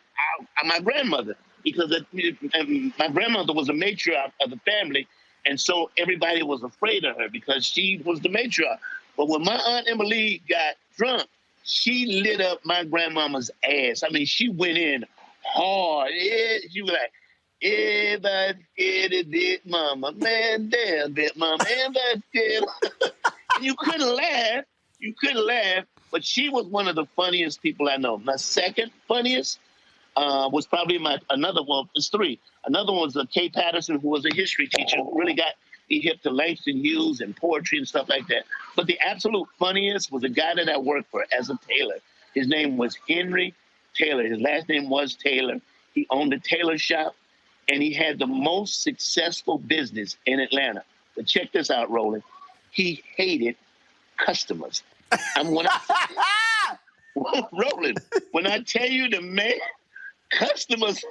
my grandmother because my grandmother was a matriarch of the family. And so everybody was afraid of her because she was the matriarch. But when my Aunt Emily got drunk, she lit up my grandmama's ass. I mean, she went in hard. She was like, if I did mama, man, damn bit mama, and I did. You couldn't laugh, but she was one of the funniest people I know. My second funniest was probably another one. It's three. Another one was Kay Patterson, who was a history teacher, who really got me hip to Langston Hughes and poetry and stuff like that. But the absolute funniest was a guy that I worked for as a tailor. His name was Henry Taylor. His last name was Taylor. He owned a tailor shop, and he had the most successful business in Atlanta. But check this out, Roland. He hated customers. Roland, when I tell you the man, customers,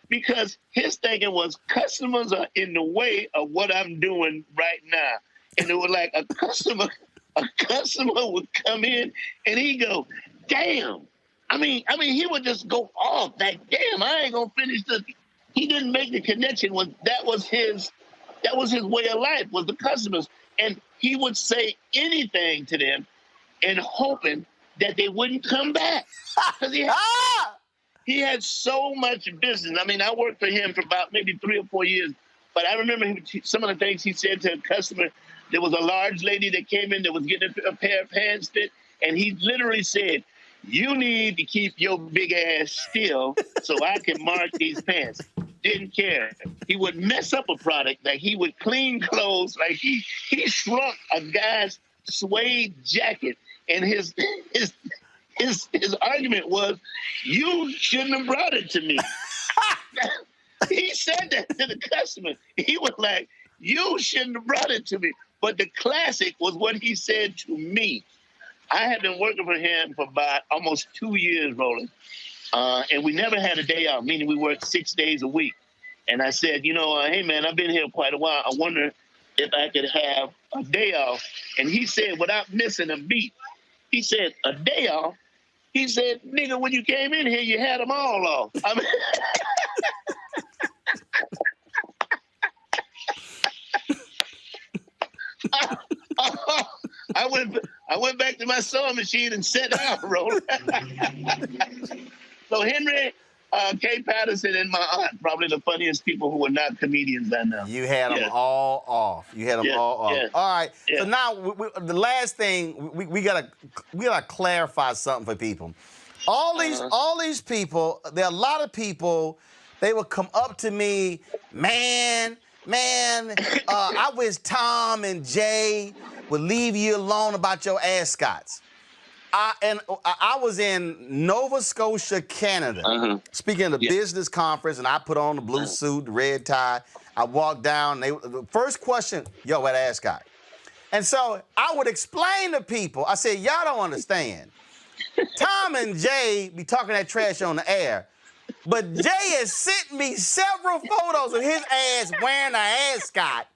because his thinking was customers are in the way of what I'm doing right now. And it was like a customer would come in and he'd go, damn. I mean, he would just go off like, damn, I ain't gonna finish this. He didn't make the connection. That was his way of life, was the customers. And he would say anything to them and hoping that they wouldn't come back. Because he had so much business. I mean, I worked for him for about maybe 3 or 4 years, but I remember some of the things he said to a customer. There was a large lady that came in that was getting a pair of pants fit, and he literally said, you need to keep your big ass still so I can mark these pants. Didn't care. He would mess up a product, like he would clean clothes, like he shrunk a guy's suede jacket, and his argument was, you shouldn't have brought it to me. He said that to the customer. He was like, you shouldn't have brought it to me. But the classic was what he said to me. I had been working for him for about almost 2 years, Roland. And we never had a day off, meaning we worked 6 days a week. And I said, hey, man, I've been here quite a while. I wonder if I could have a day off. And he said, without missing a beat, he said, a day off? He said, nigga, when you came in here, you had them all off. I mean, I went back to my sewing machine and sat down, Roland. So Henry, Kay Patterson, and my aunt, probably the funniest people who were not comedians I know. You had them all off. You had them all off. Yeah. All right. Yeah. So now the last thing we gotta clarify something for people. All these people. There are a lot of people. They will come up to me, man. I wish Tom and Jay would leave you alone about your ascots. I was in Nova Scotia, Canada, speaking at a business conference, and I put on the blue suit, the red tie. I walked down. The first question, yo, what ascot? And so I would explain to people, I said, y'all don't understand. Tom and Jay be talking that trash on the air, but Jay has sent me several photos of his ass wearing an ascot.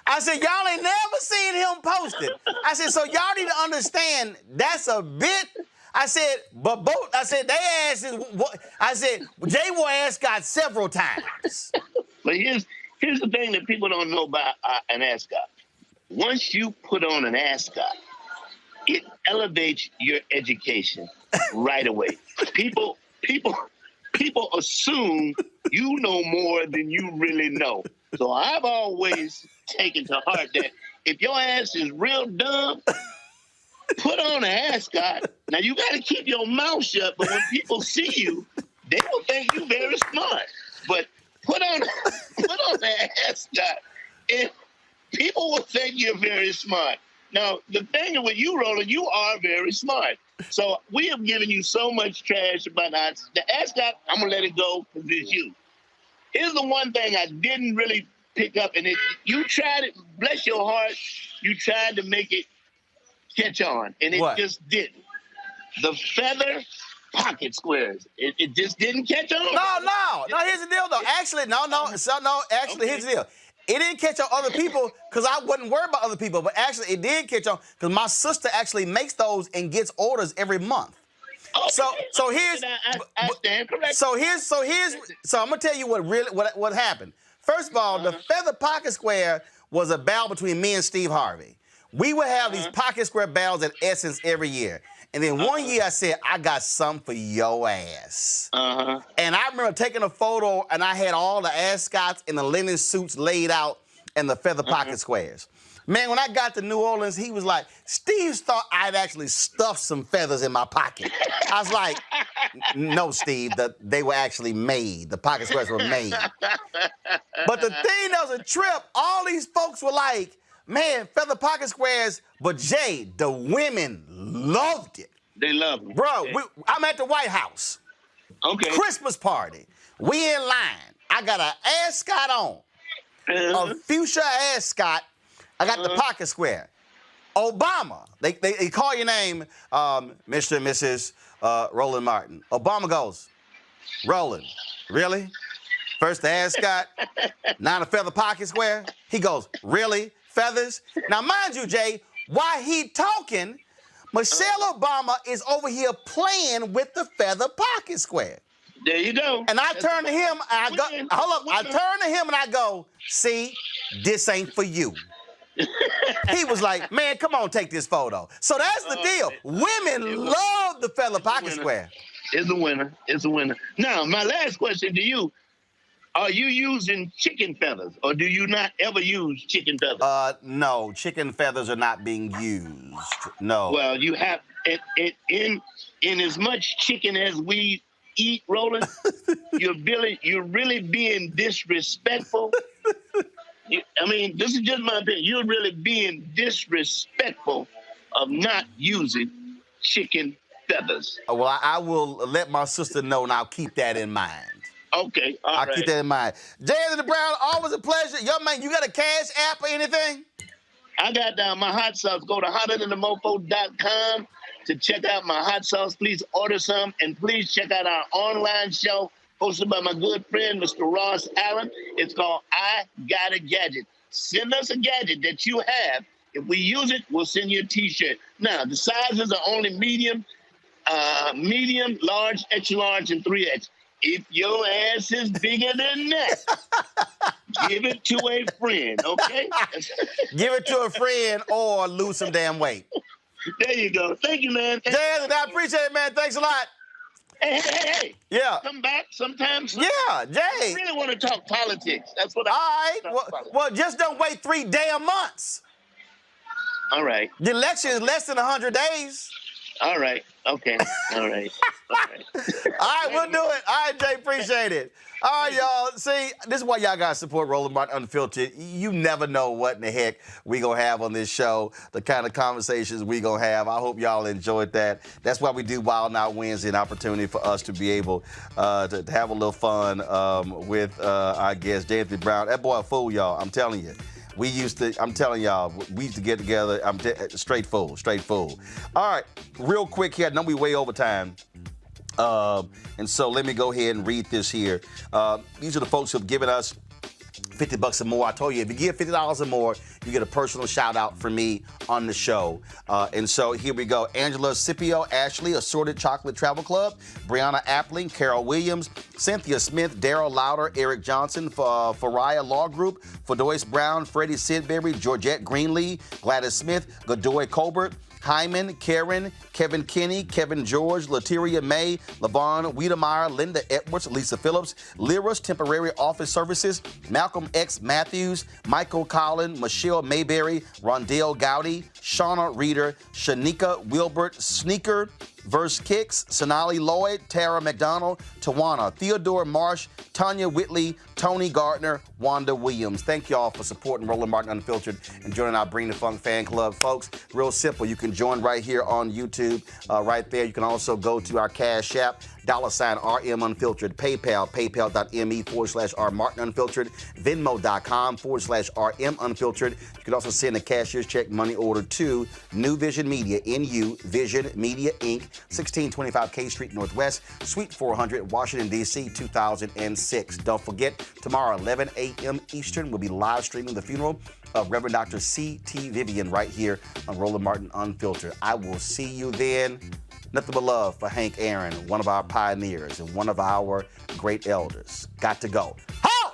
I said, y'all ain't never seen him post it. I said, so y'all need to understand that's a bit. I said, but both, I said, they asses, I said, Jay wore ascot several times. But here's the thing that people don't know about an ascot. Once you put on an ascot, it elevates your education right away. People assume you know more than you really know. So I've always taken to heart that if your ass is real dumb, put on an ascot. Now you got to keep your mouth shut, but when people see you, they will think you very smart. But put on an ascot, and people will think you're very smart. Now, the thing with you, Roland, you are very smart. So we have given you so much trash about the ascot. I'm going to let it go because it's you. Here's the one thing I didn't really pick up, and you tried it, bless your heart, you tried to make it catch on, and it just didn't. The feather pocket squares, it just didn't catch on. No, here's the deal, though. Actually, here's the deal. It didn't catch on other people because I wasn't worried about other people, but actually it did catch on because my sister actually makes those and gets orders every month. Okay. So I'm gonna tell you what happened. First of all, the feather pocket square was a battle between me and Steve Harvey. We would have these pocket square battles at Essence every year. And then one year I said, I got something for your ass. And I remember taking a photo and I had all the ascots and the linen suits laid out and the feather pocket squares. Man, when I got to New Orleans, he was like, Steve thought I'd actually stuffed some feathers in my pocket. I was like, no, Steve, they were actually made. The pocket squares were made. But the thing that was a trip, all these folks were like, man, feather pocket squares, but Jay, the women loved it. They loved it. Bro, I'm at the White House. Okay. Christmas party. We in line. I got an ascot on. A fuchsia ascot. I got the pocket square. Obama, they call your name, Mr. and Mrs. Roland Martin. Obama goes, Roland, really? First the ascot, now the feather pocket square? He goes, really? Feathers? Now, mind you, Jay, while he talking, Michelle Obama is over here playing with the feather pocket square. There you go. And I turn to him, and I go, hold up, I turn to him and I go, see, this ain't for you. He was like, man, come on, take this photo. So that's the deal. Women love the feather pocket square. It's a winner. It's a winner. Now, my last question to you. Are you using chicken feathers, or do you not ever use chicken feathers? No, chicken feathers are not being used. No. Well, you have in as much chicken as we eat, Roland. you're really being disrespectful. I mean, this is just my opinion. You're really being disrespectful of not using chicken feathers. Well, I will let my sister know, and I'll keep that in mind. Okay, I'll keep that in mind. Jay Anthony Brown, always a pleasure. Yo, man, you got a Cash App or anything? I got my hot sauce. Go to hotternthemofo.com to check out my hot sauce. Please order some, and please check out our online show hosted by my good friend, Mr. Ross Allen. It's called I Got a Gadget. Send us a gadget that you have. If we use it, we'll send you a T-shirt. Now, the sizes are only medium, large, extra large, and 3X. If your ass is bigger than that, give it to a friend, okay? Give it to a friend or lose some damn weight. There you go. Thank you, man. Jay, I appreciate it, man. Thanks a lot. Hey. Yeah. Come back sometimes. Yeah, Jay. I really want to talk politics. That's what All right. Well, just don't wait 3 damn months. All right. The election is less than 100 days. All right. Okay. All right. All right, we'll do it. All right, Jay, appreciate it. All right, y'all. See, this is why y'all got to support Roland Martin Unfiltered. You never know what in the heck we going to have on this show, the kind of conversations we going to have. I hope y'all enjoyed that. That's why we do Wild Out Wednesday, an opportunity for us to be able to have a little fun with our guest, Jay Anthony Brown. That boy a fool, y'all. I'm telling you. We used to, I'm telling y'all, we used to get together. Straight full. All right, real quick here. I know we way over time. And so let me go ahead and read this here. These are the folks who have given us $50 or more. I told you, if you give $50 or more, you get a personal shout out from me on the show. And so here we go. Angela Scipio, Ashley, Assorted Chocolate Travel Club, Brianna Appling, Carol Williams, Cynthia Smith, Daryl Louder, Eric Johnson, Faraya Law Group, Fadois Brown, Freddie Sidbury, Georgette Greenlee, Gladys Smith, Godoy Colbert, Hyman, Karen, Kevin Kinney, Kevin George, Lateria May, Lavon Wiedemeyer, Linda Edwards, Lisa Phillips, Lyra's Temporary Office Services, Malcolm X. Matthews, Michael Collin, Michelle Mayberry, Rondell Gowdy, Shauna Reeder, Shanika Wilbert, Sneaker, Verse Kicks, Sonali Lloyd, Tara McDonald, Tawana, Theodore Marsh, Tanya Whitley, Tony Gardner, Wanda Williams. Thank y'all for supporting Roland Martin Unfiltered and joining our Bring the Funk fan club. Folks, real simple. You can join right here on YouTube, right there. You can also go to our Cash App, $RM Unfiltered, PayPal, paypal.me/R Martin Unfiltered, Venmo.com/RM Unfiltered. You can also send a cashier's check money order to New Vision Media, NU Vision Media Inc., 1625 K Street Northwest, Suite 400, Washington, D.C., 2006. Don't forget, tomorrow, 11 a.m. Eastern, we'll be live streaming the funeral of Reverend Dr. C.T. Vivian right here on Roland Martin Unfiltered. I will see you then. Nothing but love for Hank Aaron, one of our pioneers and one of our great elders. Got to go. Ho!